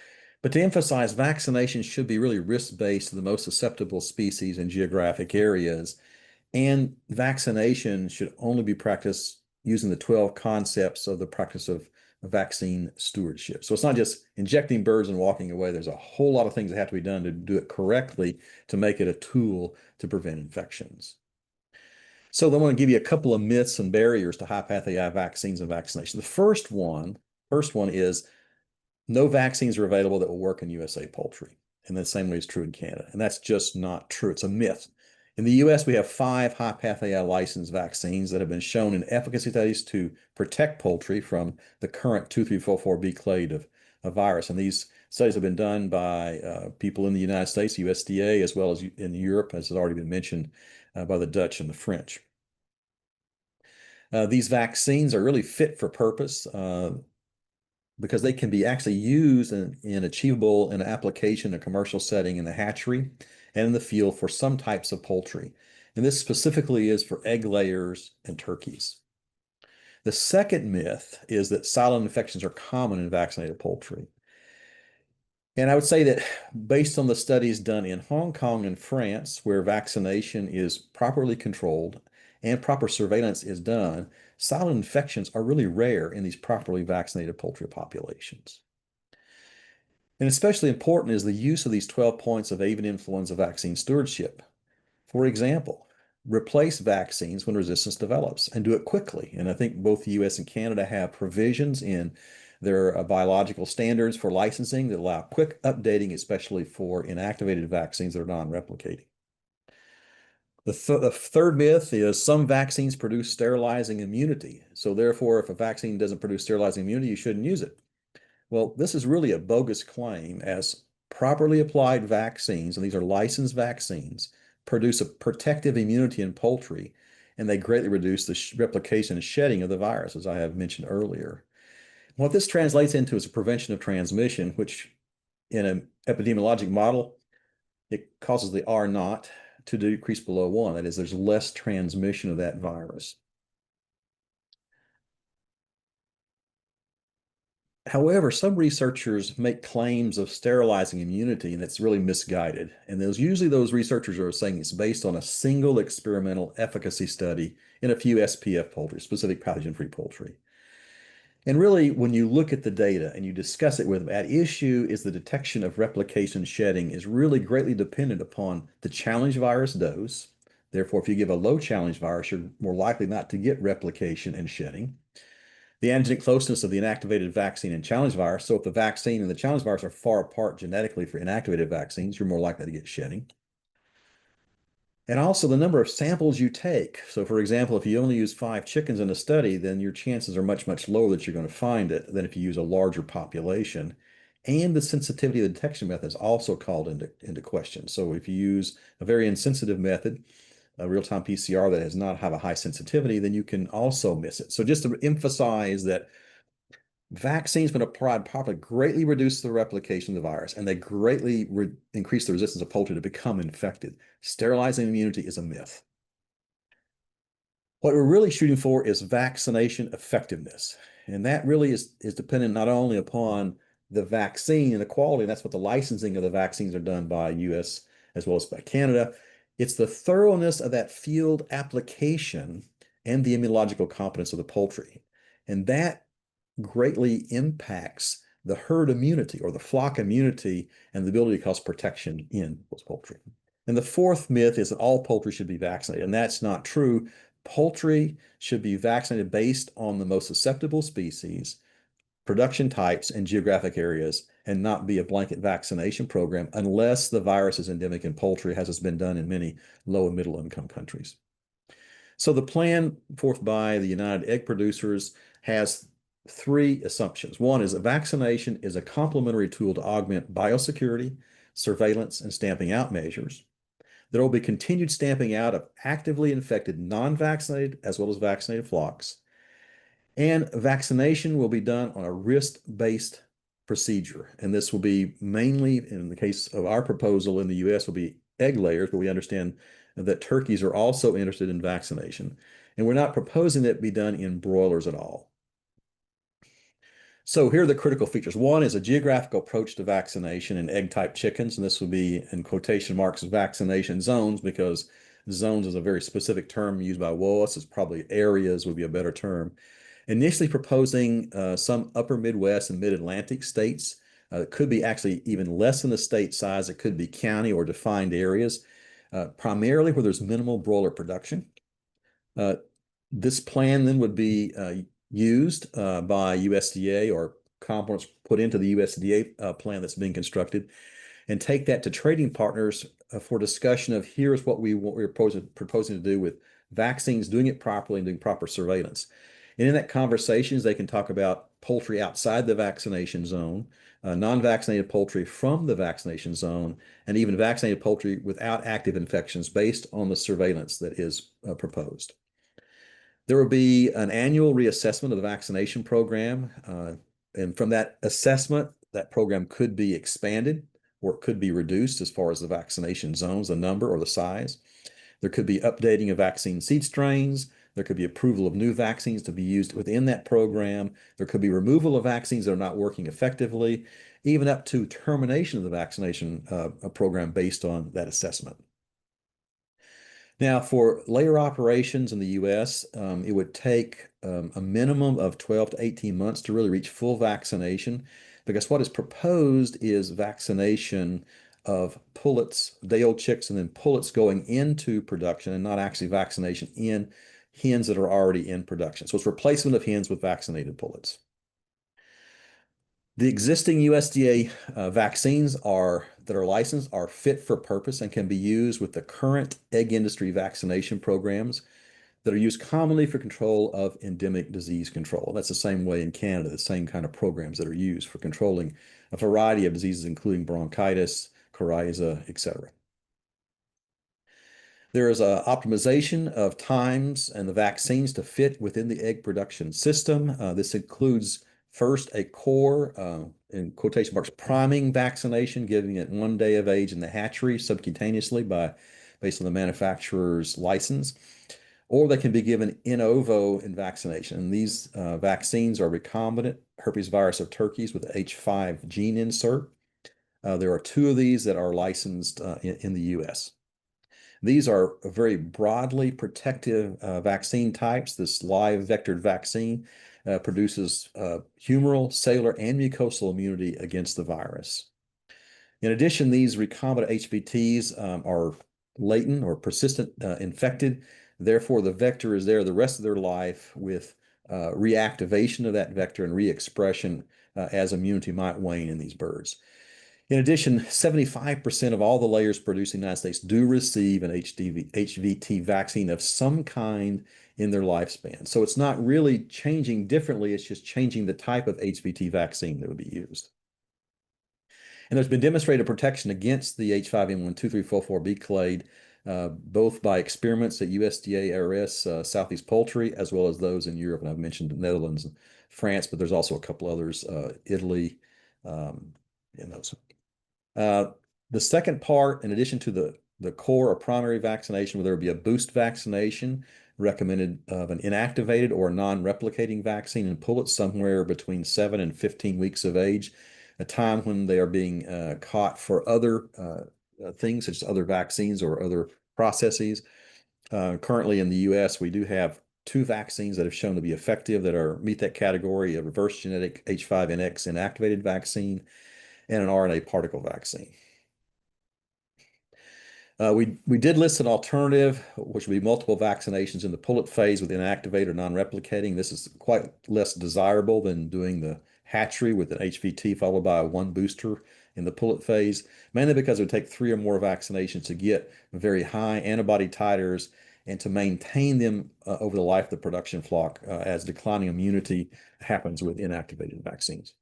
but to emphasize, vaccination should be really risk-based to the most susceptible species and geographic areas. And vaccination should only be practiced using the 12 concepts of the practice of vaccine stewardship. So it's not just injecting birds and walking away. There's a whole lot of things that have to be done to do it correctly to make it a tool to prevent infections. So I want to give you a couple of myths and barriers to high path AI vaccines and vaccination. The first one is no vaccines are available that will work in USA poultry. And the same way is true in Canada. And that's just not true. It's a myth. In the US, we have 5 high path AI licensed vaccines that have been shown in efficacy studies to protect poultry from the current 2344B clade of virus. And these studies have been done by people in the United States, USDA, as well as in Europe, as has already been mentioned by the Dutch and the French. These vaccines are really fit for purpose because they can be actually used in achievable in application in a commercial setting in the hatchery and in the field for some types of poultry. And this specifically is for egg layers and turkeys. The second myth is that silent infections are common in vaccinated poultry. And I would say that based on the studies done in Hong Kong and France, where vaccination is properly controlled and proper surveillance is done, silent infections are really rare in these properly vaccinated poultry populations. And especially important is the use of these 12 points of avian influenza vaccine stewardship. For example, replace vaccines when resistance develops and do it quickly. And I think both the US and Canada have provisions in their biological standards for licensing that allow quick updating, especially for inactivated vaccines that are non-replicating. The third myth is some vaccines produce sterilizing immunity. So therefore, if a vaccine doesn't produce sterilizing immunity, you shouldn't use it. Well, this is really a bogus claim, as properly applied vaccines, and these are licensed vaccines, produce a protective immunity in poultry, and they greatly reduce the replication and shedding of the virus, as I have mentioned earlier. What this translates into is a prevention of transmission, which in an epidemiologic model, it causes the R naught to decrease below 1. That is, there's less transmission of that virus. However, some researchers make claims of sterilizing immunity, and it's really misguided. And usually those researchers are saying it's based on a single experimental efficacy study in a few SPF poultry, specific pathogen-free poultry. And really, when you look at the data and you discuss it with them, at issue is the detection of replication shedding is really greatly dependent upon the challenge virus dose. Therefore, if you give a low challenge virus, you're more likely not to get replication and shedding. The antigenic closeness of the inactivated vaccine and challenge virus. So if the vaccine and the challenge virus are far apart genetically for inactivated vaccines, you're more likely to get shedding. And also the number of samples you take. So for example, if you only use 5 chickens in a study, then your chances are much, much lower that you're going to find it than if you use a larger population. And the sensitivity of the detection method is also called into question. So if you use a very insensitive method, a real-time PCR that does not have a high sensitivity, then you can also miss it. So just to emphasize that vaccines, when applied properly, greatly reduce the replication of the virus, and they greatly increase the resistance of poultry to become infected. Sterilizing immunity is a myth. What we're really shooting for is vaccination effectiveness. And that really is dependent not only upon the vaccine and the quality, and that's what the licensing of the vaccines are done by US as well as by Canada. It's the thoroughness of that field application and the immunological competence of the poultry. And that greatly impacts the herd immunity or the flock immunity and the ability to cause protection in those poultry. And the fourth myth is that all poultry should be vaccinated, and that's not true. Poultry should be vaccinated based on the most susceptible species, production types, and geographic areas, and not be a blanket vaccination program unless the virus is endemic in poultry, as has been done in many low and middle income countries. So the plan forth by the United Egg Producers has 3 assumptions. One is that vaccination is a complementary tool to augment biosecurity, surveillance, and stamping out measures. There will be continued stamping out of actively infected non-vaccinated as well as vaccinated flocks. And vaccination will be done on a risk-based procedure. And this will be mainly, in the case of our proposal in the US, will be egg layers, but we understand that turkeys are also interested in vaccination. And we're not proposing that it be done in broilers at all. So here are the critical features. One is a geographical approach to vaccination in egg-type chickens, and this would be, in quotation marks, vaccination zones, because zones is a very specific term used by WOAS. It's probably areas would be a better term. Initially proposing some upper Midwest and Mid-Atlantic states. It could be actually even less than the state size. It could be county or defined areas, primarily where there's minimal broiler production. This plan then would be used by USDA, or components put into the USDA plan that's being constructed, and take that to trading partners for discussion of here's what we're proposing to do with vaccines, doing it properly and doing proper surveillance. And in that conversations, they can talk about poultry outside the vaccination zone, non-vaccinated poultry from the vaccination zone, and even vaccinated poultry without active infections based on the surveillance that is proposed. There will be an annual reassessment of the vaccination program. And from that assessment, that program could be expanded or it could be reduced as far as the vaccination zones, the number or the size. There could be updating of vaccine seed strains. There could be approval of new vaccines to be used within that program. There could be removal of vaccines that are not working effectively, even up to termination of the vaccination program based on that assessment. Now, for layer operations in the US, it would take a minimum of 12 to 18 months to really reach full vaccination, because what is proposed is vaccination of pullets, day-old chicks, and then pullets going into production, and not actually vaccination in hens that are already in production. So it's replacement of hens with vaccinated pullets. The existing USDA vaccines that are licensed are fit for purpose and can be used with the current egg industry vaccination programs that are used commonly for control of endemic disease control. That's the same way in Canada, the same kind of programs that are used for controlling a variety of diseases, including bronchitis, coryza, etc. There is an optimization of times and the vaccines to fit within the egg production system. This includes first a core, in quotation marks, priming vaccination, giving it 1 day of age in the hatchery subcutaneously based on the manufacturer's license, or they can be given in ovo in vaccination. And these vaccines are recombinant herpes virus of turkeys with H5 gene insert. There are 2 of these that are licensed in the US. These are very broadly protective vaccine types. This live vectored vaccine produces humoral, cellular, and mucosal immunity against the virus. In addition, these recombinant HVTs are latent or persistent infected. Therefore, the vector is there the rest of their life with reactivation of that vector and re-expression as immunity might wane in these birds. In addition, 75% of all the layers produced in the United States do receive an HVT vaccine of some kind in their lifespan. So it's not really changing differently, it's just changing the type of HVT vaccine that would be used. And there's been demonstrated protection against the H5N1 2344B clade, both by experiments at USDA, ARS, Southeast Poultry, as well as those in Europe. And I've mentioned the Netherlands and France, but there's also a couple others, Italy, in those. The second part, in addition to the core or primary vaccination, where there would be a boost vaccination recommended of an inactivated or non-replicating vaccine in pullets somewhere between 7 and 15 weeks of age, a time when they are being caught for other things, such as other vaccines or other processes. Currently in the US, we do have 2 vaccines that have shown to be effective that meet that category: a reverse genetic H5NX inactivated vaccine and an RNA particle vaccine. We did list an alternative, which would be multiple vaccinations in the pullet phase with inactivated or non-replicating. This is quite less desirable than doing the hatchery with an HVT followed by 1 booster in the pullet phase, mainly because it would take 3 or more vaccinations to get very high antibody titers and to maintain them over the life of the production flock as declining immunity happens with inactivated vaccines.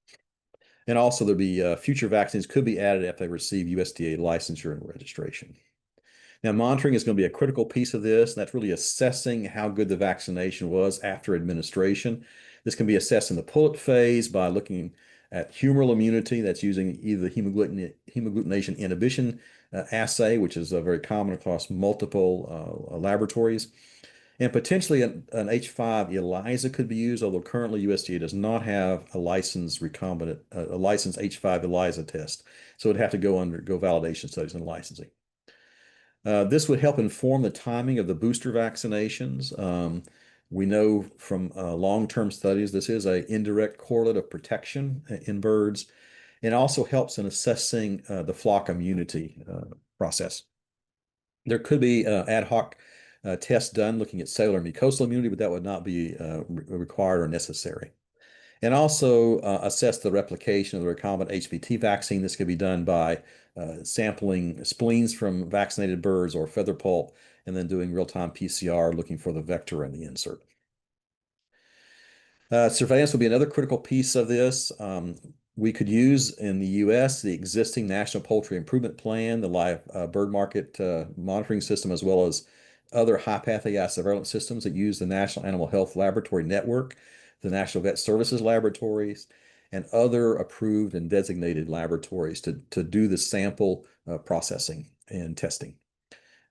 And also there'll be future vaccines could be added if they receive USDA licensure and registration. Now, monitoring is going to be a critical piece of this, and that's really assessing how good the vaccination was after administration. This can be assessed in the pullet phase by looking at humoral immunity, that's using either the hemagglutination inhibition assay, which is very common across multiple laboratories. And potentially an H5 ELISA could be used, although currently USDA does not have a licensed recombinant, a licensed H5 ELISA test. So it'd have to go validation studies and licensing. This would help inform the timing of the booster vaccinations. We know from long-term studies, this is an indirect correlate of protection in birds, and also helps in assessing the flock immunity process. There could be ad hoc tests done looking at cellular mucosal immunity, but that would not be required or necessary. And also assess the replication of the recombinant HPT vaccine. This could be done by sampling spleens from vaccinated birds or feather pulp, and then doing real-time PCR looking for the vector in the insert. Surveillance will be another critical piece of this. We could use in the U.S. the existing National Poultry Improvement Plan, the live bird market monitoring system, as well as other high-path AI surveillance systems that use the National Animal Health Laboratory Network, the National Vet Services Laboratories, and other approved and designated laboratories to do the sample processing and testing.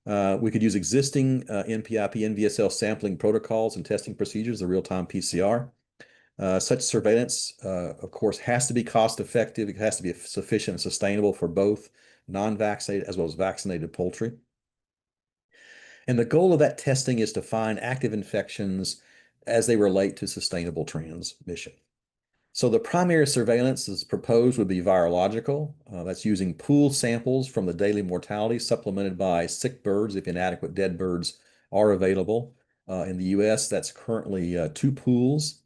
We could use existing NPIP, NVSL sampling protocols and testing procedures, the real-time PCR. Such surveillance, of course, has to be cost-effective. It has to be sufficient and sustainable for both non-vaccinated as well as vaccinated poultry. And the goal of that testing is to find active infections as they relate to sustainable transmission. So the primary surveillance as proposed would be virological. That's using pooled samples from the daily mortality supplemented by sick birds if inadequate dead birds are available. In the US, that's currently 2 pools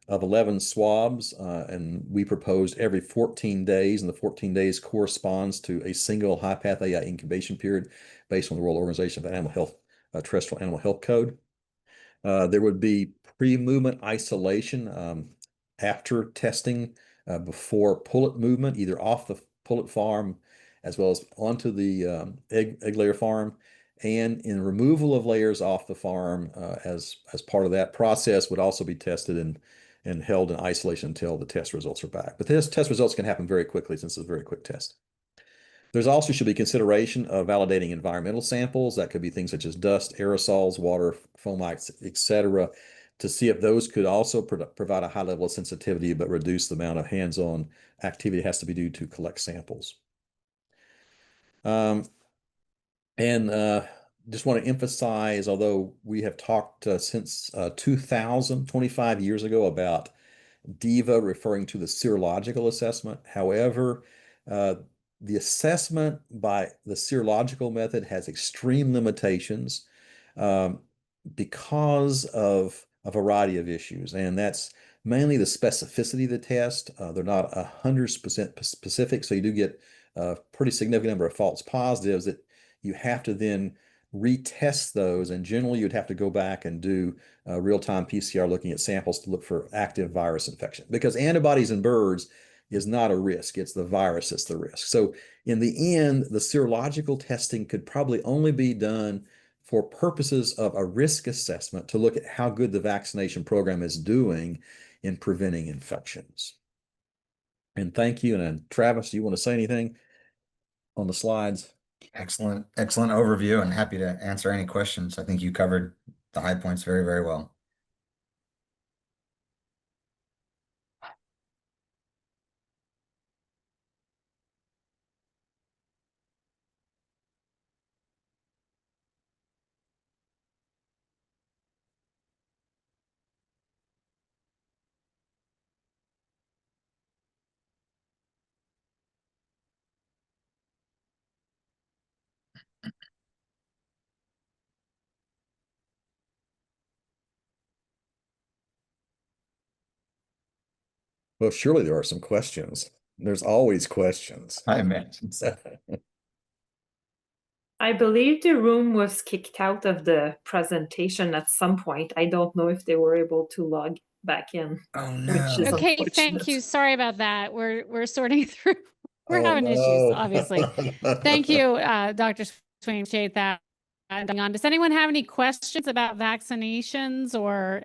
of 11 swabs, and we proposed every 14 days, and the 14 days corresponds to a single high-path AI incubation period based on the World Organization of Animal Health, Terrestrial Animal Health Code. There would be pre-movement isolation after testing before pullet movement, either off the pullet farm as well as onto the egg layer farm, and in removal of layers off the farm as part of that process would also be tested and held in isolation until the test results are back. But test results can happen very quickly since it's a very quick test. There's also should be consideration of validating environmental samples. That could be things such as dust, aerosols, water, fomites, etc., to see if those could also provide a high level of sensitivity, but reduce the amount of hands-on activity that has to be due to collect samples. Just want to emphasize, although we have talked since 2000, 25 years ago, about DIVA referring to the serological assessment. However, the assessment by the serological method has extreme limitations because of a variety of issues, and that's mainly the specificity of the test. They're not 100% specific, so you do get a pretty significant number of false positives that you have to then retest those, and generally you'd have to go back and do real-time PCR looking at samples to look for active virus infection, because antibodies in birds is not a risk. It's the virus that's the risk. So in the end, the serological testing could probably only be done for purposes of a risk assessment to look at how good the vaccination program is doing in preventing infections. And thank you. And Travis, do you want to say anything on the slides? Excellent overview, and happy to answer any questions. I think you covered the high points very, very well. Well, surely there are some questions. There's always questions. I imagine so. I believe the room was kicked out of the presentation at some point. I don't know if they were able to log back in. Oh Which is no. Okay, thank unfortunate. you. Sorry about that. We're sorting through. We're Oh, having issues, no. obviously. Thank you, Dr. Swain. Appreciate that. Does anyone have any questions about vaccinations, or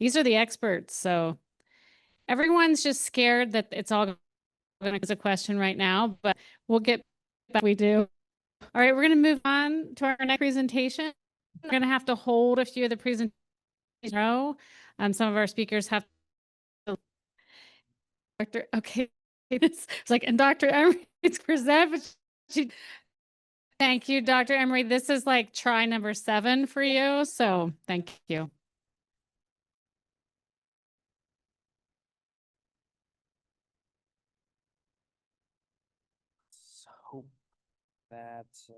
these are the experts? So Everyone's just scared that it's all going to be a question right now, but we'll get back. We do. All right, we're going to move on to our next presentation. We're going to have to hold a few of the presentations. Some of our speakers have to. Okay, it's like, and Dr. Emery, it's present, but thank you, Dr. Emery. This is like try number 7 for you, so thank you. So that's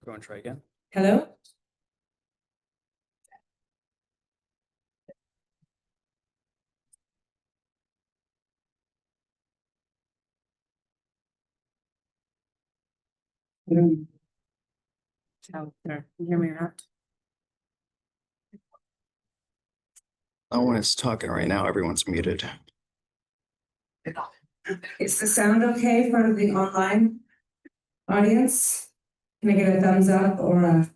go and try again. Hello? So, there, you hear me or not? No one is talking right now. Everyone's muted. Is the sound okay for the online audience? Can I get a thumbs up or a?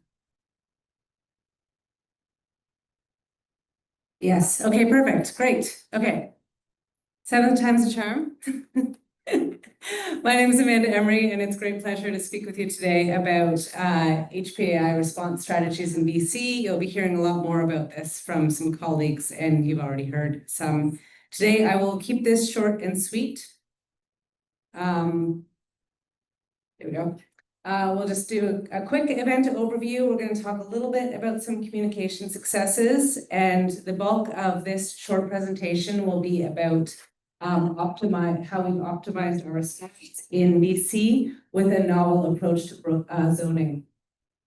Yes, okay, perfect, great, okay. 7th time's a charm. My name is Amanda Emery, and it's a great pleasure to speak with you today about HPAI response strategies in BC. You'll be hearing a lot more about this from some colleagues, and you've already heard some. Today, I will keep this short and sweet. There we go. We'll just do a quick event overview. We're going to talk a little bit about some communication successes, and the bulk of this short presentation will be about how we've optimized our response in BC with a novel approach to zoning.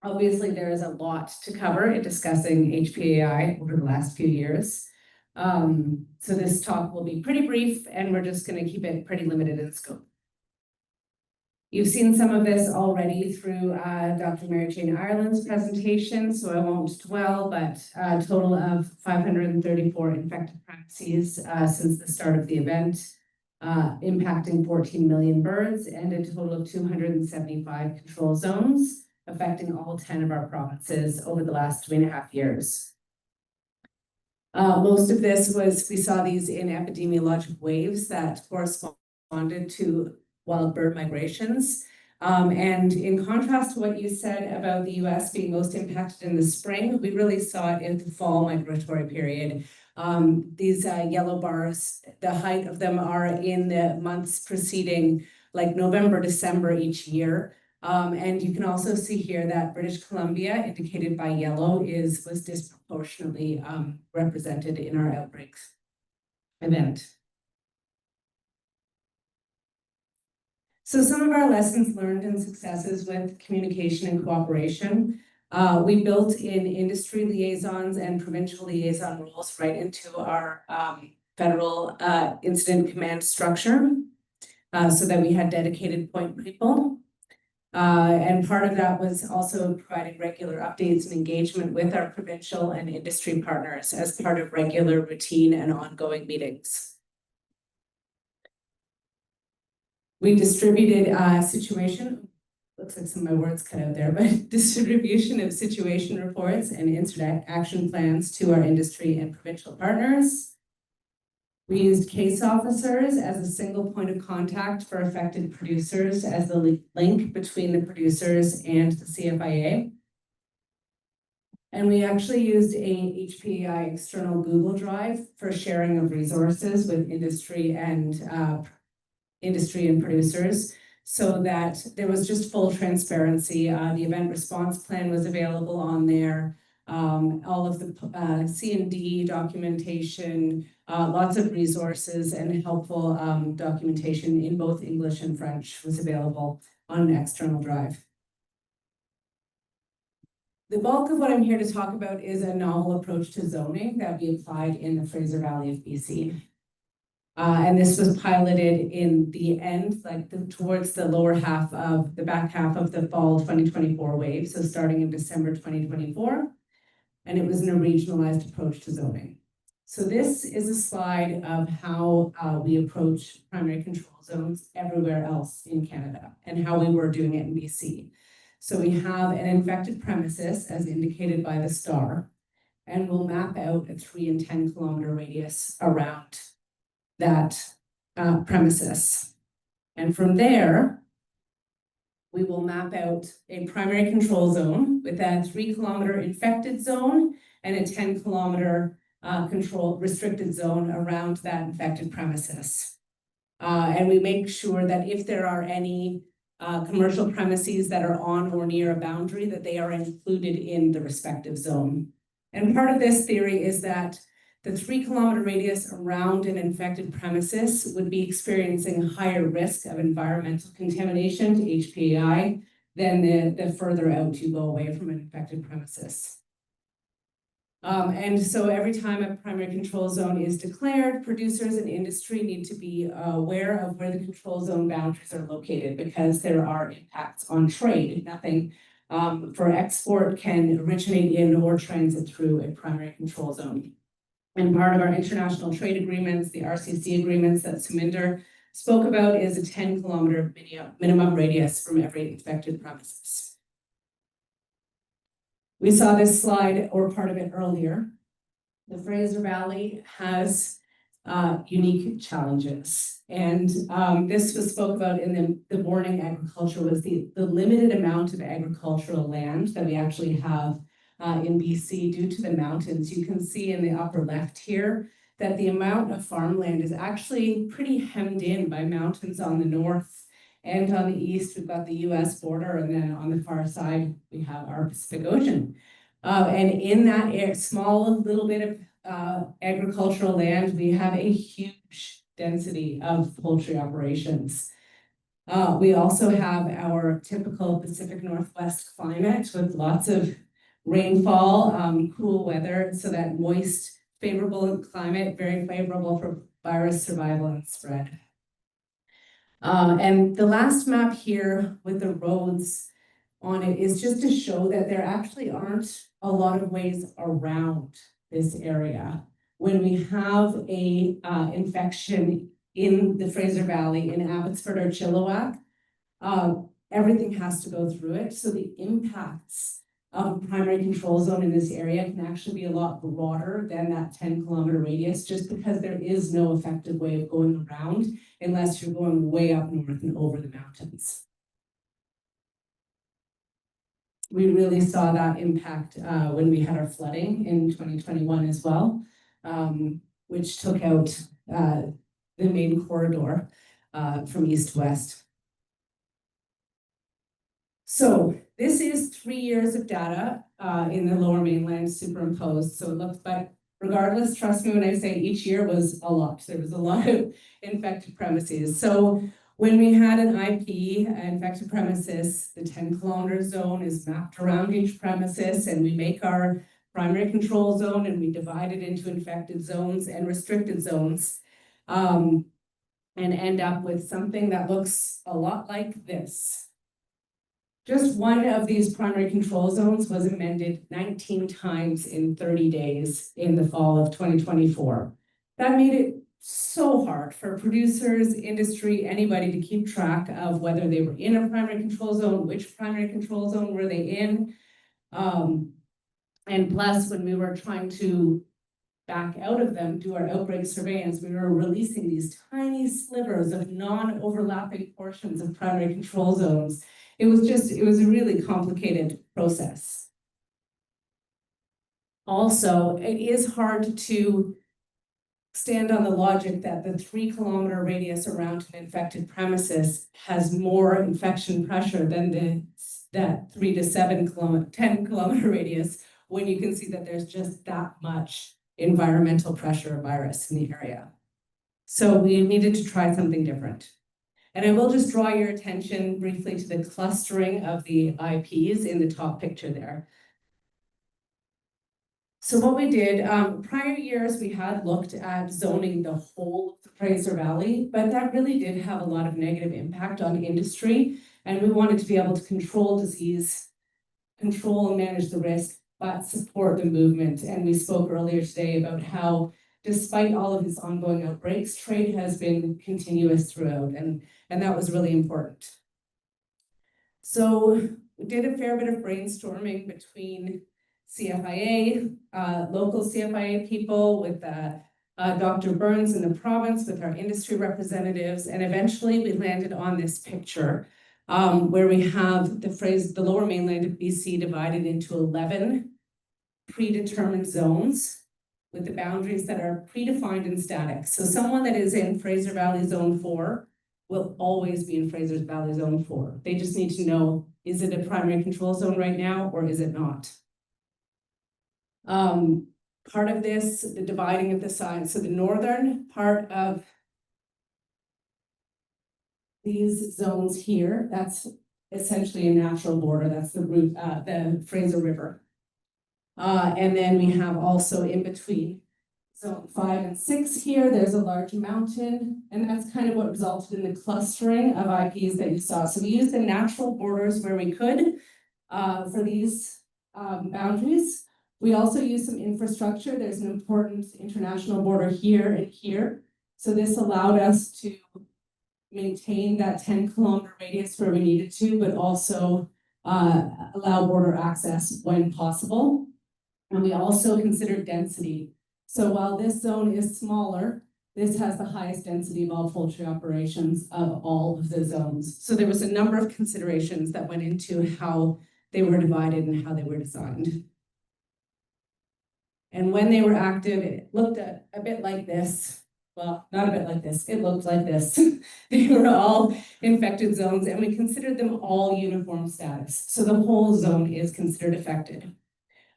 Obviously, there is a lot to cover in discussing HPAI over the last few years. So this talk will be pretty brief, and we're just going to keep it pretty limited in scope. You've seen some of this already through Dr. Mary Jane Ireland's presentation, so I won't dwell, but a total of 534 infected premises since the start of the event, impacting 14 million birds and a total of 275 control zones, affecting all 10 of our provinces over the last 2.5 years. Most of this we saw these in epidemiologic waves that corresponded to wild bird migrations. And in contrast to what you said about the US being most impacted in the spring, we really saw it in the fall migratory period. These yellow bars, the height of them are in the months preceding like November, December each year. And you can also see here that British Columbia, indicated by yellow, was disproportionately represented in our outbreaks event. So some of our lessons learned and successes with communication and cooperation. We built in industry liaisons and provincial liaison roles right into our federal incident command structure so that we had dedicated point people. And part of that was also providing regular updates and engagement with our provincial and industry partners as part of regular routine and ongoing meetings. We distributed looks like some of my words cut out there, but distribution of situation reports and incident action plans to our industry and provincial partners. We used case officers as a single point of contact for affected producers as the link between the producers and the CFIA. And we actually used a HPAI external Google Drive for sharing of resources with industry and producers, so that there was just full transparency. The event response plan was available on there. All of the C&D documentation, lots of resources and helpful documentation in both English and French was available on an external drive. The bulk of what I'm here to talk about is a novel approach to zoning that we applied in the Fraser Valley of BC. And this was piloted in the end, towards the back half of the fall 2024 wave, so starting in December 2024, and it was in a regionalized approach to zoning. So this is a slide of how we approach primary control zones everywhere else in Canada and how we were doing it in BC. So we have an infected premises as indicated by the star, and we'll map out a 3 and 10 kilometer radius around that premises. And from there, we will map out a primary control zone with a 3 kilometer infected zone and a 10 kilometer control restricted zone around that infected premises. And we make sure that if there are any commercial premises that are on or near a boundary, that they are included in the respective zone. And part of this theory is that the 3 kilometer radius around an infected premises would be experiencing higher risk of environmental contamination to HPAI than the further out you go away from an infected premises. And so every time a primary control zone is declared, producers and industry need to be aware of where the control zone boundaries are located, because there are impacts on trade. Nothing for export can originate in or transit through a primary control zone. And part of our international trade agreements, the RCC agreements that Suminder spoke about, is a 10 kilometer minimum radius from every infected premises. We saw this slide or part of it earlier. The Fraser Valley has unique challenges. And this was spoke about in the warning agriculture, was the limited amount of agricultural land that we actually have in BC due to the mountains. You can see in the upper left here that the amount of farmland is actually pretty hemmed in by mountains on the north, and on the east we've got the US border, and then on the far side we have our Pacific Ocean. And in that small little bit of agricultural land, we have a huge density of poultry operations. We also have our typical Pacific Northwest climate with lots of rainfall, cool weather, so that moist, favorable climate, very favorable for virus survival and spread. And the last map here with the roads on it is just to show that there actually aren't a lot of ways around this area. When we have a infection in the Fraser Valley, in Abbotsford or Chilliwack, everything has to go through it. So the impacts of a primary control zone in this area can actually be a lot broader than that 10 kilometer radius, just because there is no effective way of going around unless you're going way up north and over the mountains. We really saw that impact when we had our flooding in 2021 as well, which took out the main corridor from east to west. So this is 3 years of data in the Lower Mainland superimposed. So it looks, but regardless, trust me when I say each year was a lot. There was a lot of infected premises. So when we had an IP, an infected premises, the 10 kilometer zone is mapped around each premises, and we make our primary control zone and we divide it into infected zones and restricted zones, and end up with something that looks a lot like this. Just one of these primary control zones was amended 19 times in 30 days in the fall of 2024. That made it so hard for producers, industry, anybody to keep track of whether they were in a primary control zone, which primary control zone were they in. And plus, when we were trying to back out of them, do our outbreak surveillance, we were releasing these tiny slivers of non-overlapping portions of primary control zones. It was a really complicated process. Also, it is hard to stand on the logic that the 3-kilometer radius around an infected premises has more infection pressure than that 3 to 10-kilometer radius, when you can see that there's just that much environmental pressure of virus in the area. So we needed to try something different. And I will just draw your attention briefly to the clustering of the IPs in the top picture there. So what we did, prior years, we had looked at zoning the whole of the Fraser Valley, but that really did have a lot of negative impact on industry. And we wanted to be able to control disease, control and manage the risk, but support the movement. And we spoke earlier today about how, despite all of these ongoing outbreaks, trade has been continuous throughout, and that was really important. So we did a fair bit of brainstorming between CFIA, local CFIA people, with Dr. Burns in the province, with our industry representatives, and eventually we landed on this picture where we have the lower mainland of BC divided into 11 predetermined zones with the boundaries that are predefined and static. So someone that is in Fraser Valley Zone 4 will always be in Fraser Valley Zone 4. They just need to know, is it a primary control zone right now or is it not? Part of this, the dividing of the signs. So the northern part of these zones here, that's essentially a natural border. That's the route, the Fraser River. And then we have also in between zone 5 and 6 here, there's a large mountain, and that's kind of what resulted in the clustering of IPs that you saw. So we used the natural borders where we could for these boundaries. We also use some infrastructure. There's an important international border here and here. So this allowed us to maintain that 10-kilometer radius where we needed to, but also allow border access when possible. And we also considered density. So while this zone is smaller, this has the highest density of all poultry operations of all of the zones. So there was a number of considerations that went into how they were divided and how they were designed. And when they were active, it looked a bit like this. Well, not a bit like this, it looked like this. They were all infected zones, and we considered them all uniform status. So the whole zone is considered affected.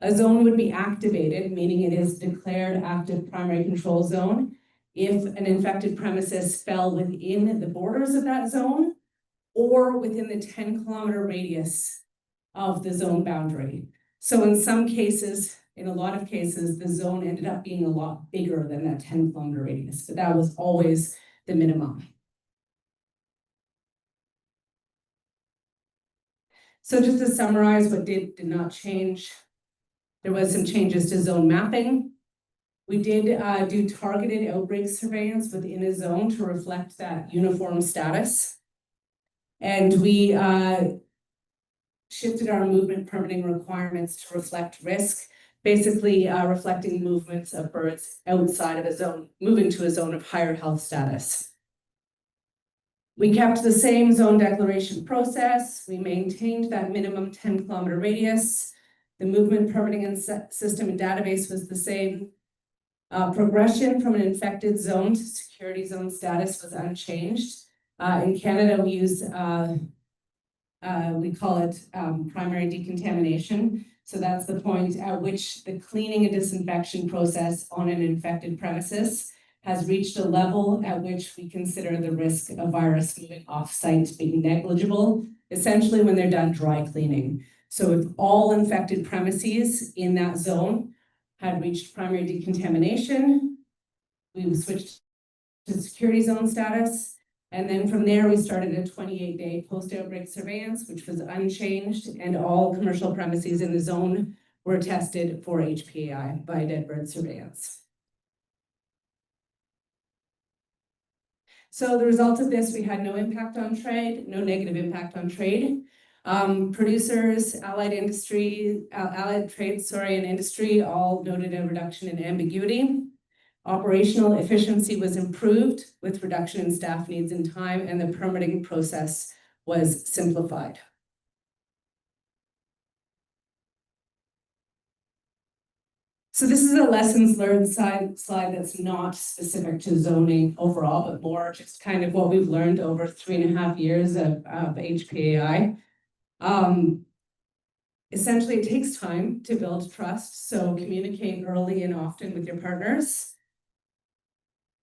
A zone would be activated, meaning it is declared active primary control zone, if an infected premises fell within the borders of that zone or within the 10-kilometer radius of the zone boundary. So in some cases, in a lot of cases, the zone ended up being a lot bigger than that 10-kilometer radius, but that was always the minimum. So just to summarize what did not change, there was some changes to zone mapping. We did do targeted outbreak surveillance within a zone to reflect that uniform status. And we shifted our movement permitting requirements to reflect risk, basically reflecting movements of birds outside of a zone, moving to a zone of higher health status. We kept the same zone declaration process. We maintained that minimum 10-kilometer radius. The movement permitting and system and database was the same. Progression from an infected zone to security zone status was unchanged. In Canada, we use, we call it primary decontamination. So that's the point at which the cleaning and disinfection process on an infected premises has reached a level at which we consider the risk of virus moving off-site being negligible, essentially when they're done dry cleaning. So if all infected premises in that zone had reached primary decontamination, we would switch to security zone status. And then from there, we started a 28-day post-outbreak surveillance, which was unchanged, and all commercial premises in the zone were tested for HPAI by dead bird surveillance. So the result of this, we had no impact on trade, no negative impact on trade. Producers, allied trade, and industry all noted a reduction in ambiguity. Operational efficiency was improved with reduction in staff needs and time, and the permitting process was simplified. So this is a lessons learned slide that's not specific to zoning overall, but more just kind of what we've learned over 3.5 years of HPAI. Essentially, it takes time to build trust, so communicate early and often with your partners.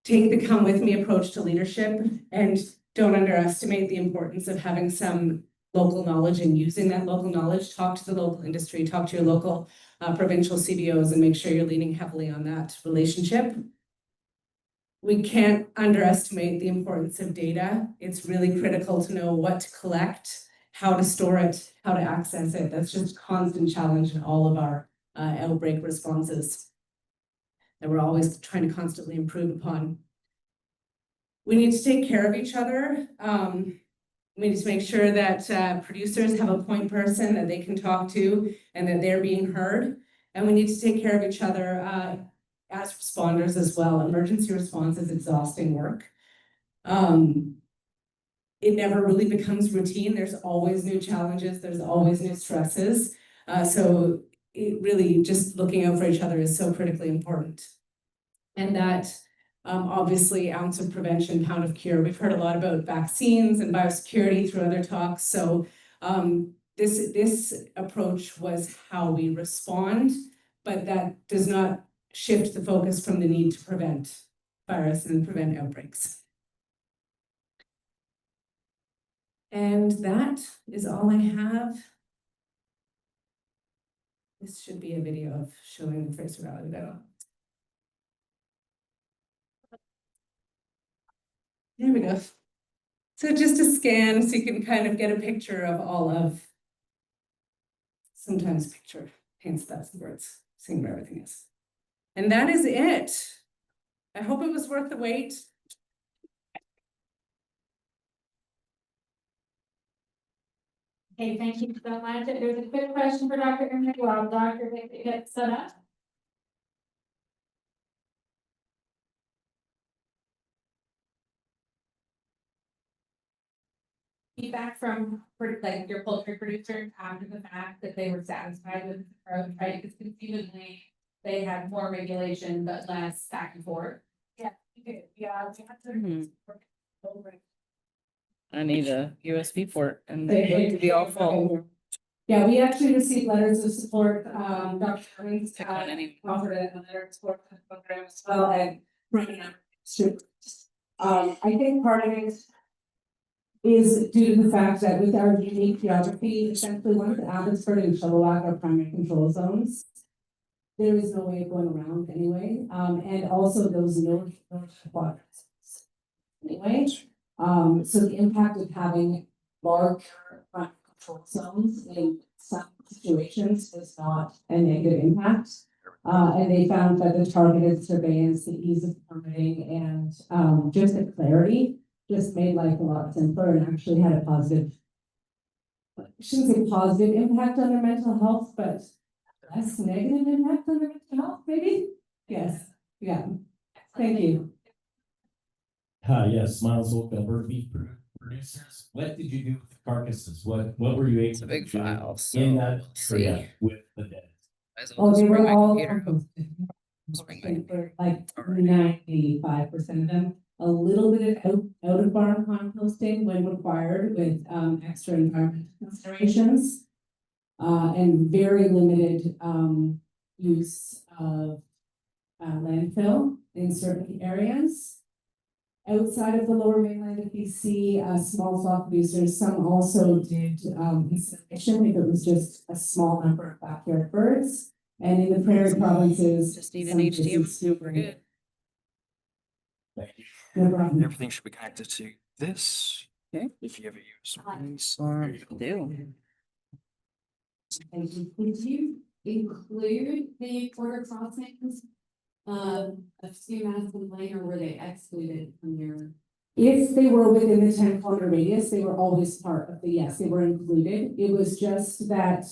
Take the come with me approach to leadership, and don't underestimate the importance of having some local knowledge and using that local knowledge. Talk to the local industry, talk to your local provincial CBOs, and make sure you're leaning heavily on that relationship. We can't underestimate the importance of data. It's really critical to know what to collect, how to store it, how to access it. That's just a constant challenge in all of our outbreak responses that we're always trying to constantly improve upon. We need to take care of each other. We need to make sure that producers have a point person that they can talk to and that they're being heard. And we need to take care of each other as responders as well. Emergency response is exhausting work. It never really becomes routine. There's always new challenges. There's always new stresses. So it really just looking out for each other is so critically important. And that obviously ounce of prevention, pound of cure. We've heard a lot about vaccines and biosecurity through other talks. So this approach was how we respond, but that does not shift the focus from the need to prevent virus and prevent outbreaks. And that is all I have. This should be a video of showing the Fraser Valley though. There we go. So just a scan so you can kind of get a picture of all of, sometimes picture paints, that's the words, seeing where everything is. And that is it. I hope it was worth the wait. Okay, thank you so much. There's a quick question for Dr. Emery while Dr. gets set up. Feedback from like your poultry producers after the fact that they were satisfied with the approach, right? Because conceivably they had more regulation but less back and forth. Yeah, yeah. I need a USB port and they need to be all full. Yeah, we actually received letters of support. Dr. Cummings offered a letter of support for the program as well, and I think part of it is due to the fact that with our unique geography, essentially once Abbotsford and Chilliwack are primary control zones, there is no way of going around anyway. And also those north quadrants anyway. So the impact of having larger primary control zones in some situations was not a negative impact. And they found that the targeted surveillance, the ease of permitting, and just the clarity just made life a lot simpler and actually had a positive, I shouldn't say positive impact on their mental health, but less negative impact on their mental health, maybe? Yes, yeah. Thank you. Yes, Miles Oakville, beef producers. What did you do with the carcasses? What were you able It's a big to do file. So in that see. area with the dead? Oh, they were all like 95% of them. A little bit of out of barn composting when required with extra environmental considerations, and very limited use of landfill in certain areas. Outside of the lower mainland of BC, small flock producers, some also did incineration if it was just a small number of backyard birds. And in the prairie provinces, Just need an HDMI. We're good. Thank you. No problem. Everything should be connected to this. Okay. If you ever use. Do. And could you include the border crossings of CMS and Lane, or were they excluded from your? If they were within the 10-kilometer radius, they were always part of the, yes, they were included. It was just that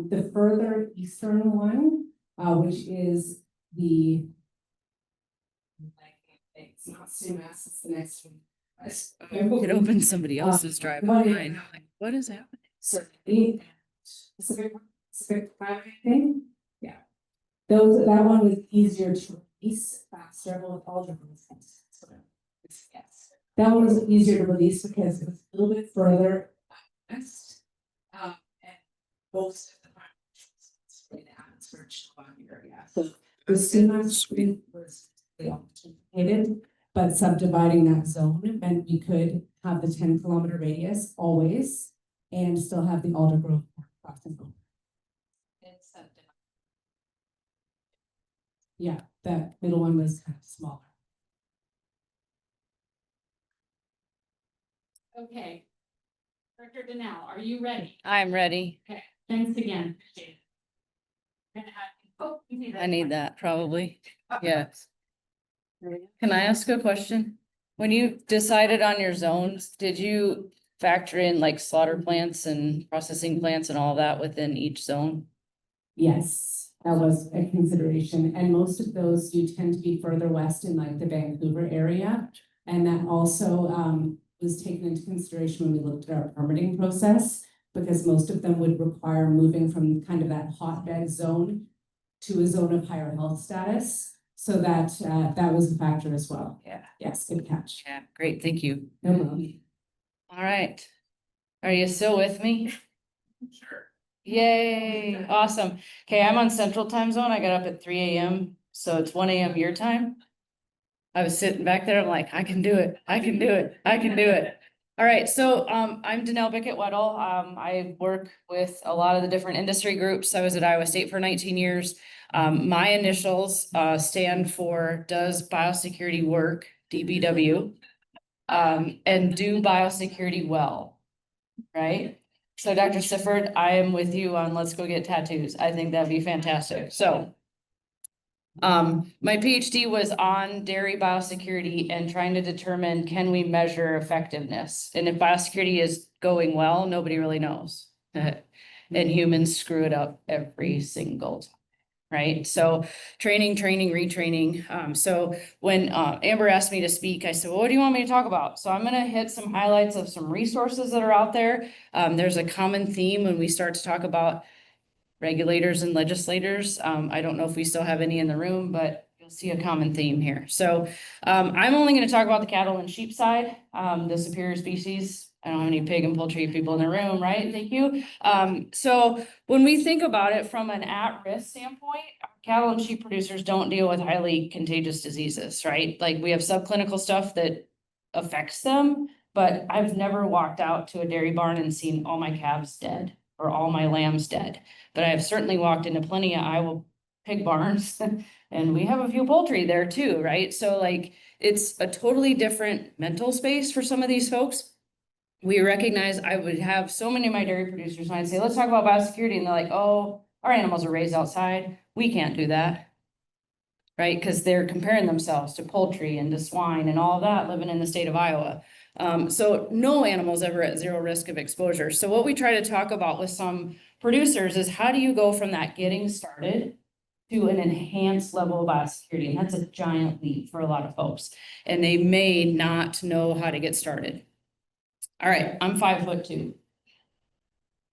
the further eastern one, which is the, it's not Sumas, it's the next one. It opens somebody else's driveway. I'm like, what is happening? So Pacific thing, yeah. That one was easier to release faster with all the things. Yes. That one was easier to release because it was a little bit further west. And most of the right atmosphere area. So the Sumas screen was complicated, but subdividing that zone meant we could have the 10-kilometer radius always and still have the alder grove crossing over. Yeah, that middle one was kind of smaller. Okay. Director Donnell, are you ready? I'm ready. Okay, thanks again. I need that probably. Yes. Can I ask a question? When you decided on your zones, did you factor in like slaughter plants and processing plants and all that within each zone? Yes, that was a consideration. And most of those you tend to be further west in like the Vancouver area. And that also was taken into consideration when we looked at our permitting process, because most of them would require moving from kind of that hotbed zone to a zone of higher health status. So that that was a factor as well. Yeah. Yes, good catch. Yeah, great, thank you. No problem. All right. Are you still with me? Sure. Yay, awesome. Okay, I'm on Central Time Zone. I got up at 3 a.m. So it's 1 a.m. your time. I was sitting back there, I'm like, I can do it, I can do it, I can do it. All right, so I'm Donnell Bickett-Weddle. I work with a lot of the different industry groups. I was at Iowa State for 19 years. My initials stand for Does Biosecurity Work, DBW, and Do Biosecurity Well, right? So Dr. Sifford, I am with you on Let's Go Get Tattoos. I think that'd be fantastic. So my PhD was on dairy biosecurity and trying to determine, can we measure effectiveness? And if biosecurity is going well, nobody really knows. And humans screw it up every single time, right? So training, retraining. So when Amber asked me to speak, I said, well, what do you want me to talk about? So I'm gonna hit some highlights of some resources that are out there. There's a common theme when we start to talk about regulators and legislators. I don't know if we still have any in the room, but you'll see a common theme here. So I'm only going to talk about the cattle and sheep side, the superior species. I don't have any pig and poultry people in the room, right? Thank you. So when we think about it from an at-risk standpoint, cattle and sheep producers don't deal with highly contagious diseases, right? Like we have subclinical stuff that affects them, but I've never walked out to a dairy barn and seen all my calves dead or all my lambs dead. But I have certainly walked into plenty of Iowa pig barns and we have a few poultry there too, right? So like it's a totally different mental space for some of these folks. We recognize I would have so many of my dairy producers when I'd say, let's talk about biosecurity. And they're like, oh, our animals are raised outside. We can't do that. Right? Because they're comparing themselves to poultry and to swine and all that living in the state of Iowa. So no animal's ever at zero risk of exposure. So what we try to talk about with some producers is how do you go from that getting started to an enhanced level of biosecurity? And that's a giant leap for a lot of folks. And they may not know how to get started. All right, I'm 5'2".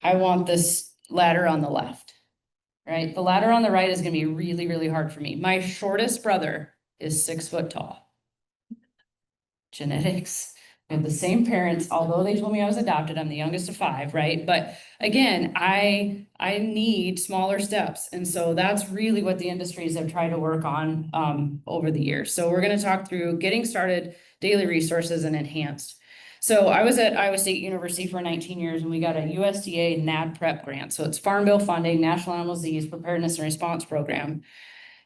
I want this ladder on the left, right? The ladder on the right is gonna be really, really hard for me. My shortest brother is 6 foot tall. Genetics. We have the same parents, although they told me I was adopted, I'm the youngest of 5, right? But again, I need smaller steps. And so that's really what the industries have tried to work on over the years. So we're gonna talk through getting started, daily resources, and enhanced. So I was at Iowa State University for 19 years and we got a USDA NAD prep grant. So it's Farm Bill funding, National Animal Disease Preparedness and Response Program.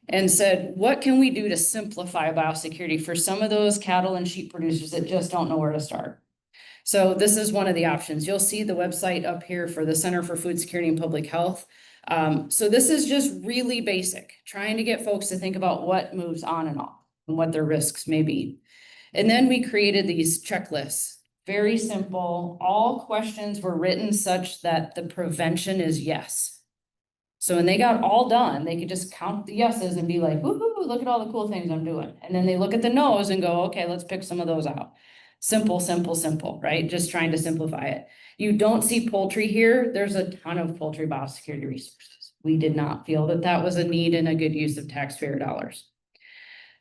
And said, what can we do to simplify biosecurity for some of those cattle and sheep producers that just don't know where to start? So this is one of the options. You'll see the website up here for the Center for Food Security and Public Health. So this is just really basic, trying to get folks to think about what moves on and off and what their risks may be. And then we created these checklists, very simple. All questions were written such that the prevention is yes. So when they got all done, they could just count the yeses and be like, woohoo, look at all the cool things I'm doing. And then they look at the no's and go, okay, let's pick some of those out. Simple, simple, simple, right? Just trying to simplify it. You don't see poultry here. There's a ton of poultry biosecurity resources. We did not feel that that was a need and a good use of taxpayer dollars.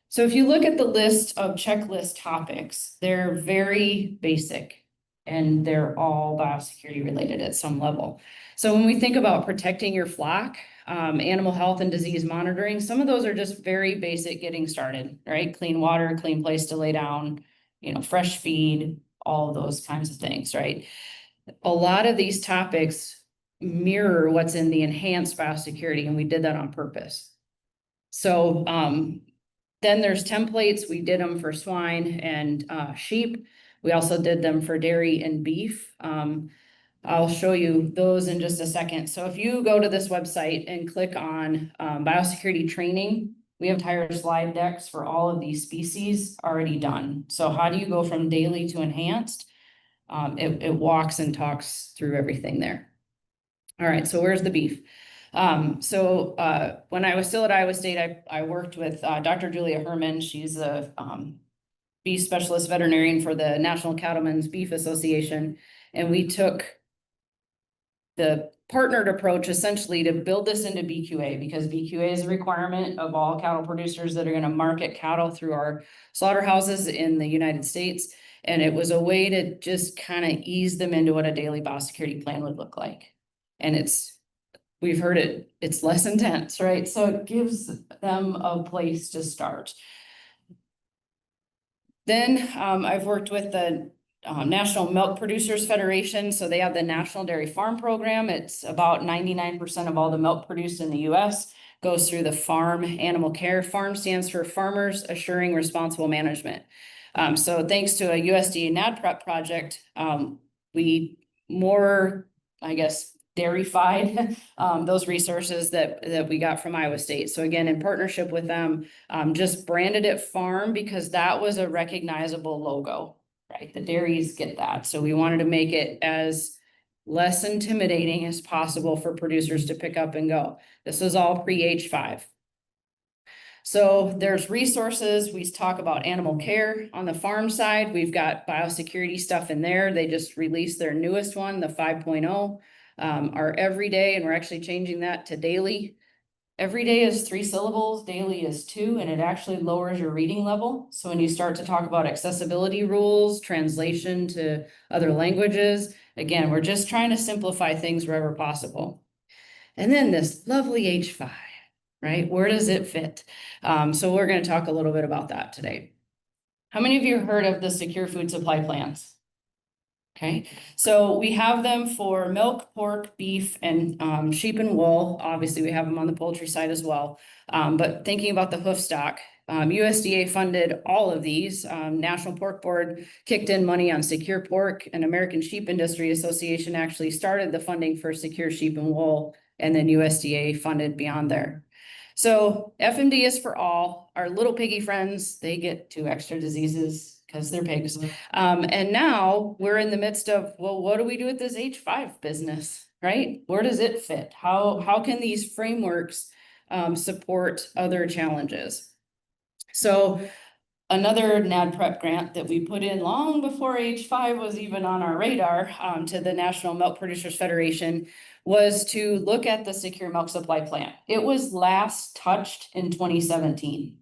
So if you look at the list of checklist topics, they're very basic and they're all biosecurity related at some level. So when we think about protecting your flock, animal health and disease monitoring, some of those are just very basic getting started, right? Clean water, clean place to lay down, fresh feed, all of those kinds of things, right? A lot of these topics mirror what's in the enhanced biosecurity, and we did that on purpose. So then there's templates. We did them for swine and sheep. We also did them for dairy and beef. I'll show you those in just a second. So if you go to this website and click on biosecurity training, we have entire slide decks for all of these species already done. So how do you go from daily to enhanced? It walks and talks through everything there. All right, so where's the beef? When I was still at Iowa State, I worked with Dr. Julia Herman. She's a beef specialist veterinarian for the National Cattlemen's Beef Association. And we took the partnered approach essentially to build this into BQA, because BQA is a requirement of all cattle producers that are going to market cattle through our slaughterhouses in the United States. And it was a way to just kind of ease them into what a daily biosecurity plan would look like. And we've heard it's less intense, right? So it gives them a place to start. Then I've worked with the National Milk Producers Federation. So they have the National Dairy Farm Program. It's about 99% of all the milk produced in the US goes through the farm animal care. Farm stands for Farmers Assuring Responsible Management. So thanks to a USDA NADPREP project, we more, I guess, dairy-fied those resources that we got from Iowa State. So again, in partnership with them, just branded it farm because that was a recognizable logo, right? The dairies get that. So we wanted to make it as less intimidating as possible for producers to pick up and go. This was all pre-H5. So there's resources. We talk about animal care on the farm side. We've got biosecurity stuff in there. They just released their newest one, the 5.0. Our everyday, and we're actually changing that to daily. Every day is 3 syllables, daily is 2, and it actually lowers your reading level. So when you start to talk about accessibility rules, translation to other languages, again, we're just trying to simplify things wherever possible. And then this lovely H5, right? Where does it fit? So we're going to talk a little bit about that today. How many of you heard of the secure food supply plans? Okay, so we have them for milk, pork, beef, and sheep and wool. Obviously, we have them on the poultry side as well. But thinking about the hoof stock, USDA funded all of these. National Pork Board kicked in money on secure pork, and American Sheep Industry Association actually started the funding for secure sheep and wool, and then USDA funded beyond there. So FMD is for all. Our little piggy friends, they get 2 extra diseases because they're pigs. And now we're in the midst of, well, what do we do with this H5 business, right? Where does it fit? How can these frameworks support other challenges? So another NADPREP grant that we put in long before H5 was even on our radar to the National Milk Producers Federation was to look at the secure milk supply plan. It was last touched in 2017.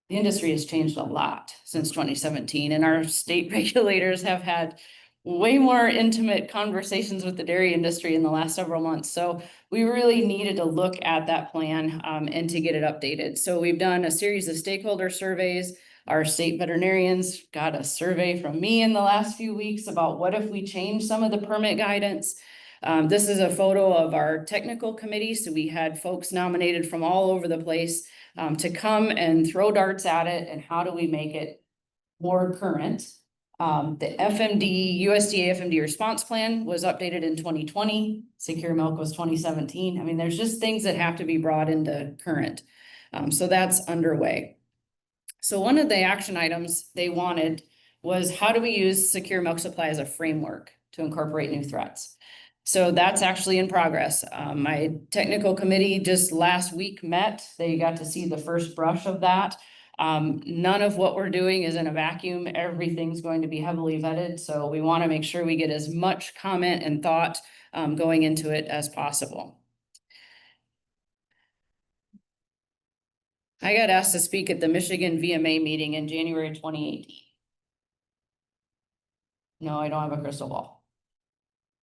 The industry has changed a lot since 2017, and our state regulators have had way more intimate conversations with the dairy industry in the last several months. So we really needed to look at that plan and to get it updated. So we've done a series of stakeholder surveys. Our state veterinarians got a survey from me in the last few weeks about what if we change some of the permit guidance. This is a photo of our technical committee. So we had folks nominated from all over the place to come and throw darts at it, and how do we make it more current. The USDA FMD response plan was updated in 2020. Secure milk was 2017. I mean, there's just things that have to be brought into current. So that's underway. So one of the action items they wanted was how do we use secure milk supply as a framework to incorporate new threats? So that's actually in progress. My technical committee just last week met. They got to see the first brush of that. None of what we're doing is in a vacuum. Everything's going to be heavily vetted. So we want to make sure we get as much comment and thought going into it as possible. I got asked to speak at the Michigan VMA meeting in January 2018. No, I don't have a crystal ball.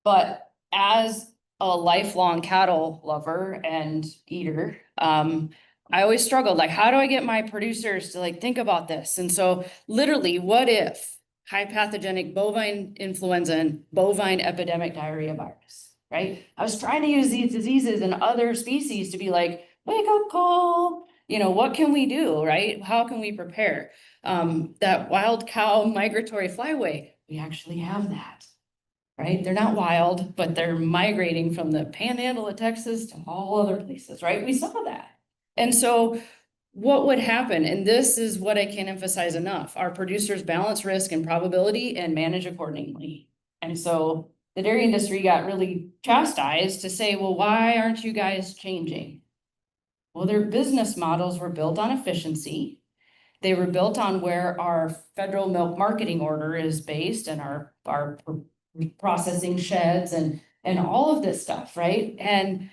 But as a lifelong cattle lover and eater, I always struggled, like, how do I get my producers to like think about this? And so literally, what if high pathogenic bovine influenza and bovine epidemic diarrhea virus, right? I was trying to use these diseases in other species to be like, wake up call, you know, what can we do, right? How can we prepare? That wild cow migratory flyway, we actually have that. Right? They're not wild, but they're migrating from the panhandle of Texas to all other places, right? We saw that. And so what would happen, and this is what I can't emphasize enough, our producers balance risk and probability and manage accordingly. And so the dairy industry got really chastised to say, well, why aren't you guys changing? Well, their business models were built on efficiency. They were built on where our federal milk marketing order is based and our processing sheds and all of this stuff, right? And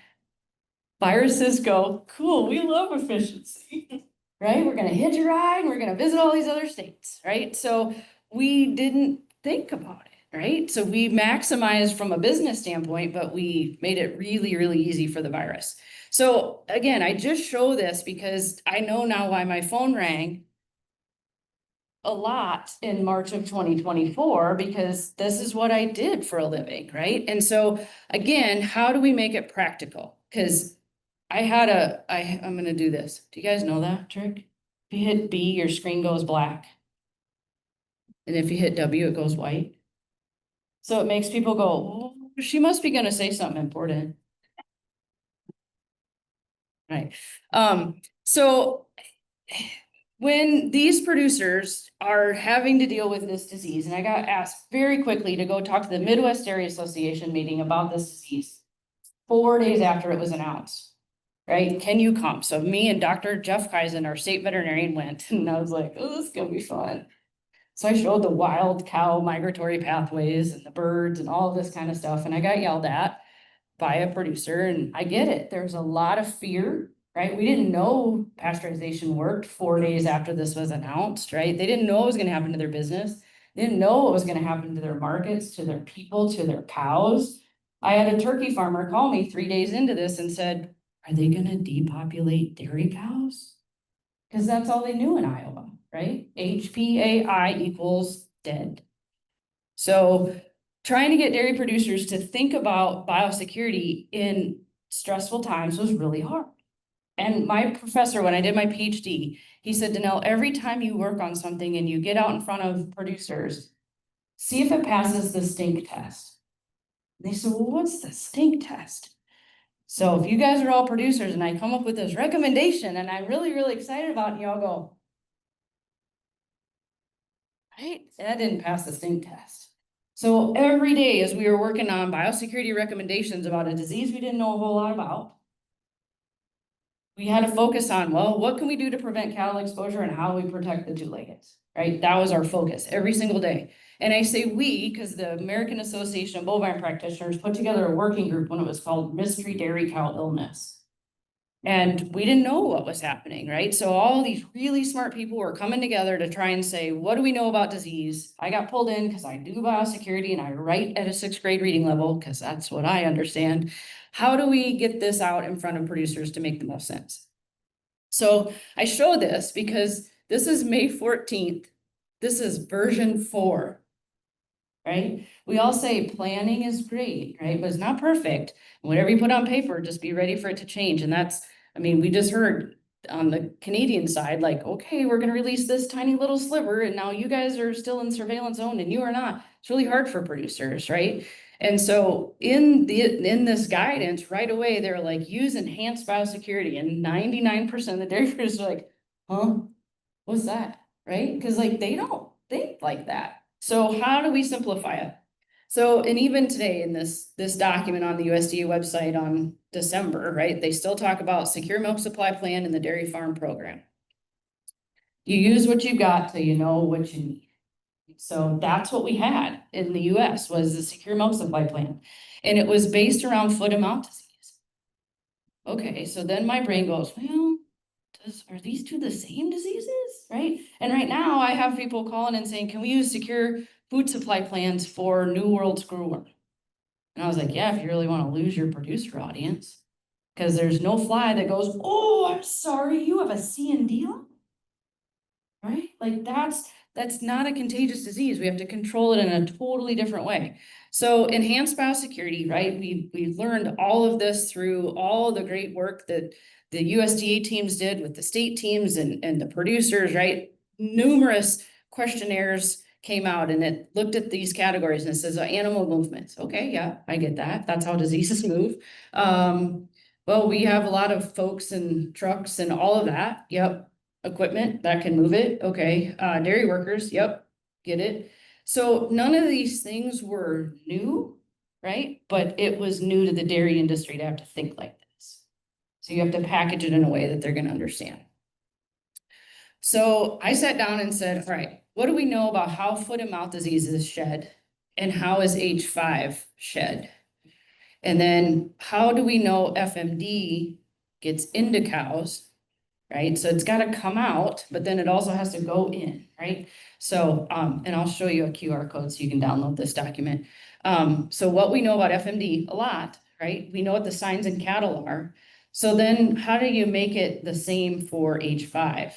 viruses go, cool, we love efficiency, right? We're gonna hitch a ride and we're gonna visit all these other states, right? So we didn't think about it, right? So we maximized from a business standpoint, but we made it really, really easy for the virus. So again, I just show this because I know now why my phone rang a lot in March of 2024, because this is what I did for a living, right? And so again, how do we make it practical? Because I'm gonna do this. Do you guys know that trick? If you hit B, your screen goes black. And if you hit W, it goes white. So it makes people go, oh, she must be gonna say something important. Right. So when these producers are having to deal with this disease, and I got asked very quickly to go talk to the Midwest Dairy Association meeting about this disease 4 days after it was announced, right? Can you come? So me and Dr. Jeff Kaizen, our state veterinarian, went, and I was like, oh, this is gonna be fun. So I showed the wild cow migratory pathways and the birds and all of this kind of stuff, and I got yelled at by a producer, and I get it. There's a lot of fear, right? We didn't know pasteurization worked 4 days after this was announced, right? They didn't know what was gonna happen to their business. They didn't know what was gonna happen to their markets, to their people, to their cows. I had a turkey farmer call me 3 days into this and said, are they gonna depopulate dairy cows? Because that's all they knew in Iowa, right? HPAI equals dead. So trying to get dairy producers to think about biosecurity in stressful times was really hard. And my professor, when I did my PhD, he said, Danelle, every time you work on something and you get out in front of producers, see if it passes the stink test. And they said, well, what's the stink test? So if you guys are all producers and I come up with this recommendation and I'm really, really excited about it, and y'all go, right? That didn't pass the stink test. So every day as we were working on biosecurity recommendations about a disease we didn't know a whole lot about, we had to focus on, well, what can we do to prevent cattle exposure and how we protect the two-leggeds, right? That was our focus every single day. And I say we, because the American Association of Bovine Practitioners put together a working group when it was called Mystery Dairy Cow Illness. And we didn't know what was happening, right? So all these really smart people were coming together to try and say, what do we know about disease? I got pulled in because I do biosecurity and I write at a 6th grade reading level because that's what I understand. How do we get this out in front of producers to make the most sense? So I show this because this is May 14th. This is version 4. Right? We all say planning is great, right? But it's not perfect. Whatever you put on paper, just be ready for it to change. And that's, I mean, we just heard on the Canadian side, like, okay, we're gonna release this tiny little sliver and now you guys are still in surveillance zone and you are not. It's really hard for producers, right? And so in this guidance right away, they're like, use enhanced biosecurity, and 99% of the dairy producers are like, huh? What's that? right? Because like they don't think like that. So how do we simplify it? So, and even today in this document on the USDA website on December, right, they still talk about secure milk supply plan and the dairy farm program. You use what you got till you know what you need. So that's what we had in the US was the secure milk supply plan. And it was based around foot and mouth disease. Okay, so then my brain goes, well, are these two the same diseases, right? And right now I have people calling and saying, can we use secure food supply plans for New World screwworm? And I was like, yeah, if you really want to lose your producer audience, because there's no fly that goes, oh, I'm sorry, you have a C&D lung? Right? Like that's not a contagious disease. We have to control it in a totally different way. So enhanced biosecurity, right? We've learned all of this through all the great work that the USDA teams did with the state teams and the producers, right? Numerous questionnaires came out and it looked at these categories and it says animal movements. Okay, yeah, I get that. That's how diseases move. Well, we have a lot of folks and trucks and all of that. Yep. Equipment that can move it. Okay. Dairy workers. Yep. Get it. So none of these things were new, right? But it was new to the dairy industry to have to think like this. So you have to package it in a way that they're going to understand. So I sat down and said, all right, what do we know about how foot and mouth disease is shed and how is H5 shed? And then how do we know FMD gets into cows, right? So it's got to come out, but then it also has to go in, right? So, and I'll show you a QR code so you can download this document. So what we know about FMD, a lot, right? We know what the signs in cattle are. So then how do you make it the same for H5?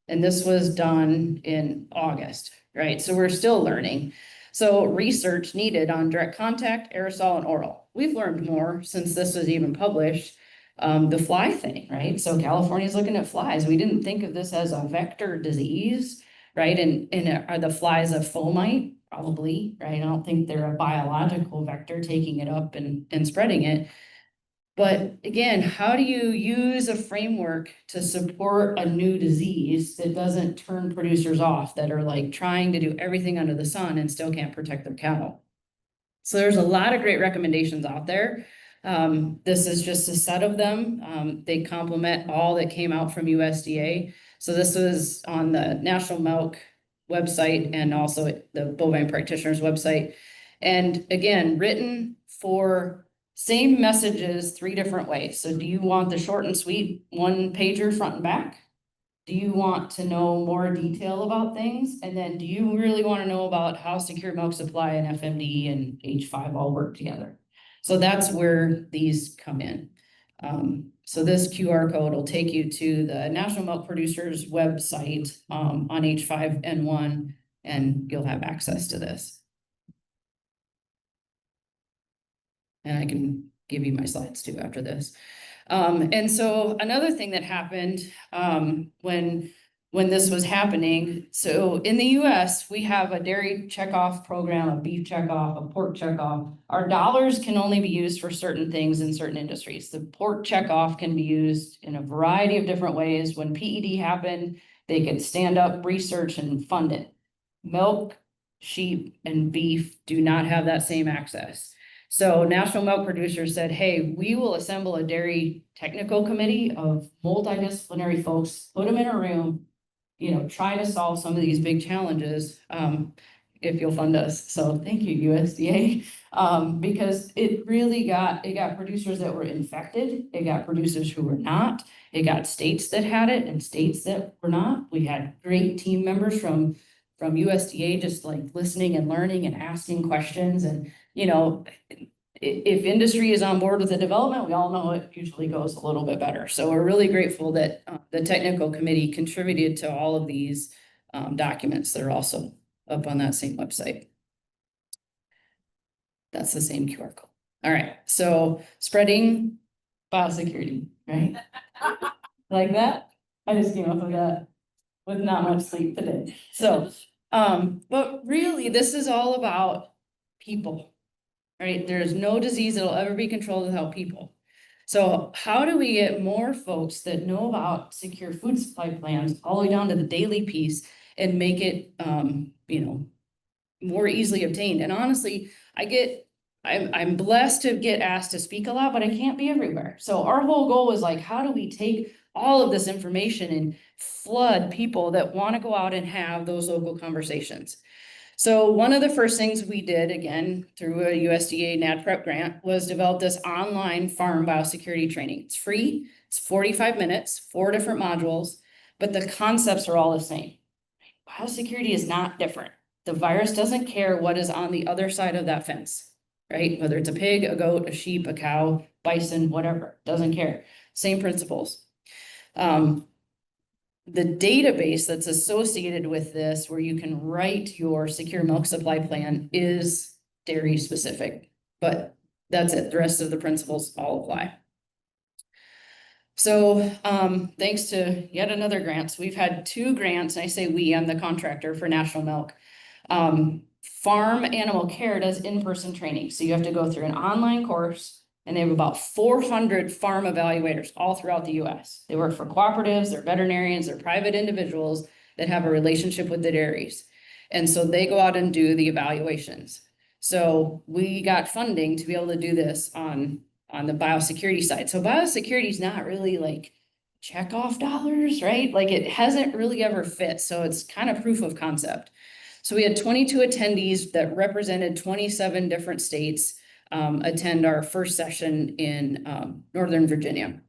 And this was done in August, right? So we're still learning. So research needed on direct contact, aerosol, and oral. We've learned more since this was even published. The fly thing, right? So California's looking at flies. We didn't think of this as a vector disease, right? And are the flies a fomite? Probably, right? I don't think they're a biological vector taking it up and spreading it. But again, how do you use a framework to support a new disease that doesn't turn producers off, that are like trying to do everything under the sun and still can't protect their cattle? So there's a lot of great recommendations out there. This is just a set of them. They complement all that came out from USDA. So this was on the National Milk website and also the Bovine Practitioners website. And again, written for same messages, 3 different ways. So do you want the short and sweet 1-pager front and back? Do you want to know more detail about things? And then do you really want to know about how secure milk supply and FMD and H5 all work together? So that's where these come in. So this QR code will take you to the National Milk Producers website on H5N1, and you'll have access to this. And I can give you my slides too after this. And so another thing that happened when this was happening, so in the US, we have a dairy checkoff program, a beef checkoff, a pork checkoff. Our dollars can only be used for certain things in certain industries. The pork checkoff can be used in a variety of different ways. When PED happened, they could stand up research and fund it. Milk, sheep, and beef do not have that same access. So National Milk Producers said, hey, we will assemble a dairy technical committee of multidisciplinary folks, put them in a room, try to solve some of these big challenges, if you'll fund us. So thank you, USDA, because it got producers that were infected. It got producers who were not. It got states that had it and states that were not. We had great team members from USDA just like listening and learning and asking questions. And if industry is on board with the development, we all know it usually goes a little bit better. So we're really grateful that the technical committee contributed to all of these documents that are also up on that same website. That's the same QR code. All right, so spreading biosecurity, right? Like that? I just came up with that with not much sleep today. So, but really, this is all about people. Right? There's no disease that'll ever be controlled without people. So how do we get more folks that know about secure food supply plans all the way down to the daily piece and make it, more easily obtained. And honestly, I'm blessed to get asked to speak a lot, but I can't be everywhere. So our whole goal was like, how do we take all of this information and flood people that want to go out and have those local conversations? So one of the first things we did, again, through a USDA NADPREP grant, was develop this online farm biosecurity training. It's free, it's 45 minutes, 4 different modules, but the concepts are all the same. Biosecurity is not different. The virus doesn't care what is on the other side of that fence, right? Whether it's a pig, a goat, a sheep, a cow, bison, whatever, doesn't care. Same principles. The database that's associated with this, where you can write your secure milk supply plan, is dairy specific, but that's it. The rest of the principles all apply. So thanks to yet another grant. So we've had 2 grants, and I say we, I'm the contractor for National Milk. Farm Animal Care does in-person training. So you have to go through an online course, and they have about 400 farm evaluators all throughout the US. They work for cooperatives, they're veterinarians, they're private individuals that have a relationship with the dairies. And so they go out and do the evaluations. So we got funding to be able to do this on the biosecurity side. So biosecurity is not really like check off dollars, right? Like it hasn't really ever fit. So it's kind of proof of concept. So we had 22 attendees that represented 27 different states attend our first session in Northern Virginia.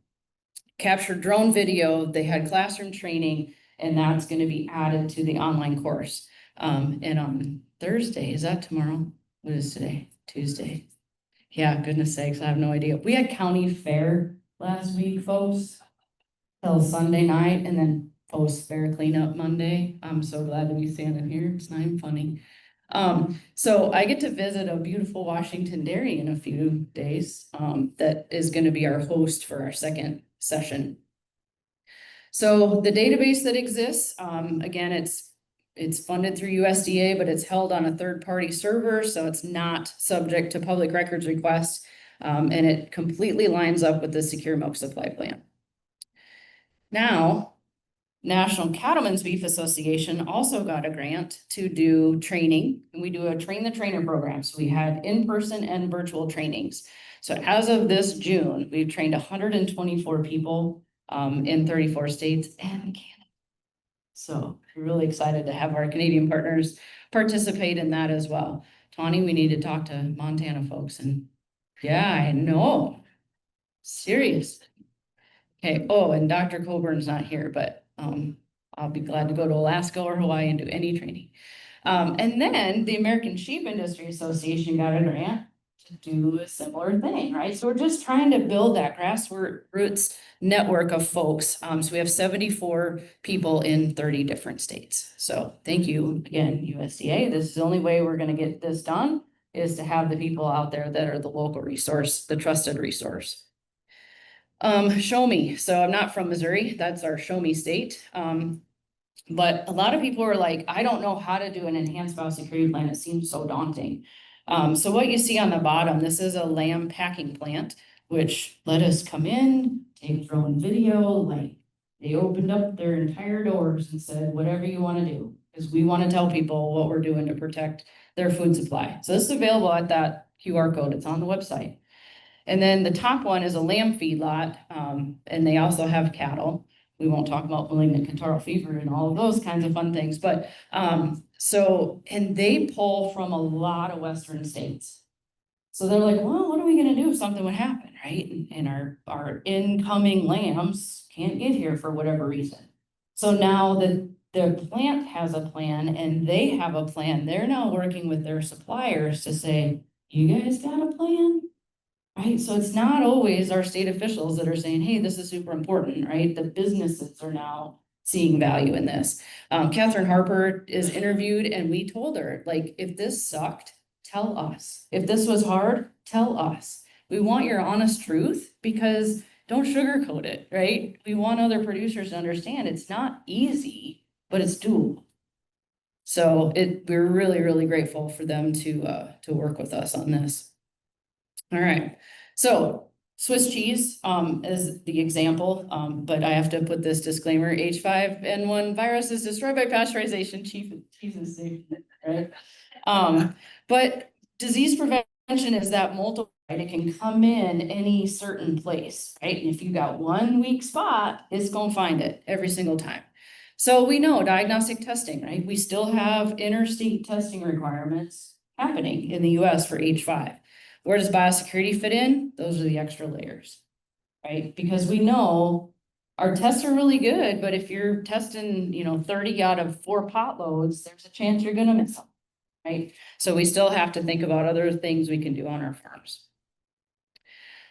Captured drone video, they had classroom training, and that's going to be added to the online course. And on Thursday, is that tomorrow? What is today? Tuesday. Yeah, goodness sakes, I have no idea. We had county fair last week, folks, till Sunday night, and then post-fair cleanup Monday. I'm so glad to be standing here. It's not even funny. So I get to visit a beautiful Washington dairy in a few days that is going to be our host for our second session. So the database that exists, again, it's funded through USDA, but it's held on a third-party server, so it's not subject to public records requests, and it completely lines up with the Secure Milk Supply Plan. Now, National Cattlemen's Beef Association also got a grant to do training, and we do a train the trainer program. So we had in-person and virtual trainings. So as of this June, we've trained 124 people in 34 states and Canada. So we're really excited to have our Canadian partners participate in that as well. Tawny, we need to talk to Montana folks, and yeah, I know. Serious. Okay, oh, and Dr. Coburn's not here, but I'll be glad to go to Alaska or Hawaii and do any training. And then the American Sheep Industry Association got a grant to do a similar thing, right? So we're just trying to build that grassroots network of folks. So we have 74 people in 30 different states. So thank you again, USDA. This is the only way we're going to get this done, is to have the people out there that are the local resource, the trusted resource. Show me. So I'm not from Missouri. That's our show me state. But a lot of people are like, I don't know how to do an enhanced biosecurity plan. It seems so daunting. So what you see on the bottom, this is a lamb packing plant, which let us come in, take drone video, like they opened up their entire doors and said, whatever you want to do, because we want to tell people what we're doing to protect their food supply. So this is available at that QR code. It's on the website. And then the top one is a lamb feedlot, and they also have cattle. We won't talk about malignant catarrhal fever and all of those kinds of fun things, but and they pull from a lot of Western states. So they're like, well, what are we gonna do if something would happen, right? And our incoming lambs can't get here for whatever reason. So now the plant has a plan and they have a plan. They're now working with their suppliers to say, you guys got a plan? Right, so it's not always our state officials that are saying, hey, this is super important, right? The businesses are now seeing value in this. Catherine Harper is interviewed and we told her, like, if this sucked, tell us. If this was hard, tell us. We want your honest truth, because don't sugarcoat it, right? We want other producers to understand it's not easy, but it's doable. So we're really, really grateful for them to work with us on this. All right, so Swiss cheese, is the example, but I have to put this disclaimer, H5N1 virus is destroyed by pasteurization, cheese is safe, right? But disease prevention is that multiple, right? It can come in any certain place, right? And if you got one weak spot, it's gonna find it every single time. So we know diagnostic testing, right? We still have interstate testing requirements happening in the US for H5. Where does biosecurity fit in? Those are the extra layers, right? Because we know our tests are really good, but if you're testing, 30 out of 4 pot loads, there's a chance you're gonna miss them, right? So we still have to think about other things we can do on our farms.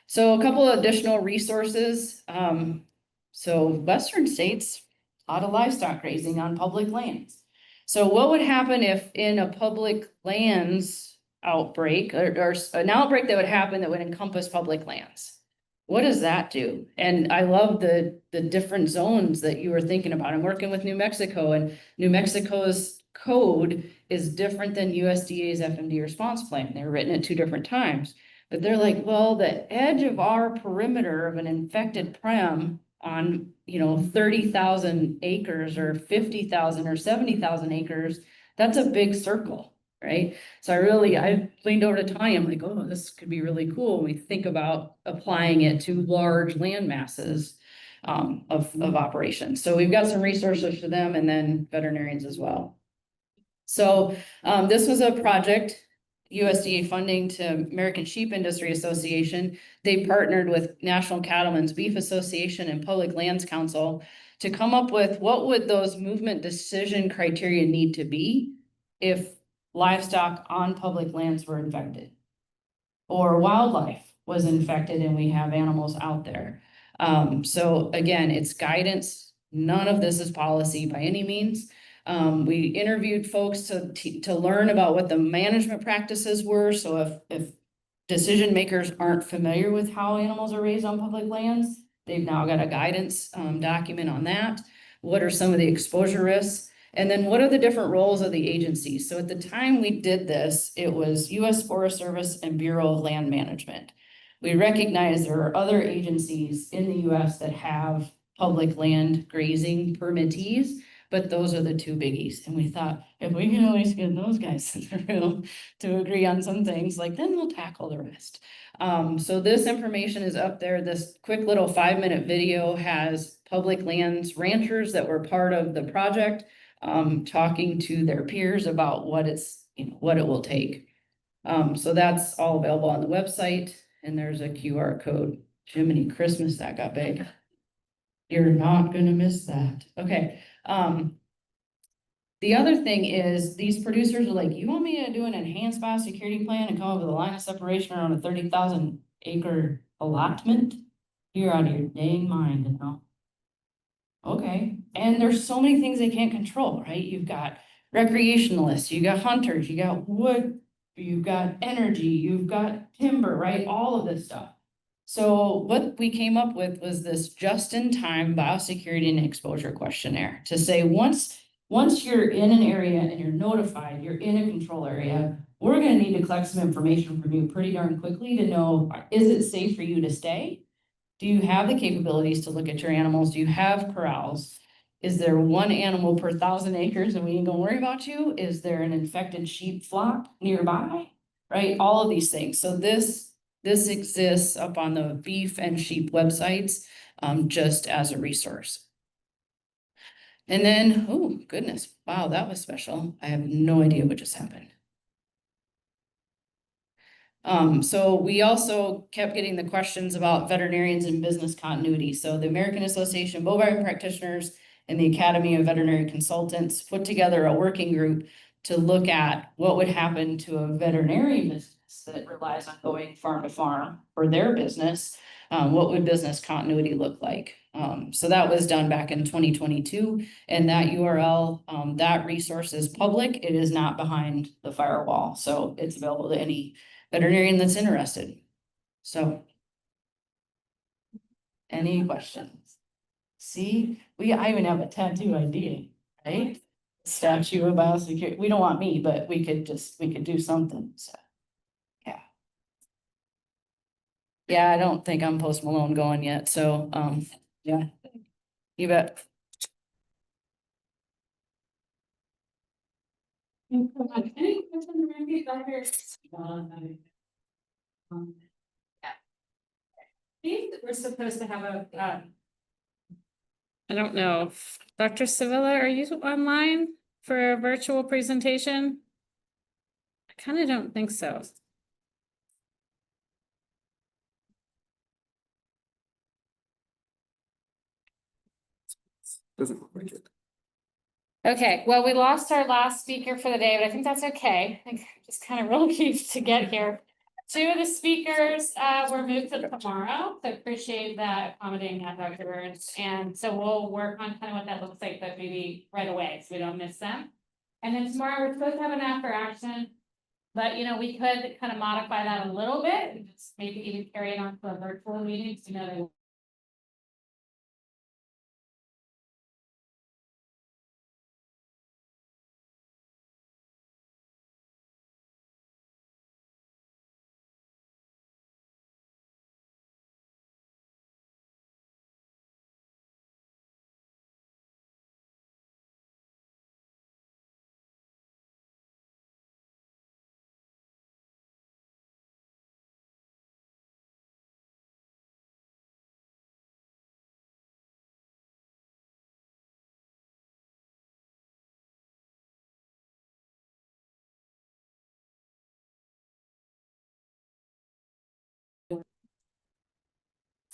So a couple of additional resources. So Western states, a lot of livestock grazing on public lands. So what would happen if in a public lands outbreak or an outbreak that would happen that would encompass public lands? What does that do? And I love the different zones that you were thinking about. I'm working with New Mexico, and New Mexico's code is different than USDA's FMD response plan. They're written at 2 different times. But they're like, well, the edge of our perimeter of an infected prem on, 30,000 acres or 50,000 or 70,000 acres, that's a big circle, right? So I leaned over to Tanya, I'm like, oh, this could be really cool when we think about applying it to large land masses of operations. So we've got some resources for them and then veterinarians as well. So this was a project, USDA funding to American Sheep Industry Association. They partnered with National Cattlemen's Beef Association and Public Lands Council to come up with what would those movement decision criteria need to be if livestock on public lands were infected or wildlife was infected and we have animals out there. So again, it's guidance. None of this is policy by any means. We interviewed folks to learn about what the management practices were. So if decision makers aren't familiar with how animals are raised on public lands, they've now got a guidance document on that. What are some of the exposure risks? And then what are the different roles of the agencies? So at the time we did this, it was US Forest Service and Bureau of Land Management. We recognize there are other agencies in the US that have public land grazing permittees, but those are the 2 biggies. And we thought, if we can at least get those guys in the room to agree on some things, like then we'll tackle the rest. So this information is up there. This quick little 5-minute video has public lands ranchers that were part of the project, talking to their peers about what what it will take. So that's all available on the website, and there's a QR code. Jiminy Christmas, that got big. You're not gonna miss that. Okay. The other thing is these producers are like, you want me to do an enhanced biosecurity plan and come up with a line of separation around a 30,000 acre allotment? You're out of your dang mind, Okay, and there's so many things they can't control, right? You've got recreationalists, you got hunters, you got wood, you've got energy, you've got timber, right? All of this stuff. So what we came up with was this just-in-time biosecurity and exposure questionnaire to say, once you're in an area and you're notified, you're in a control area, we're gonna need to collect some information from you pretty darn quickly to know, is it safe for you to stay? Do you have the capabilities to look at your animals? Do you have corrals? Is there 1 animal per 1,000 acres and we ain't gonna worry about you? Is there an infected sheep flock nearby? Right, all of these things. So this exists up on the beef and sheep websites, just as a resource. And then, oh goodness, wow, that was special. I have no idea what just happened. So we also kept getting the questions about veterinarians and business continuity. So the American Association of Bovine Practitioners and the Academy of Veterinary Consultants put together a working group to look at what would happen to a veterinary business that relies on going farm to farm for their business. What would business continuity look like? So that was done back in 2022, and that URL, that resource is public. It is not behind the firewall, so it's available to any veterinarian that's interested. So, any questions? See, I even have a tattoo idea, right? Statue of biosecurity. We don't want me, but we could do something. So, yeah. Yeah, I don't think I'm Post Malone going yet, so, yeah. You bet. Any questions or anything, Dr.? Yeah. I think that we're supposed to have a, I don't know, Dr. Sevilla, are you online for a virtual presentation? I kind of don't think so. Doesn't look like it. Okay, well, we lost our last speaker for the day, but I think that's okay. I think just kind of relieved to get here. Two of the speakers were moved to tomorrow, so appreciate that accommodating that, Dr. Burns. And so we'll work on kind of what that looks like, but maybe right away, so we don't miss them. And then tomorrow, we're supposed to have an after action, but you know, we could kind of modify that a little bit, and just maybe even carry it on to a virtual meeting, so you know,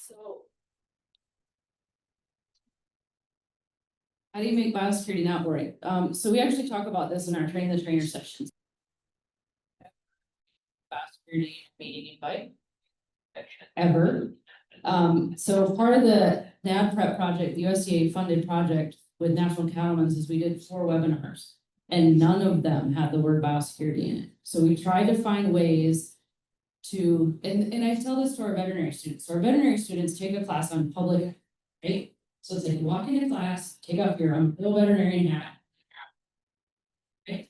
So. How do you make biosecurity not boring? So we actually talk about this in our train the trainer sessions. Biosecurity meeting invite. Ever. So part of the NAD prep project, the USDA funded project with National Cattlemen's is we did 4 webinars. And none of them had the word biosecurity in it. So we tried to find ways to, and I tell this to our veterinary students. So our veterinary students take a class on public, right? So it's like you walk into class, take off your real veterinarian hat. Right?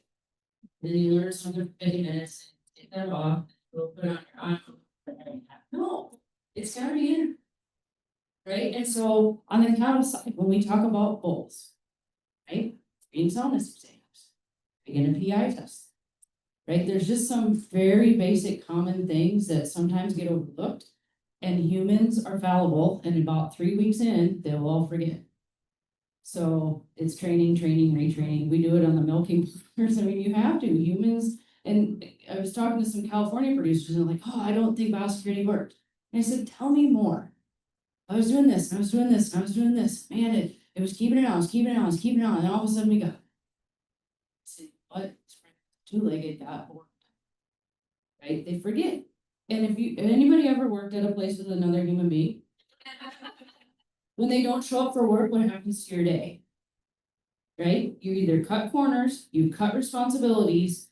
Then you learn something for 50 minutes, take that off, go put on your veterinarian hat. No, it's gotta be in. Right? And so on the cattle side, when we talk about bulls, right? Being soundness exams, being a PI test. Right? There's just some very basic common things that sometimes get overlooked. And humans are fallible, and about 3 weeks in, they will all forget. So it's training, retraining. We do it on the milking partners. I mean, you have to. Humans, and I was talking to some California producers, and they're like, oh, I don't think biosecurity worked. And I said, tell me more. I was doing this, and I was doing this, and I was doing this. Man, it was keeping it on, I was keeping it on, I was keeping it on. And then all of a sudden we go, say, what? Two-legged got bored. Right? They forget. And if anybody ever worked at a place with another human being, when they don't show up for work, what happens to your day? Right? You either cut corners, you cut responsibilities,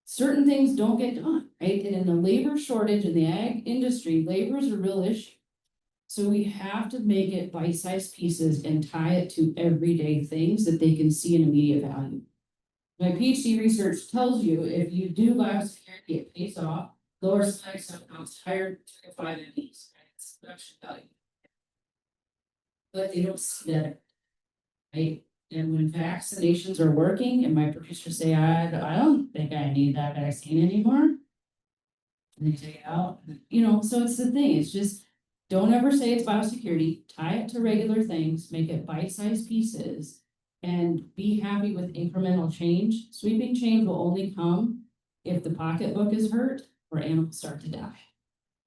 certain things don't get done, right? And in the labor shortage in the ag industry, labor is a real issue. So we have to make it bite-sized pieces and tie it to everyday things that they can see an immediate value. My PhD research tells you if you do biosecurity, it pays off, lower select counts, higher 5 MPs, right? It's production value. But they don't see that, right? And when vaccinations are working, and my producers say, I don't think I need that vaccine anymore. And they take it out, you know, so it's the thing, it's just, don't ever say it's biosecurity, tie it to regular things, make it bite-sized pieces, and be happy with incremental change. Sweeping change will only come if the pocketbook is hurt or animals start to die.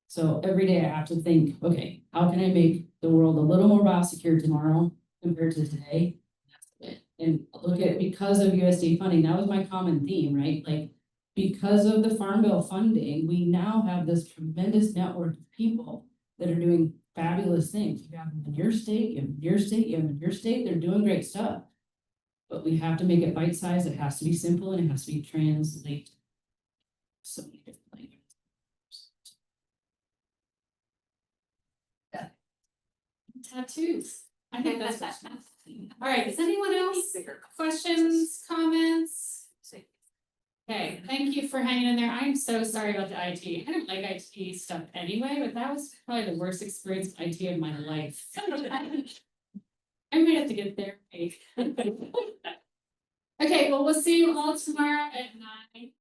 So every day I have to think, okay, how can I make the world a little more biosecure tomorrow compared to today? That's it. And look at, because of USDA funding, that was my common theme, right? Like, because of the Farm Bill funding, we now have this tremendous network of people that are doing fabulous things. You have them in your state, you have them in your state, you have them in your state, they're doing great stuff. But we have to make it bite-sized, it has to be simple, and it has to be translated. So many different languages. Yeah. Tattoos. I think that's all right. Does anyone else questions, comments? Okay, thank you for hanging in there. I'm so sorry about the IT. I don't like IT stuff anyway, but that was probably the worst experience with IT of my life. I might have to get therapy. Okay, well, we'll see you all tomorrow at 9.